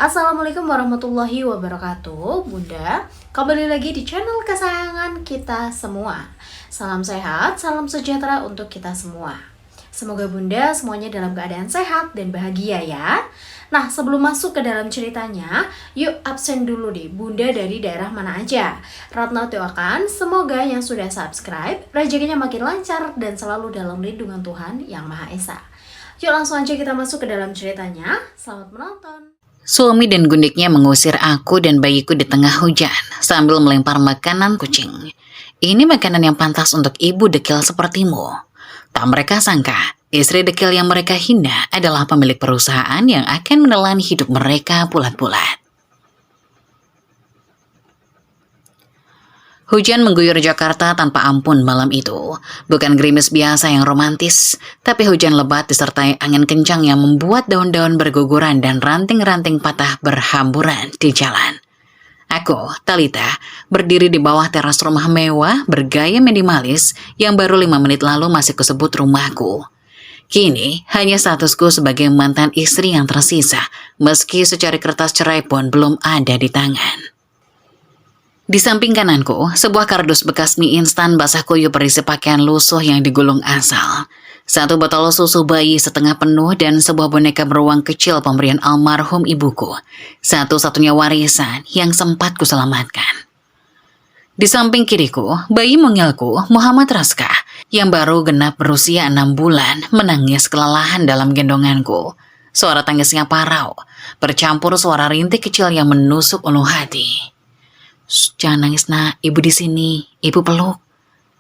Assalamualaikum warahmatullahi wabarakatuh. Bunda, kembali lagi di channel kesayangan kita semua. Salam sehat, salam sejahtera untuk kita semua. Semoga Bunda semuanya dalam keadaan sehat dan bahagia ya. Nah, sebelum masuk ke dalam ceritanya, yuk absen dulu deh, Bunda dari daerah mana aja. Ratna doakan semoga yang sudah subscribe rezekinya makin lancar dan selalu dalam lindungan Tuhan Yang Maha Esa. Yuk langsung aja kita masuk ke dalam ceritanya. Selamat menonton. Suami dan gundiknya mengusir aku dan bayiku di tengah hujan sambil melempar makanan kucing. Ini makanan yang pantas untuk ibu dekil sepertimu. Tak mereka sangka, istri dekil yang mereka hina adalah pemilik perusahaan yang akan menelan hidup mereka bulat-bulat. Hujan mengguyur Jakarta tanpa ampun malam itu. Bukan gerimis biasa yang romantis, tapi hujan lebat disertai angin kencang yang membuat daun-daun berguguran dan ranting-ranting patah berhamburan di jalan. Aku, Talita, berdiri di bawah teras rumah mewah bergaya minimalis yang baru 5 menit lalu masih kusebut rumahku. Kini, hanya statusku sebagai mantan istri yang tersisa, meski secari kertas cerai pun belum ada di tangan. Di samping kananku, sebuah kardus bekas mie instan basah kuyup berisi pakaian lusuh yang digulung asal. Satu botol susu bayi setengah penuh dan sebuah boneka beruang kecil pemberian almarhum ibuku. Satu-satunya warisan yang sempat kuselamatkan. Di samping kiriku, bayi mungilku, Muhammad Raska, yang baru genap berusia 6 bulan, menangis kelelahan dalam gendonganku. Suara tangisnya parau, bercampur suara rintik kecil yang menusuk ulu hati. Jangan nangis nak, ibu di sini, ibu peluk.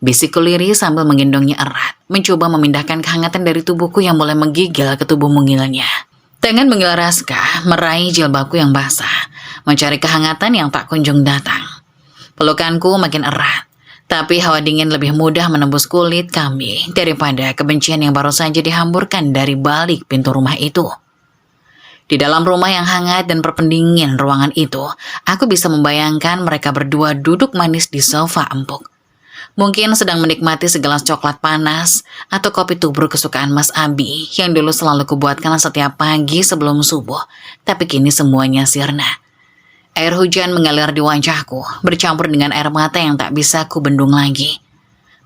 Bisikku lirih sambil menggendongnya erat, mencoba memindahkan kehangatan dari tubuhku yang mulai menggigil ke tubuh mungilnya. Tangan mungil Raska meraih jilbabku yang basah, mencari kehangatan yang tak kunjung datang. Pelukanku makin erat, tapi hawa dingin lebih mudah menembus kulit kami daripada kebencian yang baru saja dihamburkan dari balik pintu rumah itu. Di dalam rumah yang hangat dan berpendingin ruangan itu, aku bisa membayangkan mereka berdua duduk manis di sofa empuk. Mungkin sedang menikmati segelas coklat panas atau kopi tubruk kesukaan Mas Abi yang dulu selalu kubuatkan setiap pagi sebelum subuh, tapi kini semuanya sirna. Air hujan mengalir di wajahku, bercampur dengan air mata yang tak bisa kubendung lagi.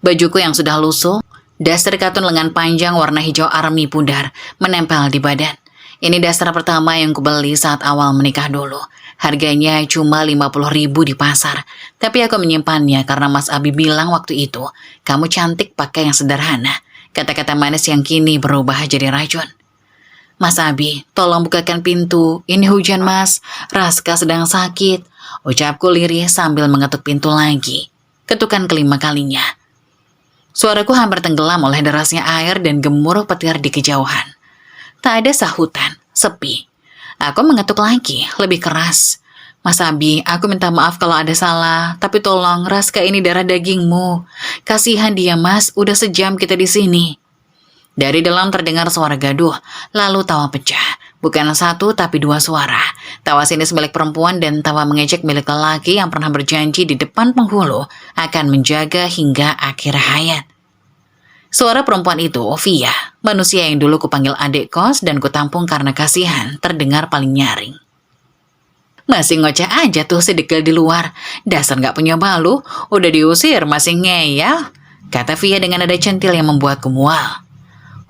Bajuku yang sudah lusuh, daster katun lengan panjang warna hijau army pudar, menempel di badan. Ini daster pertama yang kubeli saat awal menikah dulu. Harganya cuma 50.000 di pasar. Tapi aku menyimpannya karena Mas Abi bilang waktu itu, kamu cantik pakai yang sederhana. Kata-kata manis yang kini berubah jadi racun. Mas Abi, tolong bukakan pintu. Ini hujan mas, Raska sedang sakit. Ucapku lirih sambil mengetuk pintu lagi. Ketukan kelima kalinya. Suaraku hampir tenggelam oleh derasnya air dan gemuruh petir di kejauhan. Tak ada sahutan, sepi. Aku mengetuk lagi, lebih keras. Mas Abi, aku minta maaf kalau ada salah, tapi tolong Raska ini darah dagingmu. Kasihan dia mas, udah sejam kita di sini. Dari dalam terdengar suara gaduh, lalu tawa pecah. Bukan satu tapi 2 suara. Tawa sinis milik perempuan dan tawa mengejek milik lelaki yang pernah berjanji di depan penghulu akan menjaga hingga akhir hayat. Suara perempuan itu, Via, manusia yang dulu kupanggil adik kos dan kutampung karena kasihan, terdengar paling nyaring. Masih ngoceh aja tuh si dekil di luar. Dasar gak punya balu, udah diusir masih ngeyel, kata Via dengan nada centil yang membuatku mual.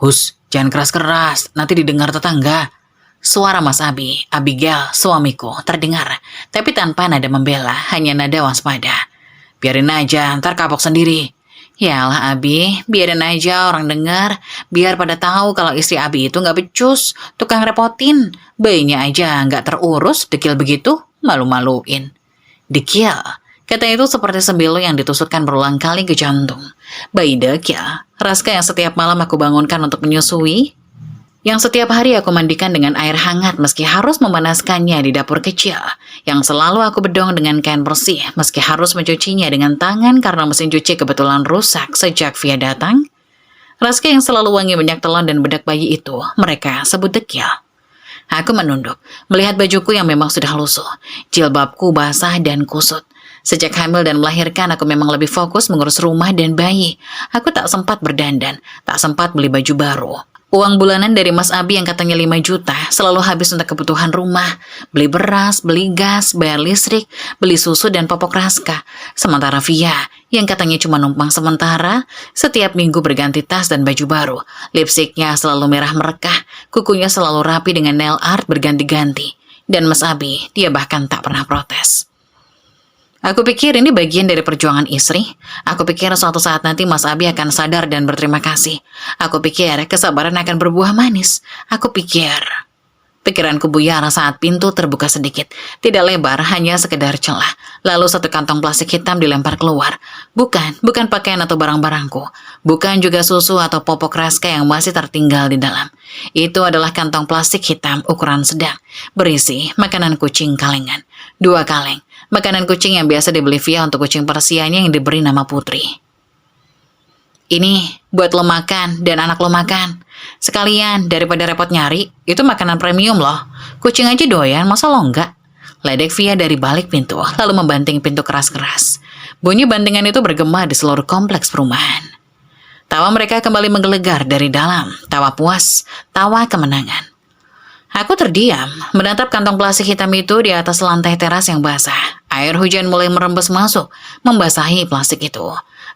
Hus, jangan keras-keras, nanti didengar tetangga. Suara Mas Abi, Abigail, suamiku, terdengar, tapi tanpa nada membela, hanya nada waspada. Biarin aja, ntar kapok sendiri. Yalah Abi, biarin aja orang dengar, biar pada tahu kalau istri Abi itu gak becus, tukang repotin, bayinya aja gak terurus, dekil begitu, malu-maluin. Dekil, kata itu seperti sembilu yang ditusukkan berulang kali ke jantung. Bayi dekil, Raska yang setiap malam aku bangunkan untuk menyusui, yang setiap hari aku mandikan dengan air hangat meski harus memanaskannya di dapur kecil, yang selalu aku bedong dengan kain bersih meski harus mencucinya dengan tangan karena mesin cuci kebetulan rusak sejak Via datang. Raska yang selalu wangi minyak telon dan bedak bayi itu, mereka sebut dekil. Aku menunduk, melihat bajuku yang memang sudah lusuh, jilbabku basah dan kusut. Sejak hamil dan melahirkan, aku memang lebih fokus mengurus rumah dan bayi. Aku tak sempat berdandan, tak sempat beli baju baru. Uang bulanan dari Mas Abi yang katanya 5 juta selalu habis untuk kebutuhan rumah, beli beras, beli gas, bayar listrik, beli susu dan popok Raska. Sementara Via yang katanya cuma numpang sementara, setiap minggu berganti tas dan baju baru. Lipstiknya selalu merah merekah, kukunya selalu rapi dengan nail art berganti-ganti. Dan Mas Abi, dia bahkan tak pernah protes. Aku pikir ini bagian dari perjuangan istri. Aku pikir suatu saat nanti Mas Abi akan sadar dan berterima kasih. Aku pikir kesabaran akan berbuah manis. Aku pikir... Pikiranku buyar saat pintu terbuka sedikit. Tidak lebar, hanya sekedar celah. Lalu satu kantong plastik hitam dilempar keluar. Bukan pakaian atau barang-barangku. Bukan juga susu atau popok Raska yang masih tertinggal di dalam. Itu adalah kantong plastik hitam ukuran sedang. Berisi makanan kucing kalengan. 2 kaleng. Makanan kucing yang biasa dibeli Via untuk kucing Persianya yang diberi nama Putri. Ini buat lo makan dan anak lo makan. Sekalian daripada repot nyari, itu makanan premium loh. Kucing aja doyan, masa lo enggak? Ledek Via dari balik pintu, lalu membanting pintu keras-keras. Bunyi bantingan itu bergema di seluruh kompleks perumahan. Tawa mereka kembali menggelegar dari dalam, tawa puas, tawa kemenangan. Aku terdiam, menatap kantong plastik hitam itu di atas lantai teras yang basah. Air hujan mulai merembes masuk, membasahi plastik itu.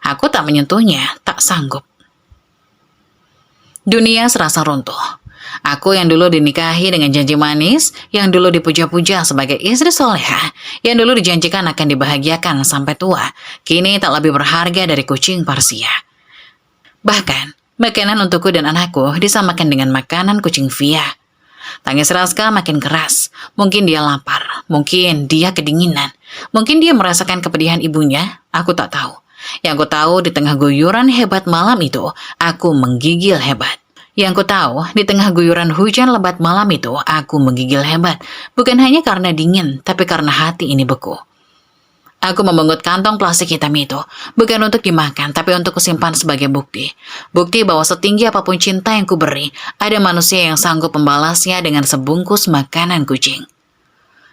Aku tak menyentuhnya, tak sanggup. Dunia serasa runtuh. Aku yang dulu dinikahi dengan janji manis, yang dulu dipuja-puja sebagai istri soleha, yang dulu dijanjikan akan dibahagiakan sampai tua, kini tak lebih berharga dari kucing Persia. Bahkan, makanan untukku dan anakku disamakan dengan makanan kucing Via. Tangis Raska makin keras. Mungkin dia lapar, mungkin dia kedinginan, mungkin dia merasakan kepedihan ibunya, aku tak tahu. Yang ku tahu di tengah guyuran hebat malam itu, aku menggigil hebat. Yang ku tahu di tengah guyuran hujan lebat malam itu, aku menggigil hebat. Bukan hanya karena dingin, tapi karena hati ini beku. Aku memungut kantong plastik hitam itu, bukan untuk dimakan, tapi untuk kusimpan sebagai bukti. Bukti bahwa setinggi apapun cinta yang kuberi, ada manusia yang sanggup membalasnya dengan sebungkus makanan kucing.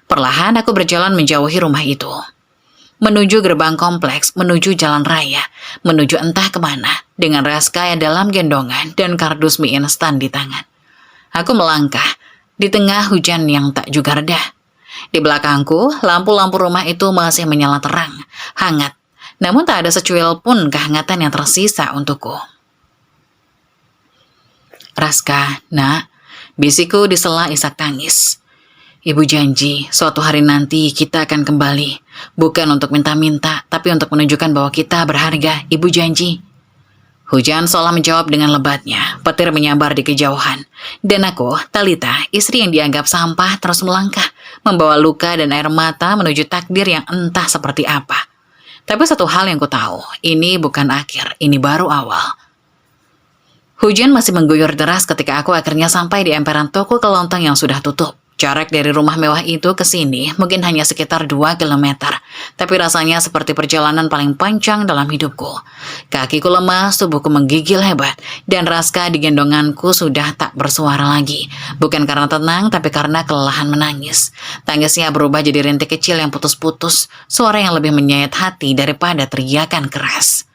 Perlahan aku berjalan menjauhi rumah itu. Menuju gerbang kompleks, menuju jalan raya, menuju entah kemana, dengan Raska yang dalam gendongan dan kardus mie instan di tangan. Aku melangkah, di tengah hujan yang tak juga reda. Di belakangku, lampu-lampu rumah itu masih menyala terang, hangat, namun tak ada secuil pun kehangatan yang tersisa untukku. Raska, nak, bisikku di sela isak tangis. Ibu janji, suatu hari nanti kita akan kembali. Bukan untuk minta-minta, tapi untuk menunjukkan bahwa kita berharga. Ibu janji. Hujan seolah menjawab dengan lebatnya. Petir menyambar di kejauhan. Dan aku, Talita, istri yang dianggap sampah, terus melangkah. Membawa luka dan air mata menuju takdir yang entah seperti apa. Tapi satu hal yang ku tahu, ini bukan akhir, ini baru awal. Hujan masih mengguyur deras ketika aku akhirnya sampai di emperan toko kelontong yang sudah tutup. Jarak dari rumah mewah itu ke sini mungkin hanya sekitar 2 kilometer, tapi rasanya seperti perjalanan paling panjang dalam hidupku. Kakiku lemas, tubuhku menggigil hebat, dan Raska di gendonganku sudah tak bersuara lagi. Bukan karena tenang, tapi karena kelelahan menangis. Tangisnya berubah jadi rintik kecil yang putus-putus, suara yang lebih menyayat hati daripada teriakan keras.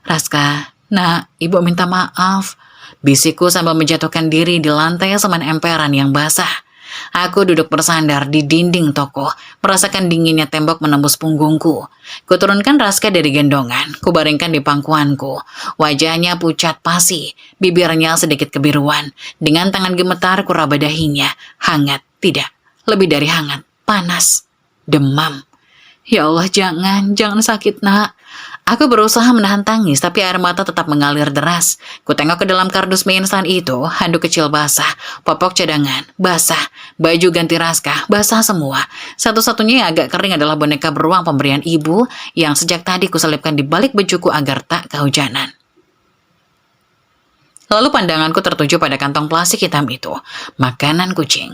Raska, nak, ibu minta maaf. Bisikku sambil menjatuhkan diri di lantai semen emperan yang basah. Aku duduk bersandar di dinding toko, merasakan dinginnya tembok menembus punggungku. Kuturunkan Raska dari gendongan, kubaringkan di pangkuanku. Wajahnya pucat pasi, bibirnya sedikit kebiruan. Dengan tangan gemetar kuraba dahinya, hangat, tidak, lebih dari hangat, panas, demam. Ya Allah, jangan sakit, nak. Aku berusaha menahan tangis, tapi air mata tetap mengalir deras. Kutengok ke dalam kardus mie instan itu, handuk kecil basah, popok cadangan, basah, baju ganti Raska, basah semua. Satu-satunya yang agak kering adalah boneka beruang pemberian ibu, yang sejak tadi kuselipkan di balik bajuku agar tak kehujanan. Lalu pandanganku tertuju pada kantong plastik hitam itu, makanan kucing.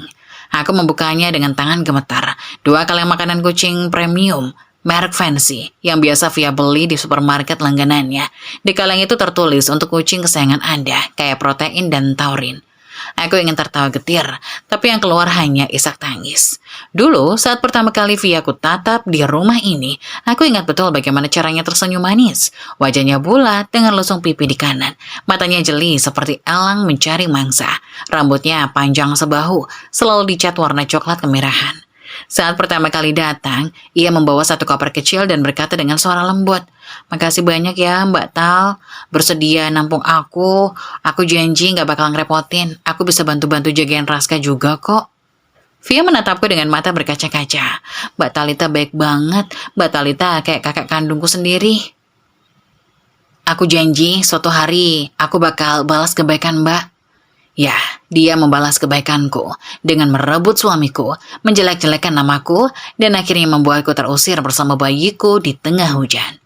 Aku membukanya dengan tangan gemetar. 2 kaleng makanan kucing premium, merek fancy, yang biasa Via beli di supermarket langganannya. Di kaleng itu tertulis untuk kucing kesayangan Anda, kayak protein dan taurin. Aku ingin tertawa getir, tapi yang keluar hanya isak tangis. Dulu, saat pertama kali Via aku tatap di rumah ini, aku ingat betul bagaimana caranya tersenyum manis. Wajahnya bulat dengan lusung pipi di kanan. Matanya jeli seperti elang mencari mangsa. Rambutnya panjang sebahu, selalu dicat warna coklat kemerahan. Saat pertama kali datang, ia membawa satu koper kecil dan berkata dengan suara lembut, "Makasih banyak ya Mbak Tal, bersedia nampung aku. Aku janji gak bakal ngerepotin. Aku bisa bantu-bantu jagain Raska juga kok." Via menatapku dengan mata berkaca-kaca. Mbak Talita baik banget. Mbak Talita kayak kakak kandungku sendiri. Aku janji suatu hari aku bakal balas kebaikan Mbak. Ya, dia membalas kebaikanku dengan merebut suamiku, menjelek-jelekan namaku, dan akhirnya membuatku terusir bersama bayiku di tengah hujan.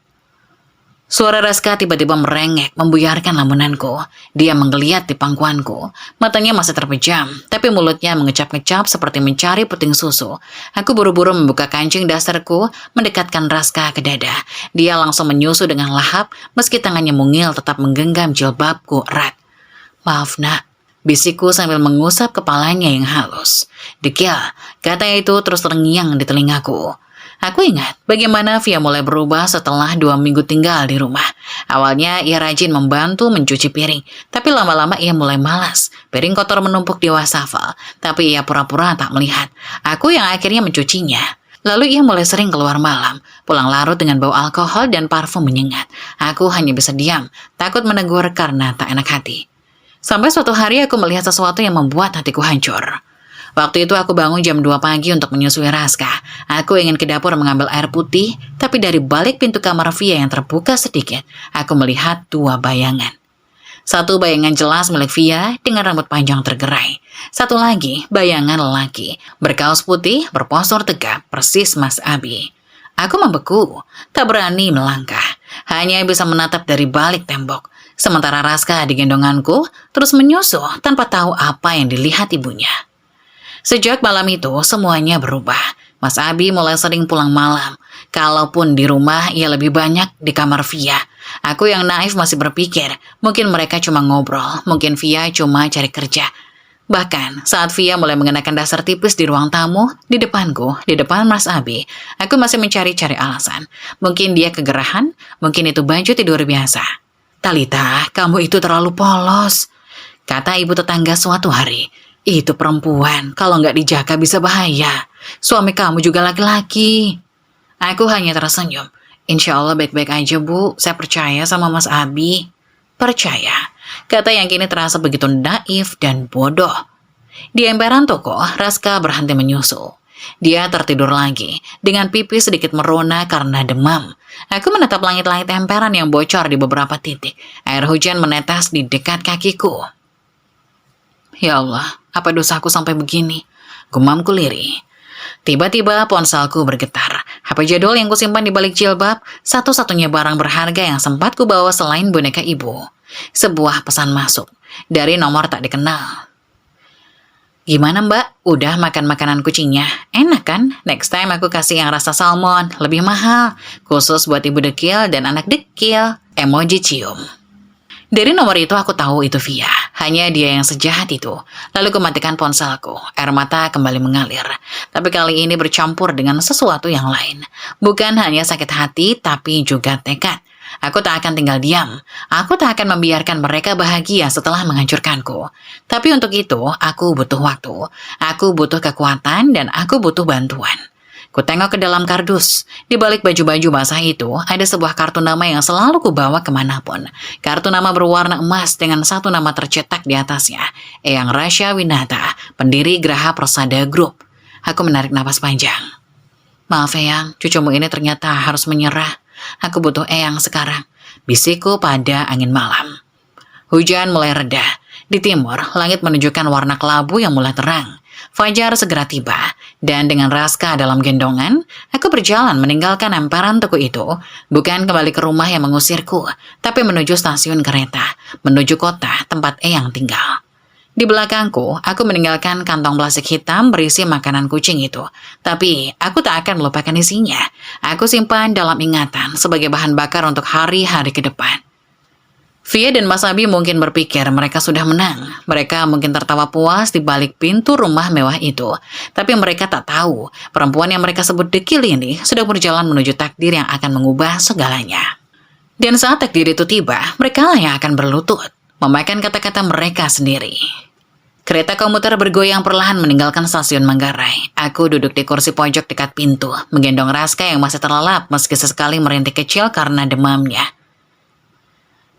Suara Raska tiba-tiba merengek, membuyarkan lamunanku. Dia menggeliat di pangkuanku. Matanya masih terpejam, tapi mulutnya mengecap-ngecap seperti mencari puting susu. Aku buru-buru membuka kancing dasarku, mendekatkan Raska ke dada. Dia langsung menyusu dengan lahap, meski tangannya mungil tetap menggenggam jilbabku erat. "Maaf nak," bisikku sambil mengusap kepalanya yang halus. "Dekil," kata itu terus terngiang di telingaku. Aku ingat bagaimana Via mulai berubah setelah 2 minggu tinggal di rumah. Awalnya ia rajin membantu mencuci piring, tapi lama-lama ia mulai malas. Piring kotor menumpuk di wastafel, tapi ia pura-pura tak melihat. Aku yang akhirnya mencucinya. Lalu ia mulai sering keluar malam, pulang larut dengan bau alkohol dan parfum menyengat. Aku hanya bisa diam, takut menegur karena tak enak hati. Sampai suatu hari aku melihat sesuatu yang membuat hatiku hancur. Waktu itu aku bangun jam 2 pagi untuk menyusui Raska. Aku ingin ke dapur mengambil air putih, tapi dari balik pintu kamar Via yang terbuka sedikit, aku melihat 2 bayangan. Satu bayangan jelas milik Via dengan rambut panjang tergerai. Satu lagi bayangan lelaki, berkaos putih, berpostur tegap, persis Mas Abi. Aku membeku, tak berani melangkah, hanya bisa menatap dari balik tembok. Sementara Raska di gendonganku terus menyusu tanpa tahu apa yang dilihat ibunya. Sejak malam itu semuanya berubah. Mas Abi mulai sering pulang malam. Kalaupun di rumah, ia lebih banyak di kamar Via. Aku yang naif masih berpikir, mungkin mereka cuma ngobrol, mungkin Via cuma cari kerja. Bahkan saat Via mulai mengenakan dasar tipis di ruang tamu, di depanku, di depan Mas Abi, aku masih mencari-cari alasan. Mungkin dia kegerahan, mungkin itu baju tidur biasa. "Talita, kamu itu terlalu polos," kata ibu tetangga suatu hari. "Itu perempuan, kalau nggak dijaga bisa bahaya. Suami kamu juga laki-laki." Aku hanya tersenyum. "Insya Allah baik-baik aja Bu, saya percaya sama Mas Abi." Percaya, kata yang kini terasa begitu naif dan bodoh. Di emperan toko, Raska berhenti menyusu. Dia tertidur lagi, dengan pipi sedikit merona karena demam. Aku menatap langit-langit emperan yang bocor di beberapa titik. Air hujan menetes di dekat kakiku. "Ya Allah, apa dosaku sampai begini?" gumamku lirih. Tiba-tiba ponselku bergetar. HP jadul yang kusimpan di balik jilbab, satu-satunya barang berharga yang sempat kubawa selain boneka ibu. Sebuah pesan masuk, dari nomor tak dikenal. "Gimana Mbak? Udah makan makanan kucingnya? Enak kan? Next time aku kasih yang rasa salmon, lebih mahal. Khusus buat ibu dekil dan anak dekil." Emoji cium. Dari nomor itu aku tahu itu Via. Hanya dia yang sejahat itu. Lalu kumatikan ponselku. Air mata kembali mengalir. Tapi kali ini bercampur dengan sesuatu yang lain. Bukan hanya sakit hati, tapi juga tekad. Aku tak akan tinggal diam. Aku tak akan membiarkan mereka bahagia setelah menghancurkanku. Tapi untuk itu, aku butuh waktu. Aku butuh kekuatan dan aku butuh bantuan. Kutengok ke dalam kardus. Di balik baju-baju basah itu, ada sebuah kartu nama yang selalu kubawa kemanapun. Kartu nama berwarna emas dengan satu nama tercetak di atasnya. Eyang Rasya Winata, pendiri Graha Persada Group. Aku menarik napas panjang. "Maaf Eyang, cucumu ini ternyata harus menyerah. Aku butuh Eyang sekarang," bisikku pada angin malam. Hujan mulai reda. Di timur, langit menunjukkan warna kelabu yang mulai terang. Fajar segera tiba, dan dengan Raska dalam gendongan, aku berjalan meninggalkan emperan toko itu, bukan kembali ke rumah yang mengusirku, tapi menuju stasiun kereta, menuju kota tempat Eyang tinggal. Di belakangku, aku meninggalkan kantong plastik hitam berisi makanan kucing itu, tapi aku tak akan melupakan isinya. Aku simpan dalam ingatan sebagai bahan bakar untuk hari-hari ke depan. Via dan Mas Abi mungkin berpikir mereka sudah menang. Mereka mungkin tertawa puas di balik pintu rumah mewah itu. Tapi mereka tak tahu, perempuan yang mereka sebut dekil ini sudah berjalan menuju takdir yang akan mengubah segalanya. Dan saat takdir itu tiba, mereka lah yang akan berlutut, memakan kata-kata mereka sendiri. Kereta komuter bergoyang perlahan meninggalkan stasiun Manggarai. Aku duduk di kursi pojok dekat pintu, menggendong Raska yang masih terlelap meski sesekali merintih kecil karena demamnya.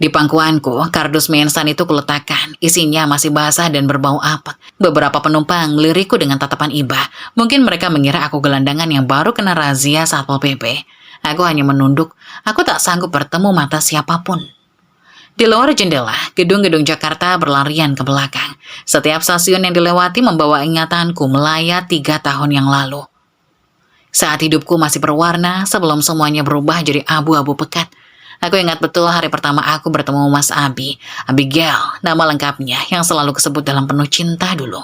Di pangkuanku, kardus mie instan itu kuletakkan. Isinya masih basah dan berbau apek. Beberapa penumpang lirikku dengan tatapan iba. Mungkin mereka mengira aku gelandangan yang baru kena razia Satpol PP. Aku hanya menunduk. Aku tak sanggup bertemu mata siapapun. Di luar jendela, gedung-gedung Jakarta berlarian ke belakang. Setiap stasiun yang dilewati membawa ingatanku melayat 3 tahun yang lalu. Saat hidupku masih berwarna sebelum semuanya berubah jadi abu-abu pekat. Aku ingat betul hari pertama aku bertemu Mas Abi, Abigail, nama lengkapnya yang selalu kesebut dalam penuh cinta dulu.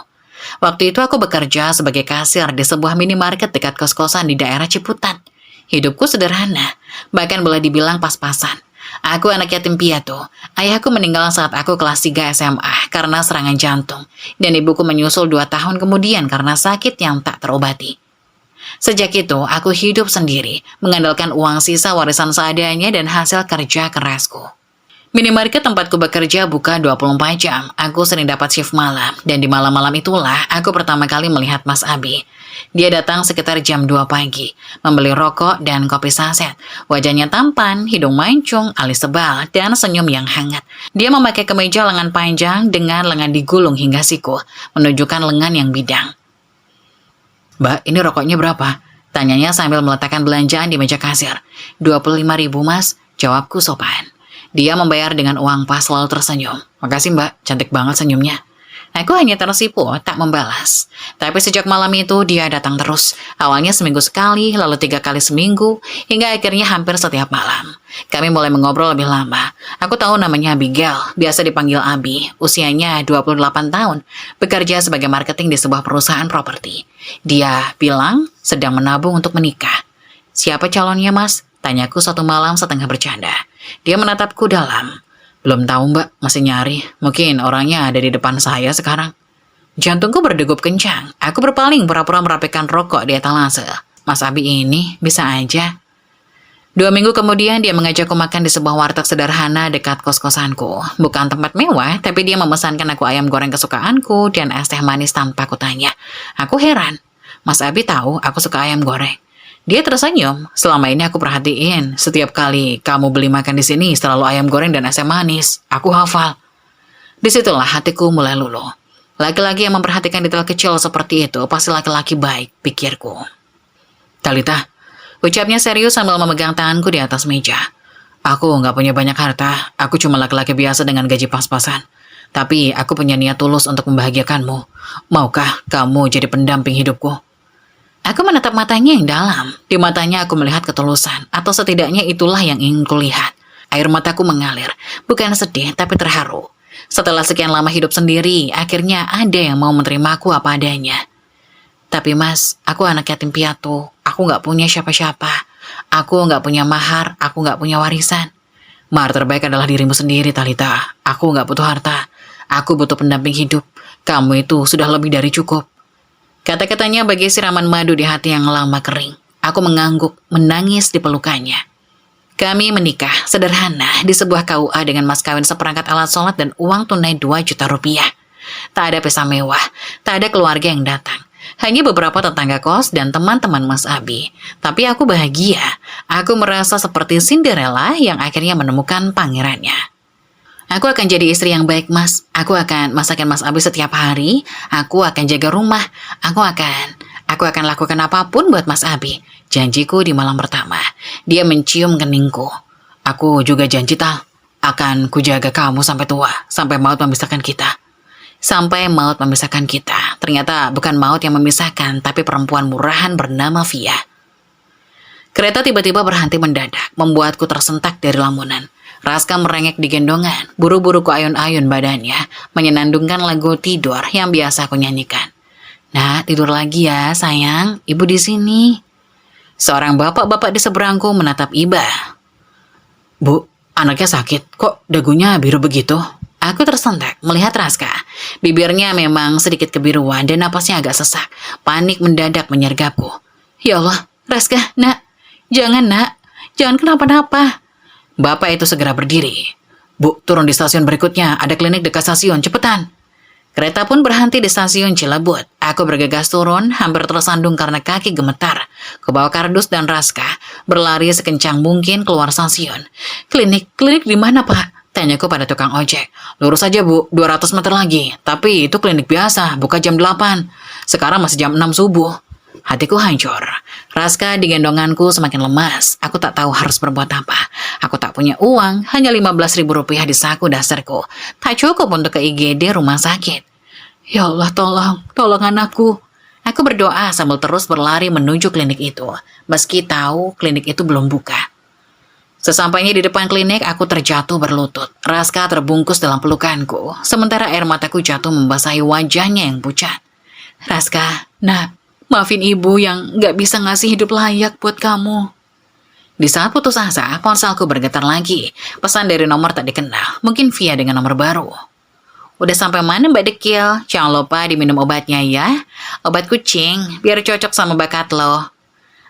Waktu itu aku bekerja sebagai kasir di sebuah minimarket dekat kos-kosan di daerah Ciputat. Hidupku sederhana, bahkan boleh dibilang pas-pasan. Aku anak yatim piatu. Ayahku meninggal saat aku kelas 3 SMA karena serangan jantung, dan ibuku menyusul 2 tahun kemudian karena sakit yang tak terobati. Sejak itu, aku hidup sendiri, mengandalkan uang sisa warisan seadanya dan hasil kerja kerasku. Minimarket tempatku bekerja buka 24 jam. Aku sering dapat shift malam, dan di malam-malam itulah aku pertama kali melihat Mas Abi. Dia datang sekitar jam 2 pagi, membeli rokok dan kopi saset. Wajahnya tampan, hidung mancung, alis tebal, dan senyum yang hangat. Dia memakai kemeja lengan panjang dengan lengan digulung hingga siku, menunjukkan lengan yang bidang. "Mbak, ini rokoknya berapa?" Tanyanya sambil meletakkan belanjaan di meja kasir. 25.000 mas, jawabku sopan. Dia membayar dengan uang pas lalu tersenyum. "Makasih mbak, cantik banget senyumnya." Aku hanya tersipu, tak membalas. Tapi sejak malam itu dia datang terus. Awalnya seminggu sekali, lalu 3 kali seminggu, hingga akhirnya hampir setiap malam. Kami mulai mengobrol lebih lama. Aku tahu namanya Abigail, biasa dipanggil Abi. Usianya 28 tahun, bekerja sebagai marketing di sebuah perusahaan properti. Dia bilang sedang menabung untuk menikah. "Siapa calonnya mas?" Tanyaku suatu malam setengah bercanda. Dia menatapku dalam. "Belum tahu mbak, masih nyari. Mungkin orangnya ada di depan saya sekarang." Jantungku berdegup kencang. Aku berpaling pura-pura merapikan rokok di etalase. Mas Abi ini bisa aja. 2 minggu kemudian dia mengajakku makan di sebuah warteg sederhana dekat kos-kosanku. Bukan tempat mewah, tapi dia memesankan aku ayam goreng kesukaanku dan es teh manis tanpa kutanya. Aku heran. Mas Abi tahu aku suka ayam goreng. Dia tersenyum. "Selama ini aku perhatiin, setiap kali kamu beli makan di sini selalu ayam goreng dan es teh manis. Aku hafal." Disitulah hatiku mulai luluh. Laki-laki yang memperhatikan detail kecil seperti itu pasti laki-laki baik, pikirku. "Talita," ucapnya serius sambil memegang tanganku di atas meja. "Aku nggak punya banyak harta. Aku cuma laki-laki biasa dengan gaji pas-pasan. Tapi aku punya niat tulus untuk membahagiakanmu. Maukah kamu jadi pendamping hidupku?" Aku menatap matanya yang dalam. Di matanya aku melihat ketulusan, atau setidaknya itulah yang ingin kulihat. Air mataku mengalir, bukan sedih tapi terharu. Setelah sekian lama hidup sendiri, akhirnya ada yang mau menerimaku apa adanya. "Tapi mas, aku anak yatim piatu. Aku nggak punya siapa-siapa. Aku nggak punya mahar, aku nggak punya warisan. Mahar terbaik adalah dirimu sendiri, Talita. Aku nggak butuh harta. Aku butuh pendamping hidup. Kamu itu sudah lebih dari cukup." Kata-katanya bagai siraman madu di hati yang lama kering. Aku mengangguk, menangis di pelukannya. Kami menikah sederhana di sebuah KUA dengan mas kawin seperangkat alat sholat dan uang tunai 2 juta rupiah. Tak ada pesta mewah, tak ada keluarga yang datang. Hanya beberapa tetangga kos dan teman-teman Mas Abi. Tapi aku bahagia. Aku merasa seperti Cinderella yang akhirnya menemukan pangerannya. "Aku akan jadi istri yang baik, Mas. Aku akan masakin Mas Abi setiap hari. Aku akan jaga rumah. Aku akan lakukan apapun buat Mas Abi." Janjiku di malam pertama. Dia mencium keningku. "Aku juga janji, Tal. Akan kujaga kamu sampai tua, sampai maut memisahkan kita." Sampai maut memisahkan kita. Ternyata bukan maut yang memisahkan, tapi perempuan murahan bernama Via. Kereta tiba-tiba berhenti mendadak, membuatku tersentak dari lamunan. Raska merengek di gendongan, buru-buru ku ayun-ayun badannya, menyenandungkan lagu tidur yang biasa aku nyanyikan. "Nah, tidur lagi ya, sayang. Ibu di sini." Seorang bapak-bapak di seberangku menatap iba. "Bu, Anaknya sakit, kok dagunya biru begitu? Aku tersentak melihat Raska. Bibirnya memang sedikit kebiruan dan napasnya agak sesak. Panik mendadak menyergapku. Ya Allah, Raska, nak. Jangan, nak. Jangan kenapa-napa. Bapak itu segera berdiri. Bu, turun di stasiun berikutnya. Ada klinik dekat stasiun, cepetan. Kereta pun berhenti di stasiun Cilebut. Aku bergegas turun, hampir tersandung karena kaki gemetar. Kubawa kardus dan Raska, berlari sekencang mungkin keluar stasiun. Klinik di mana, Pak? Tanyaku pada tukang ojek. Lurus aja, Bu, 200 meter lagi. Tapi itu klinik biasa, buka jam 8. Sekarang masih jam 6 subuh. Hatiku hancur. Raska di gendonganku semakin lemas. Aku tak tahu harus berbuat apa. Aku tak punya uang, hanya 15.000 rupiah di saku dasarku. Tak cukup untuk ke IGD rumah sakit. Ya Allah, tolong anakku. Aku berdoa sambil terus berlari menuju klinik itu. Meski tahu klinik itu belum buka. Sesampainya di depan klinik, aku terjatuh berlutut. Raska terbungkus dalam pelukanku, sementara air mataku jatuh membasahi wajahnya yang pucat. Raska, nak, maafin ibu yang gak bisa ngasih hidup layak buat kamu. Di saat putus asa, ponselku bergetar lagi. Pesan dari nomor tak dikenal, mungkin via dengan nomor baru. Udah sampai mana Mbak Dekil? Jangan lupa diminum obatnya ya. Obat kucing, biar cocok sama bakat lo.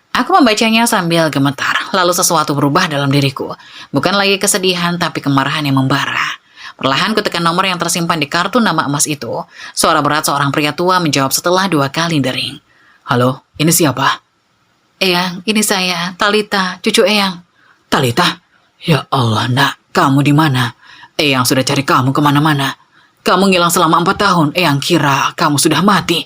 Aku membacanya sambil gemetar, lalu sesuatu berubah dalam diriku. Bukan lagi kesedihan, tapi kemarahan yang membara. Perlahan ku tekan nomor yang tersimpan di kartu nama emas itu. Suara berat seorang pria tua menjawab setelah 2 kali dering. Halo, ini siapa? Eyang, ini saya, Talita, cucu Eyang. Talita? Ya Allah, nak, kamu di mana? Eyang sudah cari kamu kemana-mana. Kamu ngilang selama 4 tahun, Eyang kira kamu sudah mati.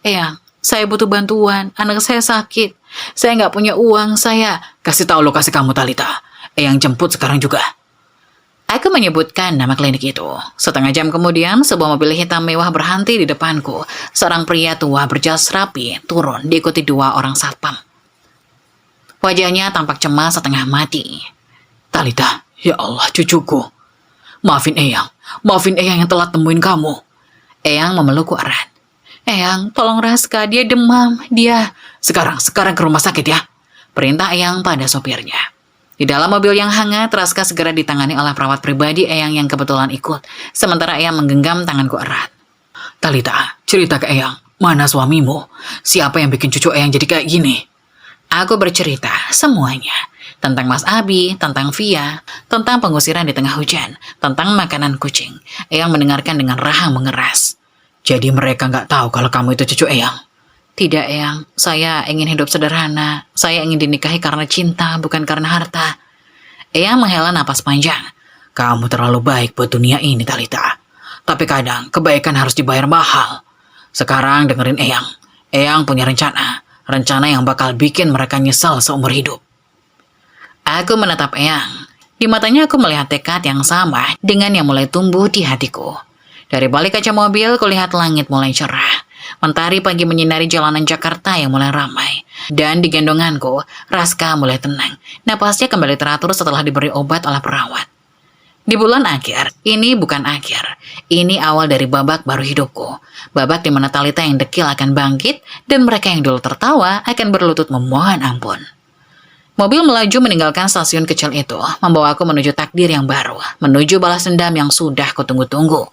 Eyang, saya butuh bantuan, anak saya sakit. Saya nggak punya uang, saya... Kasih tahu lokasi kamu, Talita. Eyang jemput sekarang juga. Aku menyebutkan nama klinik itu. Setengah jam kemudian, sebuah mobil hitam mewah berhenti di depanku. Seorang pria tua berjas rapi turun diikuti 2 orang satpam. Wajahnya tampak cemas setengah mati. Talita, ya Allah cucuku. Maafin Eyang yang telat temuin kamu. Eyang memelukku erat. Eyang, tolong Raska, dia demam, dia... Sekarang ke rumah sakit ya. Perintah Eyang pada sopirnya. Di dalam mobil yang hangat, Raska segera ditangani oleh perawat pribadi Eyang yang kebetulan ikut. Sementara Eyang menggenggam tanganku erat. Talita, cerita ke Eyang, mana suamimu? Siapa yang bikin cucu Eyang jadi kayak gini? Aku bercerita semuanya. Tentang Mas Abi, tentang Via, tentang pengusiran di tengah hujan, tentang makanan kucing. Eyang mendengarkan dengan rahang mengeras. Jadi mereka nggak tahu kalau kamu itu cucu Eyang? Tidak, Eyang. Saya ingin hidup sederhana. Saya ingin dinikahi karena cinta, bukan karena harta. Eyang menghela napas panjang. Kamu terlalu baik buat dunia ini, Talita. Tapi kadang kebaikan harus dibayar mahal. Sekarang dengerin Eyang. Eyang punya rencana. Rencana yang bakal bikin mereka nyesal seumur hidup. Aku menatap Eyang. Di matanya aku melihat tekad yang sama dengan yang mulai tumbuh di hatiku. Dari balik kaca mobil, kulihat langit mulai cerah. Mentari pagi menyinari jalanan Jakarta yang mulai ramai. Dan di gendonganku, Raska mulai tenang. Napasnya kembali teratur setelah diberi obat oleh perawat. Di bulan akhir, ini bukan akhir. Ini awal dari babak baru hidupku. Babak di mana Talita yang dekil akan bangkit, dan mereka yang dulu tertawa akan berlutut memohon ampun. Mobil melaju meninggalkan stasiun kecil itu, membawaku menuju takdir yang baru, menuju balas dendam yang sudah kutunggu-tunggu.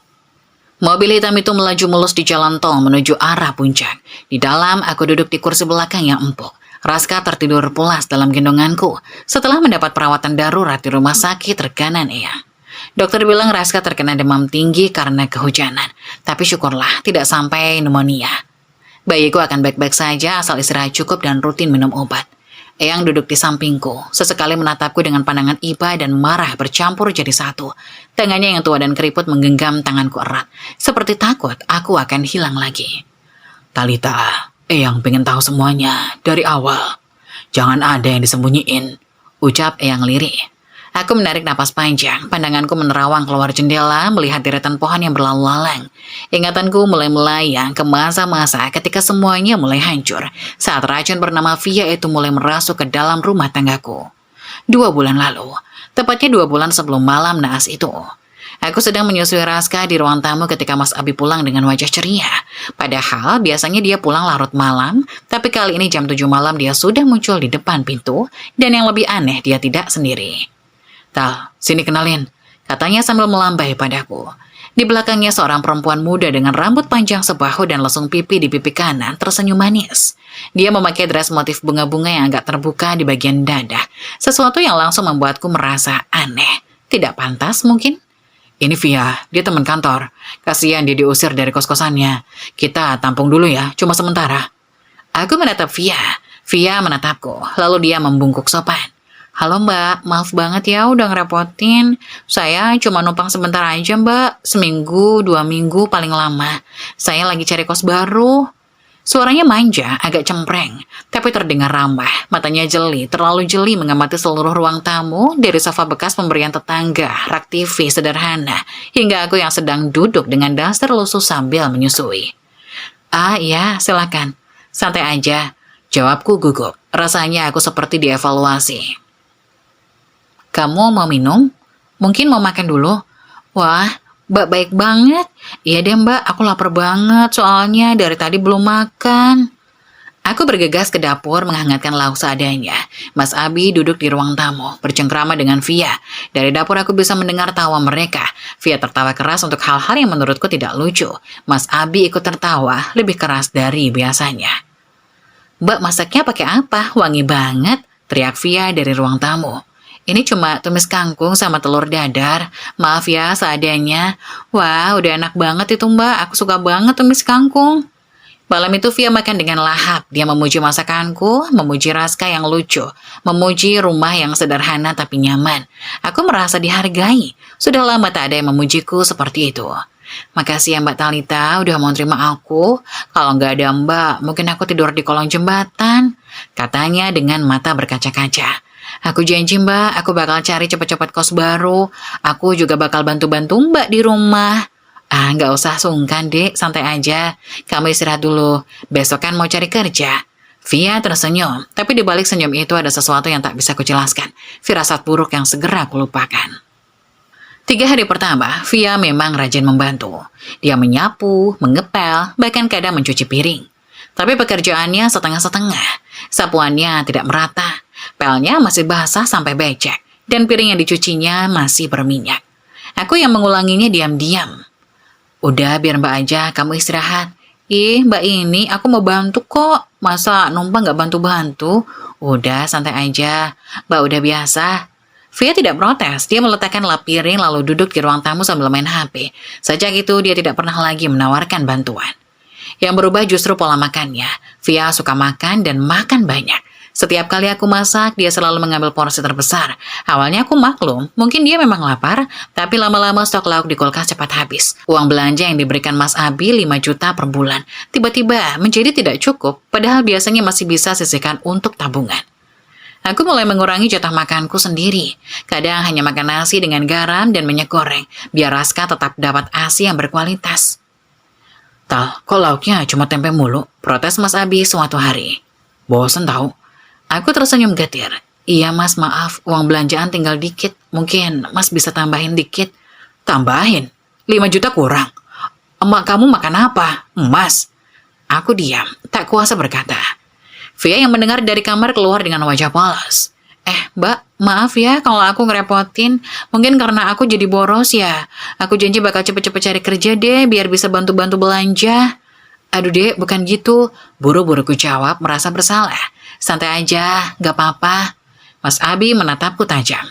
Mobil hitam itu melaju mulus di jalan tol menuju arah puncak. Di dalam, aku duduk di kursi belakang yang empuk. Raska tertidur pulas dalam gendonganku setelah mendapat perawatan darurat di rumah sakit rekanan Eyang. Dokter bilang Raska terkena demam tinggi karena kehujanan, tapi syukurlah tidak sampai pneumonia. Bayiku akan baik-baik saja asal istirahat cukup dan rutin minum obat. Eyang duduk di sampingku, sesekali menatapku dengan pandangan iba dan marah bercampur jadi satu. Tangannya yang tua dan keriput menggenggam tanganku erat, seperti takut aku akan hilang lagi. Talita, Eyang pengen tahu semuanya dari awal. Jangan ada yang disembunyiin, ucap Eyang lirih. Aku menarik napas panjang, pandanganku menerawang keluar jendela melihat deretan pohon yang berlalu lalang. Ingatanku mulai melayang ke masa-masa ketika semuanya mulai hancur, saat racun bernama Via itu mulai merasuk ke dalam rumah tanggaku. 2 bulan lalu, tepatnya 2 bulan sebelum malam naas itu. Aku sedang menyusui Raska di ruang tamu ketika Mas Abi pulang dengan wajah ceria. Padahal biasanya dia pulang larut malam, tapi kali ini jam 7 malam dia sudah muncul di depan pintu, dan yang lebih aneh dia tidak sendiri. Tal, sini kenalin, katanya sambil melambai padaku. Di belakangnya seorang perempuan muda dengan rambut panjang sebahu dan lesung pipi di pipi kanan tersenyum manis. Dia memakai dress motif bunga-bunga yang agak terbuka di bagian dada. Sesuatu yang langsung membuatku merasa aneh. Tidak pantas mungkin? Ini Via, dia teman kantor. Kasihan dia diusir dari kos-kosannya. Kita tampung dulu ya, cuma sementara. Aku menatap Via. Via menatapku, lalu dia membungkuk sopan. Halo mbak, maaf banget ya udah ngerepotin. Saya cuma numpang sebentar aja mbak, seminggu, 2 minggu paling lama. Saya lagi cari kos baru. Suaranya manja, agak cempreng, tapi terdengar ramah. Matanya jeli, terlalu jeli mengamati seluruh ruang tamu, dari sofa bekas pemberian tetangga, rak TV sederhana, hingga aku yang sedang duduk dengan daster lusuh sambil menyusui. Ah iya, silakan. Santai aja. Jawabku gugup, rasanya aku seperti dievaluasi. Kamu mau minum? Mungkin mau makan dulu? Wah, mbak baik banget. Iya deh mbak, aku lapar banget soalnya dari tadi belum makan. Aku bergegas ke dapur menghangatkan lauk seadanya. Mas Abi duduk di ruang tamu, bercengkrama dengan Via. Dari dapur aku bisa mendengar tawa mereka. Via tertawa keras untuk hal-hal yang menurutku tidak lucu. Mas Abi ikut tertawa lebih keras dari biasanya. Mbak masaknya pakai apa? Wangi banget, teriak Via dari ruang tamu. Ini cuma tumis kangkung sama telur dadar. Maaf ya, seadanya. Wah, udah enak banget itu mbak. Aku suka banget tumis kangkung. Malam itu Via makan dengan lahap. Dia memuji masakanku, memuji Raska yang lucu, memuji rumah yang sederhana tapi nyaman. Aku merasa dihargai. Sudah lama tak ada yang memujiku seperti itu. Makasih ya Mbak Talita udah mau terima aku. Kalau nggak ada mbak, mungkin aku tidur di kolong jembatan. Katanya dengan mata berkaca-kaca. Aku janji mbak, aku bakal cari cepat-cepat kos baru. Aku juga bakal bantu-bantu mbak di rumah. Ah, nggak usah sungkan dek, santai aja. Kamu istirahat dulu, besok kan mau cari kerja. Via tersenyum, tapi di balik senyum itu ada sesuatu yang tak bisa kujelaskan. Firasat buruk yang segera kulupakan. 3 hari pertama, Via memang rajin membantu. Dia menyapu, mengepel, bahkan kadang mencuci piring. Tapi pekerjaannya setengah-setengah. Sapuannya tidak merata. Pelnya masih basah sampai becek. Dan piring yang dicucinya masih berminyak. Aku yang mengulanginya diam-diam. Udah biar mbak aja, kamu istirahat. Ih mbak ini aku mau bantu kok. Masa numpang gak bantu-bantu? Udah santai aja. Mbak udah biasa. Via tidak protes, dia meletakkan lap piring lalu duduk di ruang tamu sambil main HP. Sejak itu dia tidak pernah lagi menawarkan bantuan. Yang berubah justru pola makannya. Via suka makan dan makan banyak. Setiap kali aku masak, dia selalu mengambil porsi terbesar. Awalnya aku maklum, mungkin dia memang lapar, tapi lama-lama stok lauk di kulkas cepat habis. Uang belanja yang diberikan Mas Abi 5 juta per bulan. Tiba-tiba menjadi tidak cukup, padahal biasanya masih bisa sisihkan untuk tabungan. Aku mulai mengurangi jatah makanku sendiri. Kadang hanya makan nasi dengan garam dan minyak goreng, biar Raska tetap dapat ASI yang berkualitas. Tal, kok lauknya cuma tempe mulu? Protes Mas Abi suatu hari. Bosen tahu. Aku tersenyum getir. Iya mas, maaf, uang belanjaan tinggal dikit. Mungkin mas bisa tambahin dikit. Tambahin? 5 juta kurang. Emak kamu makan apa? Emas. Aku diam, tak kuasa berkata. Via yang mendengar dari kamar keluar dengan wajah polos. Mbak, maaf ya kalau aku ngerepotin. Mungkin karena aku jadi boros ya. Aku janji bakal cepet-cepet cari kerja deh, biar bisa bantu-bantu belanja. Aduh dek, bukan gitu. Buru-buru ku jawab, merasa bersalah. Santai aja, gak apa-apa. Mas Abi menatapku tajam.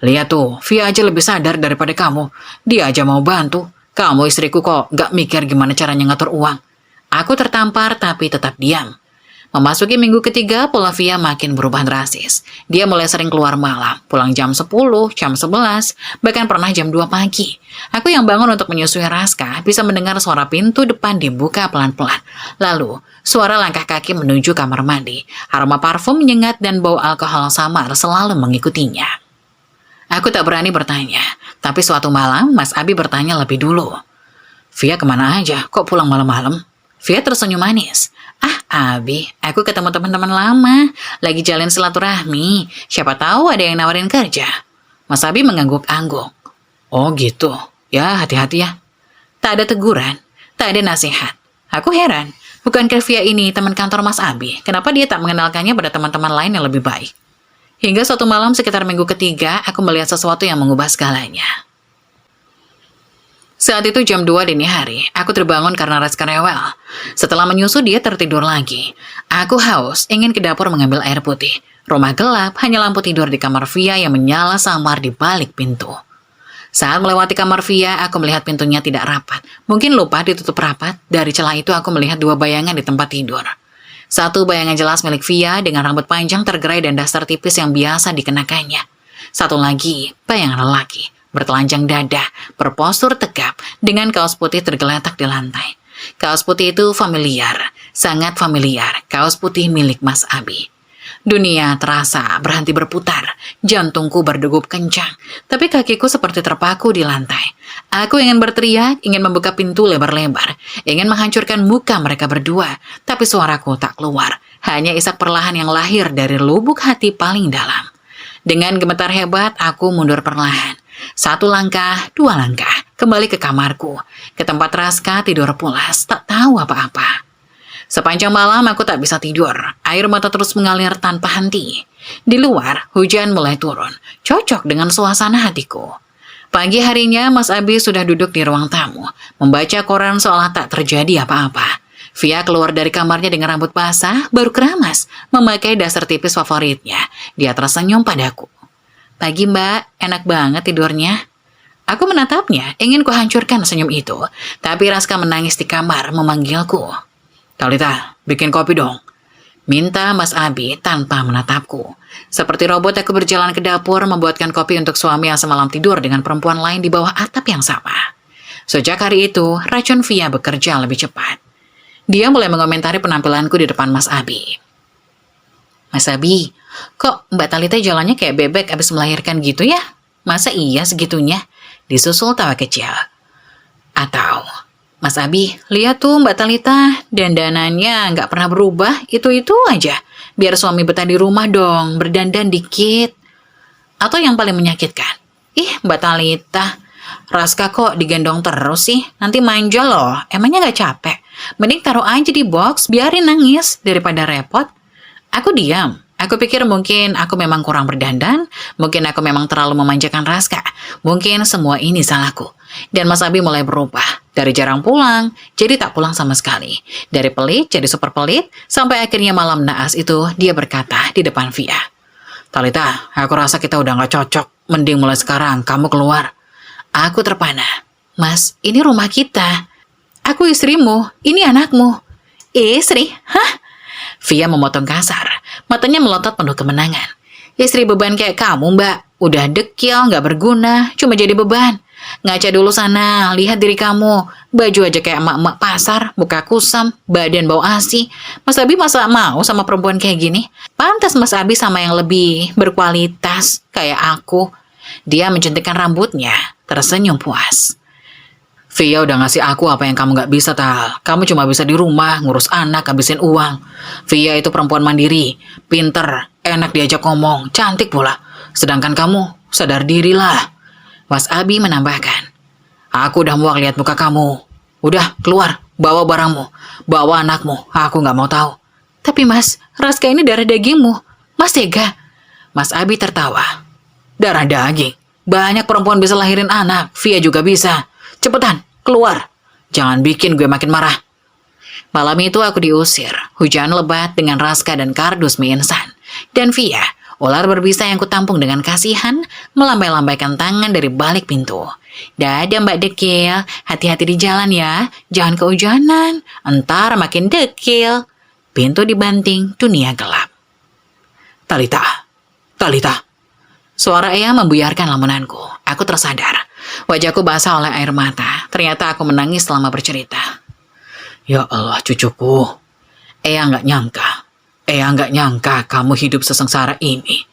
Lihat tuh, Via aja lebih sadar daripada kamu. Dia aja mau bantu. Kamu istriku kok gak mikir gimana caranya ngatur uang. Aku tertampar tapi tetap diam. Memasuki minggu ketiga, pola Via makin berubah drastis. Dia mulai sering keluar malam, pulang jam 10, jam 11, bahkan pernah jam 2 pagi. Aku yang bangun untuk menyusui Raska bisa mendengar suara pintu depan dibuka pelan-pelan. Lalu, suara langkah kaki menuju kamar mandi. Aroma parfum menyengat dan bau alkohol samar selalu mengikutinya. Aku tak berani bertanya, tapi suatu malam Mas Abi bertanya lebih dulu. Via kemana aja? Kok pulang malam-malam? Via tersenyum manis. Abi, aku ketemu teman-teman lama. Lagi jalin silaturahmi. Siapa tahu ada yang nawarin kerja. Mas Abi mengangguk-angguk. Oh gitu. Ya, hati-hati ya. Tak ada teguran. Tak ada nasihat. Aku heran. Bukankah Via ini teman kantor Mas Abi? Kenapa dia tak mengenalkannya pada teman-teman lain yang lebih baik? Hingga suatu malam sekitar minggu ketiga, aku melihat sesuatu yang mengubah segalanya. Saat itu jam 2 dini hari, aku terbangun karena Raska rewel. Setelah menyusu, dia tertidur lagi. Aku haus, ingin ke dapur mengambil air putih. Rumah gelap, hanya lampu tidur di kamar Via yang menyala samar di balik pintu. Saat melewati kamar Via, aku melihat pintunya tidak rapat. Mungkin lupa ditutup rapat. Dari celah itu aku melihat 2 bayangan di tempat tidur. Satu bayangan jelas milik Via dengan rambut panjang tergerai dan daster tipis yang biasa dikenakannya. Satu lagi, bayangan lelaki, bertelanjang dada, berpostur tegap, dengan kaos putih tergeletak di lantai. Kaos putih itu familiar, sangat familiar, kaos putih milik Mas Abi. Dunia terasa berhenti berputar, jantungku berdegup kencang, tapi kakiku seperti terpaku di lantai. Aku ingin berteriak, ingin membuka pintu lebar-lebar, ingin menghancurkan muka mereka berdua, tapi suaraku tak keluar, hanya isak perlahan yang lahir dari lubuk hati paling dalam. Dengan gemetar hebat, aku mundur perlahan. 1 langkah, 2 langkah, kembali ke kamarku, ke tempat Raska tidur pulas, tak tahu apa-apa. Sepanjang malam aku tak bisa tidur, air mata terus mengalir tanpa henti. Di luar, hujan mulai turun, cocok dengan suasana hatiku. Pagi harinya, Mas Abi sudah duduk di ruang tamu, membaca koran seolah tak terjadi apa-apa. Via keluar dari kamarnya dengan rambut basah, baru keramas, memakai daster tipis favoritnya. Dia tersenyum padaku. Pagi Mbak, enak banget tidurnya. Aku menatapnya, ingin kuhancurkan senyum itu. Tapi Raska menangis di kamar, memanggilku. Talita, bikin kopi dong. Minta Mas Abi tanpa menatapku. Seperti robot aku berjalan ke dapur, membuatkan kopi untuk suami yang semalam tidur dengan perempuan lain di bawah atap yang sama. Sejak hari itu, racun Via bekerja lebih cepat. Dia mulai mengomentari penampilanku di depan Mas Abi. Mas Abi, kok Mbak Talita jalannya kayak bebek abis melahirkan gitu ya? Masa iya segitunya? Disusul tawa kecil. Atau, Mas Abi, lihat tuh Mbak Talita, dandanannya nggak pernah berubah, itu-itu aja. Biar suami betah di rumah dong, berdandan dikit. Atau yang paling menyakitkan, Mbak Talita, Raska kok digendong terus sih? Nanti manja loh, emangnya nggak capek? Mending taruh aja di box, biarin nangis, daripada repot. Aku diam. Aku pikir mungkin aku memang kurang berdandan, mungkin aku memang terlalu memanjakan Raska, mungkin semua ini salahku. Dan Mas Abi mulai berubah, dari jarang pulang, jadi tak pulang sama sekali. Dari pelit jadi super pelit, sampai akhirnya malam naas itu dia berkata di depan Via. Talita, aku rasa kita udah gak cocok, mending mulai sekarang kamu keluar. Aku terpana. Mas, ini rumah kita. Aku istrimu, ini anakmu. Istri? Hah? Via memotong kasar, matanya melotot penuh kemenangan. Istri beban kayak kamu Mbak, udah dekil, gak berguna, cuma jadi beban. Ngaca dulu sana, lihat diri kamu, baju aja kayak emak-emak pasar, muka kusam, badan bau asi. Mas Abi masa mau sama perempuan kayak gini? Pantas Mas Abi sama yang lebih berkualitas, kayak aku. Dia mencentikkan rambutnya, tersenyum puas. Via udah ngasih aku apa yang kamu gak bisa, Tal. Kamu cuma bisa di rumah, ngurus anak, habisin uang. Via itu perempuan mandiri, pinter, enak diajak ngomong, cantik pula. Sedangkan kamu, sadar dirilah. Mas Abi menambahkan. Aku udah muak lihat muka kamu. Udah, keluar, bawa barangmu, bawa anakmu, aku gak mau tahu. Tapi Mas, Raska ini darah dagingmu. Mas tega. Mas Abi tertawa. Darah daging? Banyak perempuan bisa lahirin anak, Via juga bisa. Cepetan, keluar. Jangan bikin gue makin marah. Malam itu aku diusir. Hujan lebat dengan Raska dan kardus mie instan. Dan Via, ular berbisa yang kutampung dengan kasihan, melambai-lambaikan tangan dari balik pintu. Dadah Mbak Dekil, hati-hati di jalan ya. Jangan kehujanan, entar makin dekil. Pintu dibanting, dunia gelap. Talita, Talita. Suara Eyang membuyarkan lamunanku. Aku tersadar. Wajahku basah oleh air mata. Ternyata aku menangis selama bercerita. Ya Allah cucuku. Eyang gak nyangka kamu hidup sesengsara ini.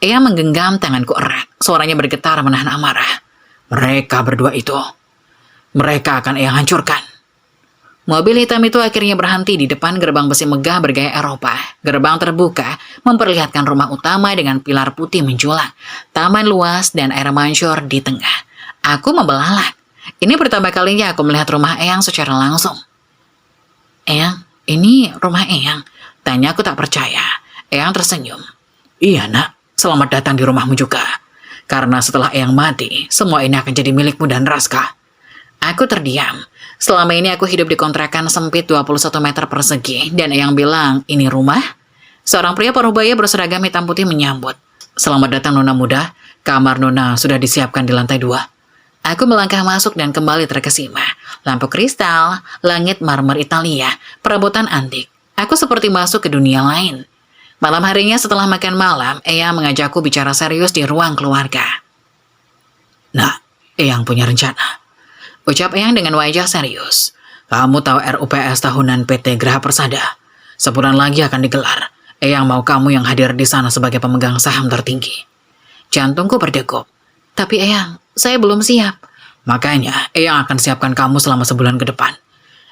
Eyang menggenggam tanganku erat. Suaranya bergetar menahan amarah. Mereka berdua itu. Mereka akan Eyang hancurkan. Mobil hitam itu akhirnya berhenti di depan gerbang besi megah bergaya Eropa. Gerbang terbuka, memperlihatkan rumah utama dengan pilar putih menjulang, taman luas, dan air mancur di tengah. Aku membelalak. Ini pertama kalinya aku melihat rumah Eyang secara langsung. Eyang, ini rumah Eyang? Tanya aku tak percaya. Eyang tersenyum. Iya nak, selamat datang di rumahmu juga. Karena setelah Eyang mati, semua ini akan jadi milikmu dan Raska. Aku terdiam. Selama ini aku hidup di kontrakan sempit 21 meter persegi, dan Eyang bilang, ini rumah? Seorang pria parubaya berseragam hitam putih menyambut. Selamat datang Nona muda, kamar Nona sudah disiapkan di lantai 2. Aku melangkah masuk dan kembali terkesima. Lampu kristal, langit marmer Italia, perabotan antik. Aku seperti masuk ke dunia lain. Malam harinya setelah makan malam, Eyang mengajakku bicara serius di ruang keluarga. Nah, Eyang punya rencana. Ucap Eyang dengan wajah serius. Kamu tahu RUPS tahunan PT Graha Persada? Sebulan lagi akan digelar. Eyang mau kamu yang hadir di sana sebagai pemegang saham tertinggi. Jantungku berdegup. Tapi Eyang, saya belum siap. Makanya, Eyang akan siapkan kamu selama sebulan ke depan.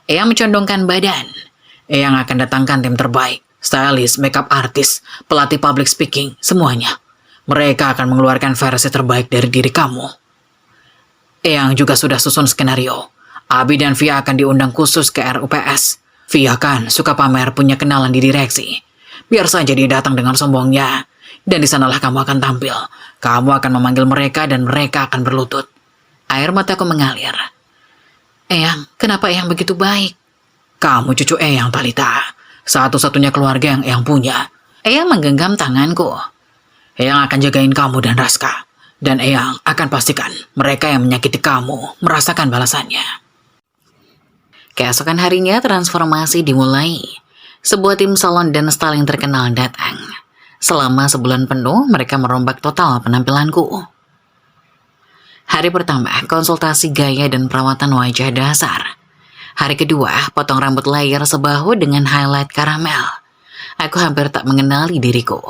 Eyang mencondongkan badan. Eyang akan datangkan tim terbaik. Stylist, makeup artist, pelatih public speaking, semuanya. Mereka akan mengeluarkan versi terbaik dari diri kamu. Eyang juga sudah susun skenario. Abi dan Via akan diundang khusus ke RUPS. Via kan suka pamer punya kenalan di direksi. Biar saja dia datang dengan sombongnya. Dan di sanalah kamu akan tampil. Kamu akan memanggil mereka dan mereka akan berlutut. Air mataku mengalir. Eyang, kenapa Eyang begitu baik? Kamu cucu Eyang, Talita. Satu-satunya keluarga yang Eyang punya. Eyang menggenggam tanganku. Eyang akan jagain kamu dan Raska. Dan Eyang akan pastikan mereka yang menyakiti kamu merasakan balasannya. Keesokan harinya transformasi dimulai. Sebuah tim salon dan styling terkenal datang. Selama sebulan penuh mereka merombak total penampilanku. Hari pertama konsultasi gaya dan perawatan wajah dasar. Hari kedua, potong rambut layer sebahu dengan highlight karamel. Aku hampir tak mengenali diriku.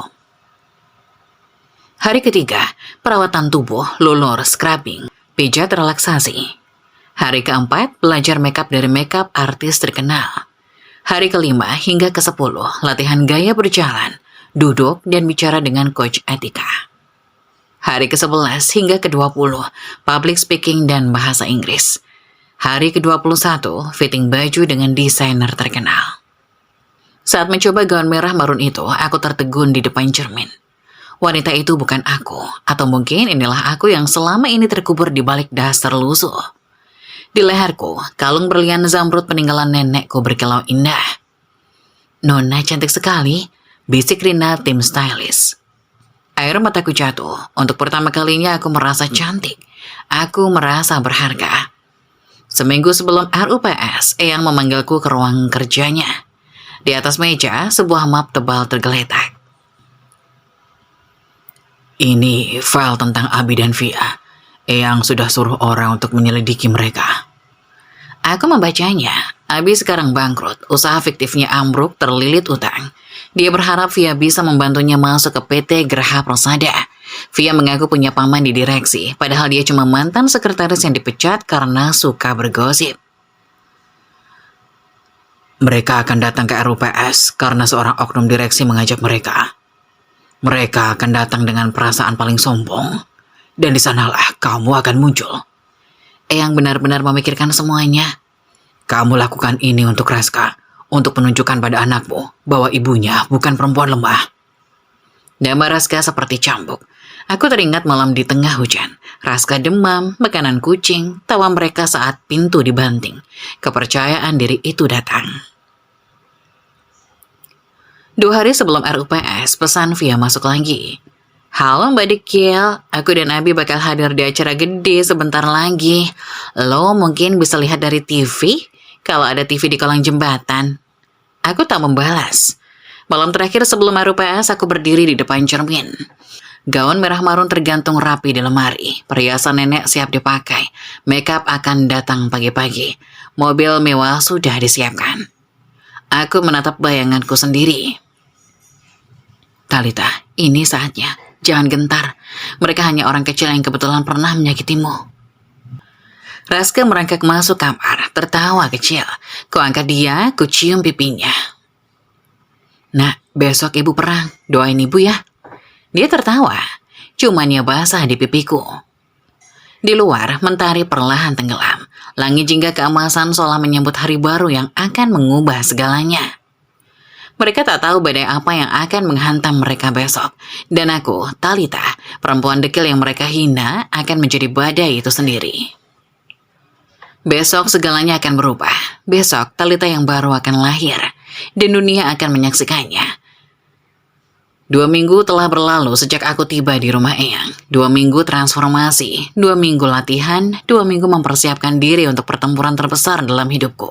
Hari ketiga, perawatan tubuh, lulur, scrubbing, pijat relaksasi. Hari keempat, belajar makeup dari makeup artis terkenal. Hari kelima hingga ke-10, latihan gaya berjalan, duduk dan bicara dengan coach etika. Hari ke-11 hingga ke-20, public speaking dan bahasa Inggris. Hari ke-21, fitting baju dengan desainer terkenal. Saat mencoba gaun merah marun itu, aku tertegun di depan cermin. Wanita itu bukan aku, atau mungkin inilah aku yang selama ini terkubur di balik daster lusuh. Di leherku, kalung berlian zamrud peninggalan nenekku berkilau indah. Nona cantik sekali, bisik Rina tim stylist. Air mataku jatuh. Untuk pertama kalinya aku merasa cantik. Aku merasa berharga. Seminggu sebelum RUPS, Eyang memanggilku ke ruang kerjanya. Di atas meja, sebuah map tebal tergeletak. Ini file tentang Abi dan Via. Eyang sudah suruh orang untuk menyelidiki mereka. Aku membacanya. Abi sekarang bangkrut, usaha fiktifnya ambruk, terlilit utang. Dia berharap Via bisa membantunya masuk ke PT Graha Persada. Via mengaku punya paman di direksi, padahal dia cuma mantan sekretaris yang dipecat karena suka bergosip. Mereka akan datang ke RUPS karena seorang oknum direksi mengajak mereka. Mereka akan datang dengan perasaan paling sombong, dan di sanalah kamu akan muncul. Eyang benar-benar memikirkan semuanya. Kamu lakukan ini untuk Raska, untuk menunjukkan pada anakmu bahwa ibunya bukan perempuan lemah. Nama Raska seperti cambuk. Aku teringat malam di tengah hujan. Raska demam, makanan kucing, tawa mereka saat pintu dibanting. Kepercayaan diri itu datang. 2 hari sebelum RUPS, pesan Via masuk lagi. Halo Mbak Dikil, aku dan Abi bakal hadir di acara gede sebentar lagi. Lo mungkin bisa lihat dari TV, kalau ada TV di kolong jembatan. Aku tak membalas. Malam terakhir sebelum RUPS, aku berdiri di depan cermin. Gaun merah marun tergantung rapi di lemari. Perhiasan nenek siap dipakai. Makeup akan datang pagi-pagi. Mobil mewah sudah disiapkan. Aku menatap bayanganku sendiri. Talita, ini saatnya. Jangan gentar. Mereka hanya orang kecil yang kebetulan pernah menyakitimu. Raska merangkak masuk kamar, tertawa kecil. Kuangkat dia, kucium pipinya. Nak, besok ibu perang. Doain ibu ya. Dia tertawa, cumannya basah di pipiku. Di luar, mentari perlahan tenggelam. Langit jingga keemasan seolah menyambut hari baru yang akan mengubah segalanya. Mereka tak tahu badai apa yang akan menghantam mereka besok. Dan aku, Talita, perempuan dekil yang mereka hina, akan menjadi badai itu sendiri. Besok segalanya akan berubah. Besok Talita yang baru akan lahir. Dan dunia akan menyaksikannya. 2 minggu telah berlalu sejak aku tiba di rumah Eyang. 2 minggu transformasi, 2 minggu latihan, 2 minggu mempersiapkan diri untuk pertempuran terbesar dalam hidupku.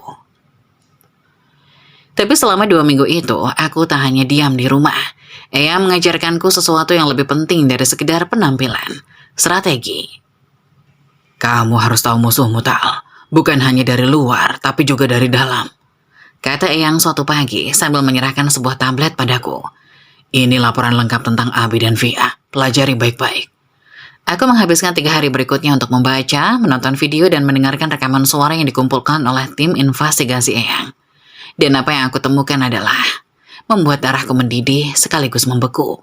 Tapi selama 2 minggu itu, aku tak hanya diam di rumah. Eyang mengajarkanku sesuatu yang lebih penting dari sekedar penampilan. Strategi. Kamu harus tahu musuhmu, Tal. Bukan hanya dari luar, tapi juga dari dalam. Kata Eyang suatu pagi sambil menyerahkan sebuah tablet padaku. Ini laporan lengkap tentang Abi dan Via. Pelajari baik-baik. Aku menghabiskan 3 hari berikutnya untuk membaca, menonton video, dan mendengarkan rekaman suara yang dikumpulkan oleh tim investigasi Eyang. Dan apa yang aku temukan adalah membuat darahku mendidih sekaligus membeku.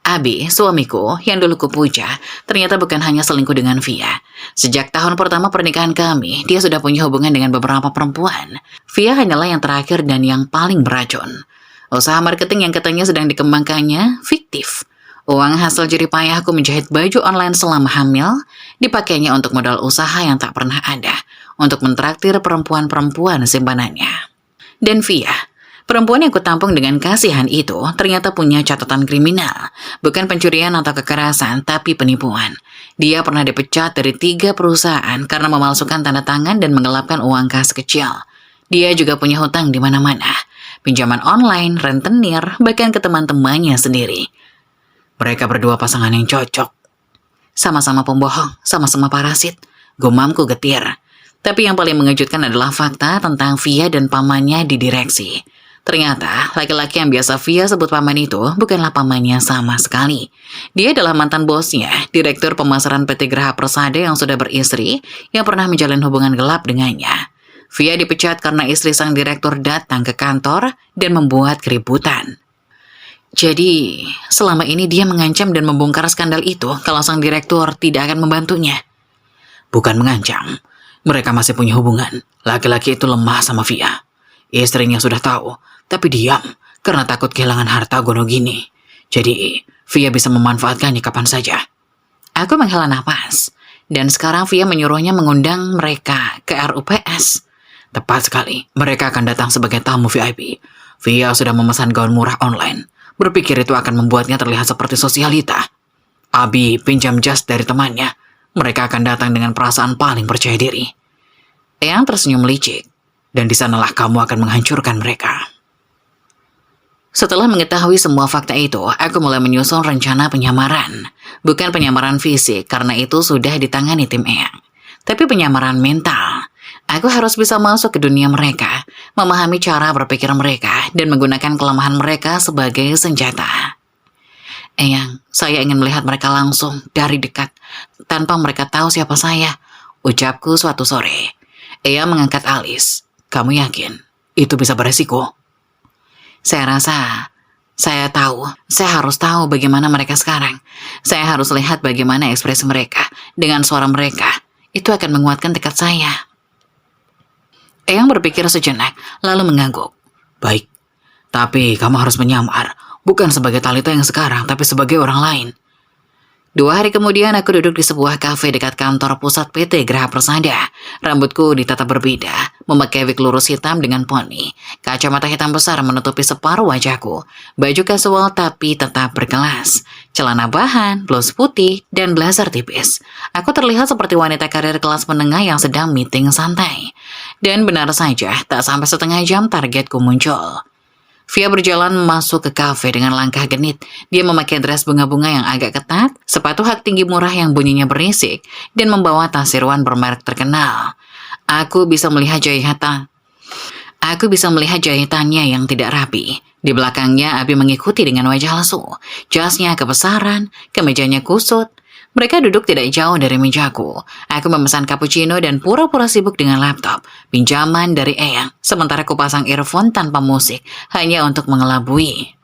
Abi, suamiku, yang dulu kupuja, ternyata bukan hanya selingkuh dengan Via. Sejak tahun pertama pernikahan kami, dia sudah punya hubungan dengan beberapa perempuan. Via hanyalah yang terakhir dan yang paling beracun. Usaha marketing yang katanya sedang dikembangkannya fiktif. Uang hasil jerih payahku menjahit baju online selama hamil dipakainya untuk modal usaha yang tak pernah ada, untuk mentraktir perempuan-perempuan simpanannya. Dan Via, perempuan yang kutampung dengan kasihan itu ternyata punya catatan kriminal. Bukan pencurian atau kekerasan, tapi penipuan. Dia pernah dipecat dari 3 perusahaan karena memalsukan tanda tangan dan menggelapkan uang kas kecil. Dia juga punya hutang di mana-mana. Pinjaman online, rentenir, bahkan ke teman-temannya sendiri. Mereka berdua pasangan yang cocok. Sama-sama pembohong, sama-sama parasit. Gumamku getir. Tapi yang paling mengejutkan adalah fakta tentang Via dan pamannya di direksi. Ternyata, laki-laki yang biasa Via sebut paman itu bukanlah pamannya sama sekali. Dia adalah mantan bosnya, direktur pemasaran PT Graha Persada yang sudah beristri, yang pernah menjalin hubungan gelap dengannya. Via dipecat karena istri sang direktur datang ke kantor dan membuat keributan. Jadi, selama ini dia mengancam dan membongkar skandal itu kalau sang direktur tidak akan membantunya. Bukan mengancam, mereka masih punya hubungan. Laki-laki itu lemah sama Via. Istrinya sudah tahu, tapi diam karena takut kehilangan harta gono gini. Jadi, Via bisa memanfaatkannya kapan saja. Aku menghela napas, dan sekarang Via menyuruhnya mengundang mereka ke RUPS. Tepat sekali, mereka akan datang sebagai tamu VIP. Via sudah memesan gaun murah online. Berpikir itu akan membuatnya terlihat seperti sosialita. Abi pinjam jas dari temannya. Mereka akan datang dengan perasaan paling percaya diri. Eyang tersenyum licik. Dan di sanalah kamu akan menghancurkan mereka. Setelah mengetahui semua fakta itu, aku mulai menyusun rencana penyamaran. Bukan penyamaran fisik, karena itu sudah ditangani tim Eyang. Tapi penyamaran mental. Aku harus bisa masuk ke dunia mereka, memahami cara berpikir mereka, dan menggunakan kelemahan mereka sebagai senjata. Eyang, saya ingin melihat mereka langsung, dari dekat, tanpa mereka tahu siapa saya, ucapku suatu sore. Eyang mengangkat alis. Kamu yakin? Itu bisa beresiko? Saya rasa, saya harus tahu bagaimana mereka sekarang. Saya harus lihat bagaimana ekspresi mereka, dengan suara mereka. Itu akan menguatkan tekad saya. Eyang berpikir sejenak, lalu mengangguk. Baik, tapi kamu harus menyamar, bukan sebagai Talita yang sekarang, tapi sebagai orang lain. 2 hari kemudian aku duduk di sebuah kafe dekat kantor pusat PT Graha Persada. Rambutku ditata berbeda, memakai wig lurus hitam dengan poni. Kacamata hitam besar menutupi separuh wajahku. Baju kasual tapi tetap berkelas. Celana bahan, blus putih, dan blazer tipis. Aku terlihat seperti wanita karir kelas menengah yang sedang meeting santai. Dan benar saja, tak sampai setengah jam targetku muncul. Via berjalan masuk ke kafe dengan langkah genit. Dia memakai dress bunga-bunga yang agak ketat, sepatu hak tinggi murah yang bunyinya berisik, dan membawa tas sirwan bermerek terkenal. Aku bisa melihat jahitannya yang tidak rapi. Di belakangnya, Abi mengikuti dengan wajah lesu. Jasnya kebesaran, kemejanya kusut. Mereka duduk tidak jauh dari mejaku. Aku memesan cappuccino dan pura-pura sibuk dengan laptop. Pinjaman dari Eyang. Sementara ku pasang earphone tanpa musik. Hanya untuk mengelabui.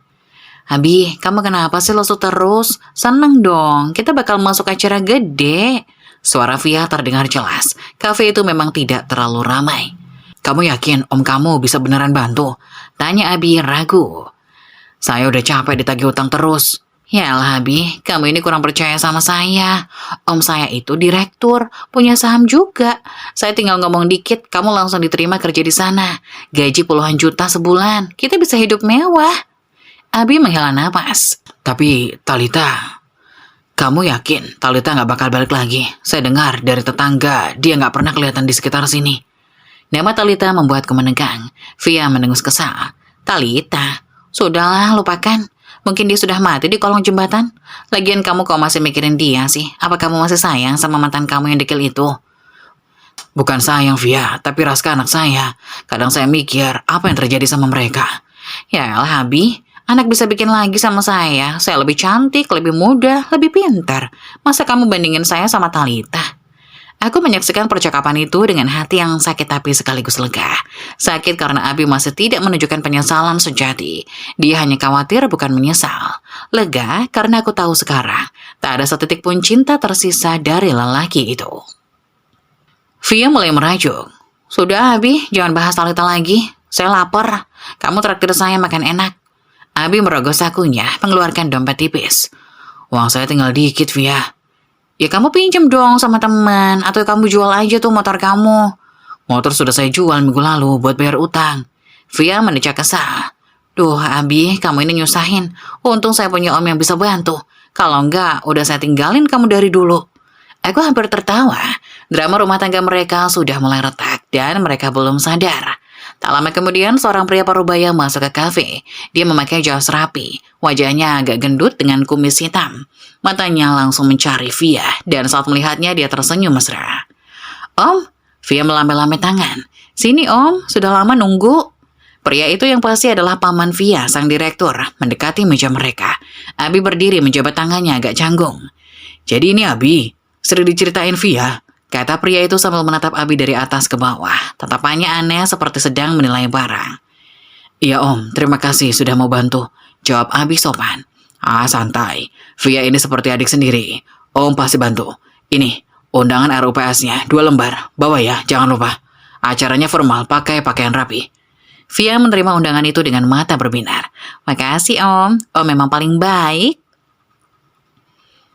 Abi, kamu kenapa sih lesu terus? Seneng dong, kita bakal masuk acara gede. Suara Via terdengar jelas. Kafe itu memang tidak terlalu ramai. Kamu yakin om kamu bisa beneran bantu? Tanya Abi ragu. Saya udah capek ditagih utang terus. Yalah Abi, kamu ini kurang percaya sama saya. Om saya itu direktur, punya saham juga. Saya tinggal ngomong dikit, kamu langsung diterima kerja di sana. Gaji puluhan juta sebulan, kita bisa hidup mewah. Abi menghela napas. Tapi Talita, kamu yakin Talita nggak bakal balik lagi? Saya dengar dari tetangga, dia nggak pernah kelihatan di sekitar sini. Nama Talita membuatku menegang. Via mendengus kesal. Talita, sudahlah lupakan. Mungkin dia sudah mati di kolong jembatan. Lagian kamu kok masih mikirin dia sih? Apa kamu masih sayang sama mantan kamu yang dekil itu? Bukan sayang Via, tapi Raska anak saya. Kadang saya mikir, apa yang terjadi sama mereka? Ya elah Abi, anak bisa bikin lagi sama saya. Saya lebih cantik, lebih muda, lebih pintar. Masa kamu bandingin saya sama Talita? Aku menyaksikan percakapan itu dengan hati yang sakit tapi sekaligus lega. Sakit karena Abi masih tidak menunjukkan penyesalan sejati. Dia hanya khawatir bukan menyesal. Lega karena aku tahu sekarang, tak ada setitik pun cinta tersisa dari lelaki itu. Via mulai merajuk. Sudah Abi, jangan bahas Talita lagi. Saya lapar. Kamu traktir saya makan enak. Abi merogoh sakunya, mengeluarkan dompet tipis. Uang saya tinggal dikit Via. Ya kamu pinjam dong sama teman, atau kamu jual aja tuh motor kamu. Motor sudah saya jual minggu lalu buat bayar utang. Via mendecak kesal. Duh Abi, kamu ini nyusahin. Untung saya punya om yang bisa bantu. Kalau enggak, udah saya tinggalin kamu dari dulu. Aku hampir tertawa. Drama rumah tangga mereka sudah mulai retak dan mereka belum sadar. Tak lama kemudian seorang pria parubaya masuk ke kafe. Dia memakai jas rapi. Wajahnya agak gendut dengan kumis hitam. Matanya langsung mencari Via dan saat melihatnya dia tersenyum mesra. Om, Via melambai-lambai tangan. Sini om, sudah lama nunggu. Pria itu yang pasti adalah paman Via, sang direktur, mendekati meja mereka. Abi berdiri menjabat tangannya agak canggung. Jadi ini Abi, sering diceritain Via. Kata pria itu sambil menatap Abi dari atas ke bawah. Tatapannya aneh seperti sedang menilai barang. Iya om, terima kasih sudah mau bantu. Jawab Abi sopan. Santai. Via ini seperti adik sendiri. Om pasti bantu. Ini, undangan RUPS-nya 2 lembar. Bawa ya, jangan lupa. Acaranya formal, pakai pakaian rapi. Via menerima undangan itu dengan mata berbinar. Makasih om, om memang paling baik.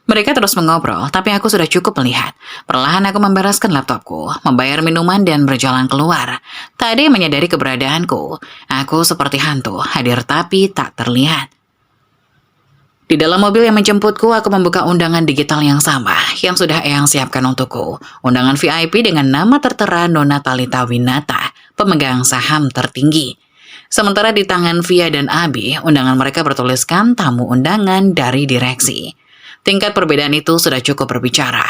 Mereka terus mengobrol, tapi aku sudah cukup melihat. Perlahan aku membereskan laptopku, membayar minuman dan berjalan keluar. Tak ada yang menyadari keberadaanku. Aku seperti hantu, hadir tapi tak terlihat. Di dalam mobil yang menjemputku, aku membuka undangan digital yang sama, yang sudah Eyang siapkan untukku. Undangan VIP dengan nama tertera Nona Talita Winata, pemegang saham tertinggi. Sementara di tangan Via dan Abi, undangan mereka bertuliskan tamu undangan dari direksi. Tingkat perbedaan itu sudah cukup berbicara.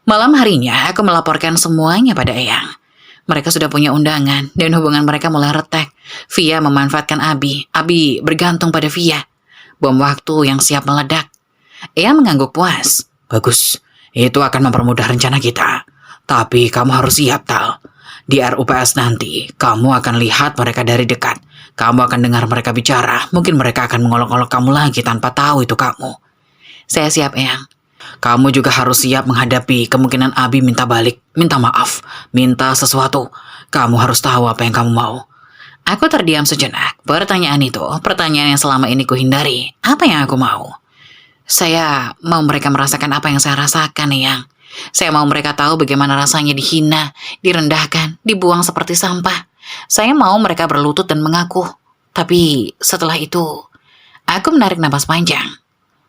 Malam harinya, aku melaporkan semuanya pada Eyang. Mereka sudah punya undangan, dan hubungan mereka mulai retak. Via memanfaatkan Abi. Abi bergantung pada Via. Bom waktu yang siap meledak. Eyang mengangguk puas. Bagus, itu akan mempermudah rencana kita. Tapi kamu harus siap, Tal. Di RUPS nanti, kamu akan lihat mereka dari dekat. Kamu akan dengar mereka bicara. Mungkin mereka akan mengolok-olok kamu lagi tanpa tahu itu kamu. Saya siap, Eyang. Kamu juga harus siap menghadapi kemungkinan Abi minta balik, minta maaf, minta sesuatu. Kamu harus tahu apa yang kamu mau. Aku terdiam sejenak. Pertanyaan itu, pertanyaan yang selama ini kuhindari. Apa yang aku mau? Saya mau mereka merasakan apa yang saya rasakan, Eyang. Saya mau mereka tahu bagaimana rasanya dihina, direndahkan, dibuang seperti sampah. Saya mau mereka berlutut dan mengaku. Tapi setelah itu, aku menarik napas panjang.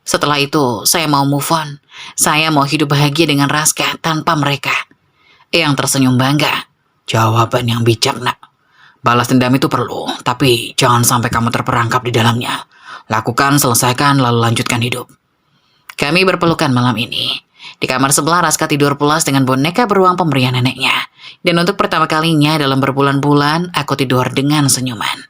Setelah itu, saya mau move on. Saya mau hidup bahagia dengan Raska tanpa mereka. Eyang tersenyum bangga. Jawaban yang bijak, nak. Balas dendam itu perlu, tapi jangan sampai kamu terperangkap di dalamnya. Lakukan, selesaikan, lalu lanjutkan hidup. Kami berpelukan malam ini. Di kamar sebelah Raska tidur pulas dengan boneka beruang pemberian neneknya. Dan untuk pertama kalinya dalam berbulan-bulan, aku tidur dengan senyuman.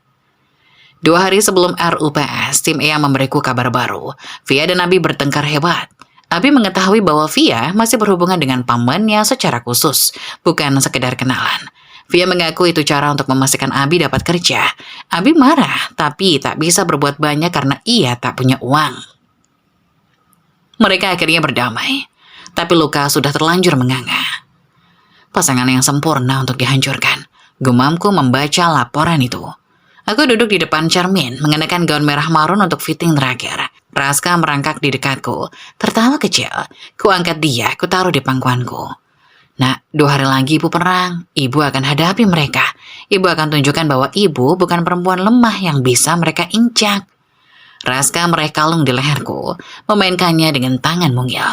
2 hari sebelum RUPS, tim Eyang memberiku kabar baru. Via dan Abi bertengkar hebat. Abi mengetahui bahwa Via masih berhubungan dengan pamannya secara khusus, bukan sekedar kenalan. Via mengaku itu cara untuk memastikan Abi dapat kerja. Abi marah, tapi tak bisa berbuat banyak karena ia tak punya uang. Mereka akhirnya berdamai, tapi luka sudah terlanjur menganga. Pasangan yang sempurna untuk dihancurkan. Gumamku membaca laporan itu. Aku duduk di depan cermin, mengenakan gaun merah marun untuk fitting terakhir. Raska merangkak di dekatku, tertawa kecil. Kuangkat dia, kutaruh di pangkuanku. Nak, 2 hari lagi ibu perang. Ibu akan hadapi mereka. Ibu akan tunjukkan bahwa ibu bukan perempuan lemah yang bisa mereka injak. Raska meraih kalung di leherku, memainkannya dengan tangan mungil.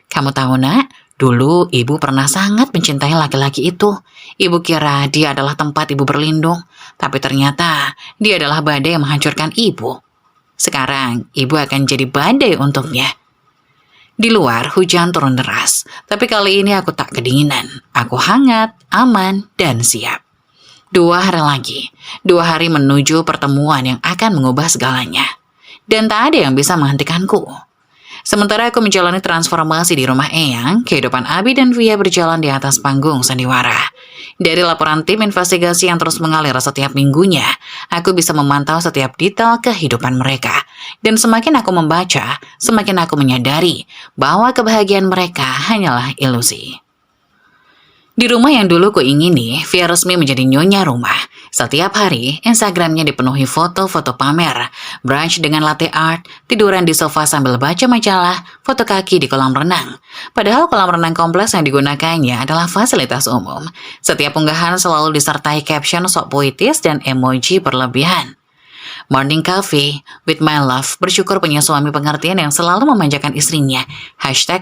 Kamu tahu nak, dulu ibu pernah sangat mencintai laki-laki itu. Ibu kira dia adalah tempat ibu berlindung, tapi ternyata dia adalah badai yang menghancurkan ibu. Sekarang ibu akan jadi badai untuknya. Di luar hujan turun deras, tapi kali ini aku tak kedinginan. Aku hangat, aman, dan siap. 2 hari lagi, 2 hari menuju pertemuan yang akan mengubah segalanya. Dan tak ada yang bisa menghentikanku. Sementara aku menjalani transformasi di rumah Eyang, kehidupan Abi dan Via berjalan di atas panggung sandiwara. Dari laporan tim investigasi yang terus mengalir setiap minggunya, aku bisa memantau setiap detail kehidupan mereka. Dan semakin aku membaca, semakin aku menyadari bahwa kebahagiaan mereka hanyalah ilusi. Di rumah yang dulu kuingini, Via resmi menjadi nyonya rumah. Setiap hari, Instagramnya dipenuhi foto-foto pamer, brunch dengan latte art, tiduran di sofa sambil baca majalah, foto kaki di kolam renang. Padahal kolam renang kompleks yang digunakannya adalah fasilitas umum. Setiap unggahan selalu disertai caption sok puitis dan emoji berlebihan. Morning coffee with my love, bersyukur punya suami pengertian yang selalu memanjakan istrinya.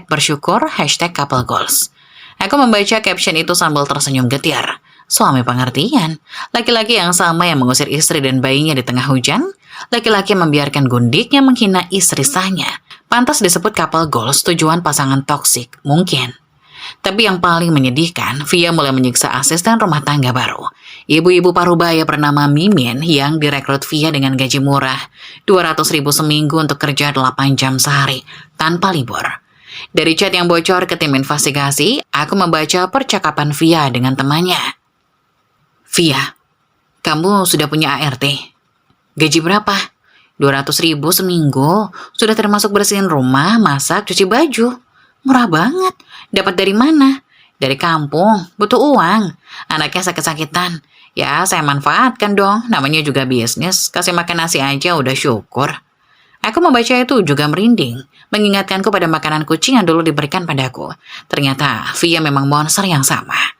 #bersyukur, #couple goals. Aku membaca caption itu sambil tersenyum getir. Suami pengertian, laki-laki yang sama yang mengusir istri dan bayinya di tengah hujan, laki-laki yang membiarkan gundiknya menghina istri sahnya. Pantas disebut couple goals, tujuan pasangan toksik, mungkin. Tapi yang paling menyedihkan, Via mulai menyiksa asisten rumah tangga baru. Ibu-ibu parubaya bernama Mimin yang direkrut Via dengan gaji murah, 200.000 seminggu untuk kerja 8 jam sehari, tanpa libur. Dari chat yang bocor ke tim investigasi, aku membaca percakapan Via dengan temannya. Via, kamu sudah punya ART? Gaji berapa? 200.000 seminggu, sudah termasuk bersihin rumah, masak, cuci baju. Murah banget. Dapat dari mana? Dari kampung, butuh uang. Anaknya sakit-sakitan. Ya, saya manfaatkan dong, namanya juga bisnis. Kasih makan nasi aja udah syukur. Aku membaca itu juga merinding, mengingatkanku pada makanan kucing yang dulu diberikan padaku. Ternyata Via memang monster yang sama.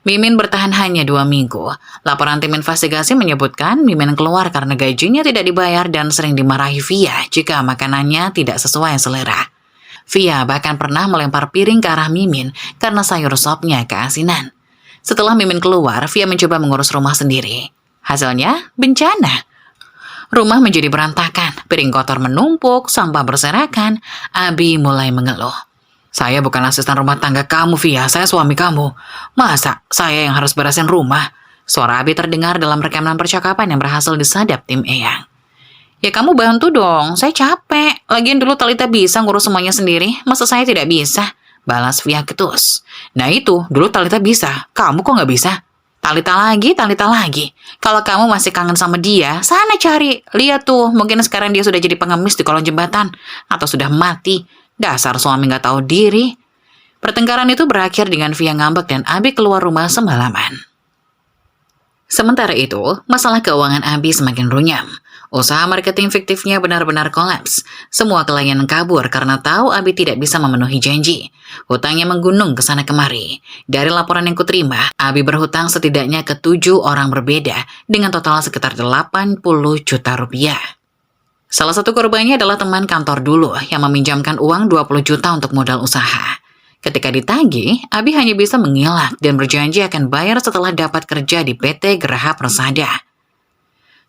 Mimin bertahan hanya 2 minggu. Laporan tim investigasi menyebutkan Mimin keluar karena gajinya tidak dibayar dan sering dimarahi Via jika makanannya tidak sesuai selera. Via bahkan pernah melempar piring ke arah Mimin karena sayur sopnya keasinan. Setelah Mimin keluar, Via mencoba mengurus rumah sendiri. Hasilnya, bencana. Rumah menjadi berantakan, piring kotor menumpuk, sampah berserakan. Abi mulai mengeluh. Saya bukan asisten rumah tangga kamu, Via. Saya suami kamu. Masa saya yang harus beresin rumah? Suara Abi terdengar dalam rekaman percakapan yang berhasil disadap tim Eyang. Ya kamu bantu dong, saya capek. Lagian dulu Talita bisa ngurus semuanya sendiri, masa saya tidak bisa? Balas Via ketus. Nah itu, dulu Talita bisa, kamu kok nggak bisa? Talita lagi. Kalau kamu masih kangen sama dia, sana cari. Lihat tuh, mungkin sekarang dia sudah jadi pengemis di kolong jembatan. Atau sudah mati. Dasar suami gak tahu diri. Pertengkaran itu berakhir dengan Via ngambek dan Abi keluar rumah semalaman. Sementara itu, masalah keuangan Abi semakin runyam. Usaha marketing fiktifnya benar-benar kolaps. Semua klien kabur karena tahu Abi tidak bisa memenuhi janji. Hutangnya menggunung ke sana kemari. Dari laporan yang kuterima, Abi berhutang setidaknya ke 7 orang berbeda dengan total sekitar 80 juta rupiah. Salah satu korbannya adalah teman kantor dulu yang meminjamkan uang 20 juta untuk modal usaha. Ketika ditagih, Abi hanya bisa mengelak dan berjanji akan bayar setelah dapat kerja di PT Geraha Persada.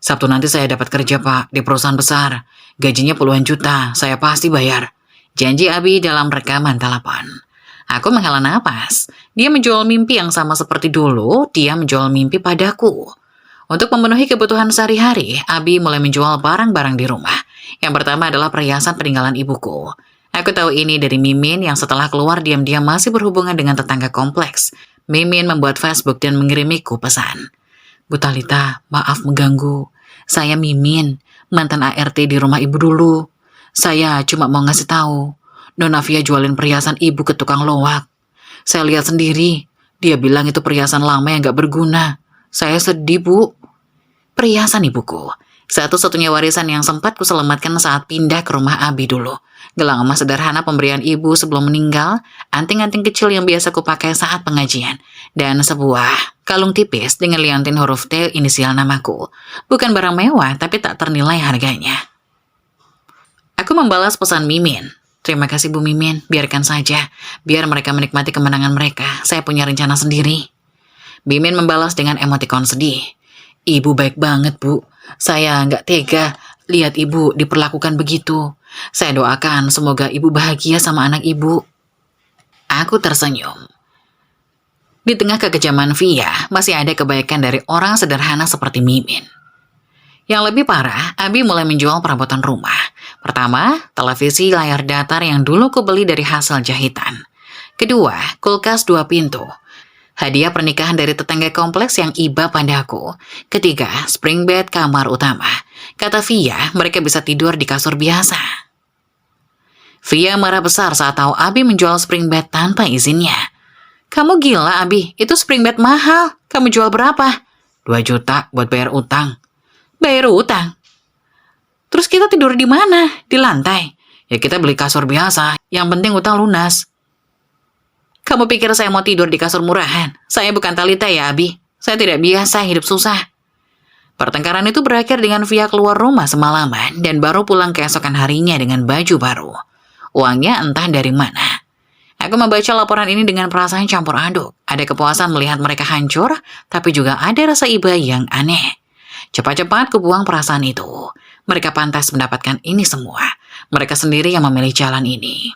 Sabtu nanti saya dapat kerja, Pak, di perusahaan besar. Gajinya puluhan juta, saya pasti bayar. Janji Abi dalam rekaman telepon. Aku menghela napas. Dia menjual mimpi yang sama seperti dulu, dia menjual mimpi padaku. Untuk memenuhi kebutuhan sehari-hari, Abi mulai menjual barang-barang di rumah. Yang pertama adalah perhiasan peninggalan ibuku. Aku tahu ini dari Mimin yang setelah keluar diam-diam masih berhubungan dengan tetangga kompleks. Mimin membuat Facebook dan mengirimiku pesan. Bu Talita, maaf mengganggu. Saya Mimin, mantan ART di rumah ibu dulu. Saya cuma mau ngasih tahu. Nona Via jualin perhiasan ibu ke tukang loak. Saya lihat sendiri, dia bilang itu perhiasan lama yang gak berguna. Saya sedih, Bu. Perhiasan ibuku. Satu-satunya warisan yang sempat kuselamatkan saat pindah ke rumah Abi dulu. Gelang emas sederhana pemberian ibu sebelum meninggal, anting-anting kecil yang biasa kupakai saat pengajian, dan sebuah kalung tipis dengan liontin huruf T inisial namaku. Bukan barang mewah, tapi tak ternilai harganya. Aku membalas pesan Mimin. Terima kasih Bu Mimin, biarkan saja. Biar mereka menikmati kemenangan mereka, saya punya rencana sendiri. Mimin membalas dengan emotikon sedih. Ibu baik banget, Bu. Saya nggak tega lihat ibu diperlakukan begitu. Saya doakan semoga ibu bahagia sama anak ibu. Aku tersenyum. Di tengah kekejaman Via, masih ada kebaikan dari orang sederhana seperti Mimin. Yang lebih parah, Abi mulai menjual perabotan rumah. Pertama, televisi layar datar yang dulu kubeli dari hasil jahitan. Kedua, kulkas 2 pintu. Hadiah pernikahan dari tetangga kompleks yang iba padaku. Ketiga, spring bed kamar utama. Kata Via, mereka bisa tidur di kasur biasa. Via marah besar saat tahu Abi menjual spring bed tanpa izinnya. Kamu gila, Abi, itu spring bed mahal. Kamu jual berapa? 2 juta buat bayar utang. Bayar utang? Terus kita tidur di mana? Di lantai? Ya kita beli kasur biasa, yang penting utang lunas. Kamu pikir saya mau tidur di kasur murahan? Saya bukan Talita ya, Abi. Saya tidak biasa hidup susah. Pertengkaran itu berakhir dengan Via keluar rumah semalaman dan baru pulang keesokan harinya dengan baju baru. Uangnya entah dari mana. Aku membaca laporan ini dengan perasaan campur aduk. Ada kepuasan melihat mereka hancur, tapi juga ada rasa iba yang aneh. Cepat-cepat kubuang perasaan itu. Mereka pantas mendapatkan ini semua. Mereka sendiri yang memilih jalan ini.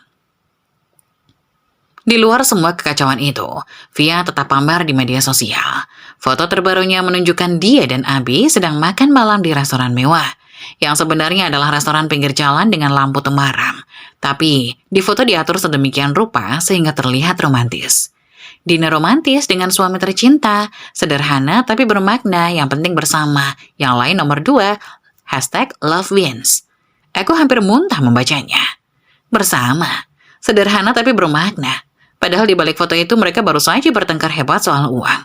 Di luar semua kekacauan itu, Via tetap pamer di media sosial. Foto terbarunya menunjukkan dia dan Abi sedang makan malam di restoran mewah, yang sebenarnya adalah restoran pinggir jalan dengan lampu temaram. Tapi, di foto diatur sedemikian rupa sehingga terlihat romantis. Dinner romantis dengan suami tercinta, sederhana tapi bermakna, yang penting bersama. Yang lain nomor 2, #LoveWins. Aku hampir muntah membacanya. Bersama, sederhana tapi bermakna. Padahal di balik foto itu mereka baru saja bertengkar hebat soal uang.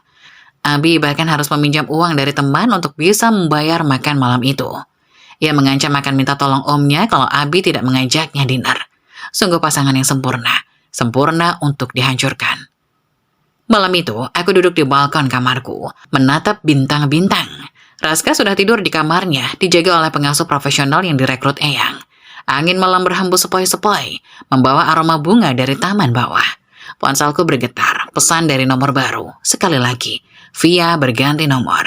Abi bahkan harus meminjam uang dari teman untuk bisa membayar makan malam itu. Ia mengancam akan minta tolong omnya kalau Abi tidak mengajaknya dinner. Sungguh pasangan yang sempurna. Sempurna untuk dihancurkan. Malam itu, aku duduk di balkon kamarku, menatap bintang-bintang. Raska sudah tidur di kamarnya, dijaga oleh pengasuh profesional yang direkrut Eyang. Angin malam berhembus sepoi-sepoi, membawa aroma bunga dari taman bawah. Ponselku bergetar, pesan dari nomor baru. Sekali lagi, Via berganti nomor.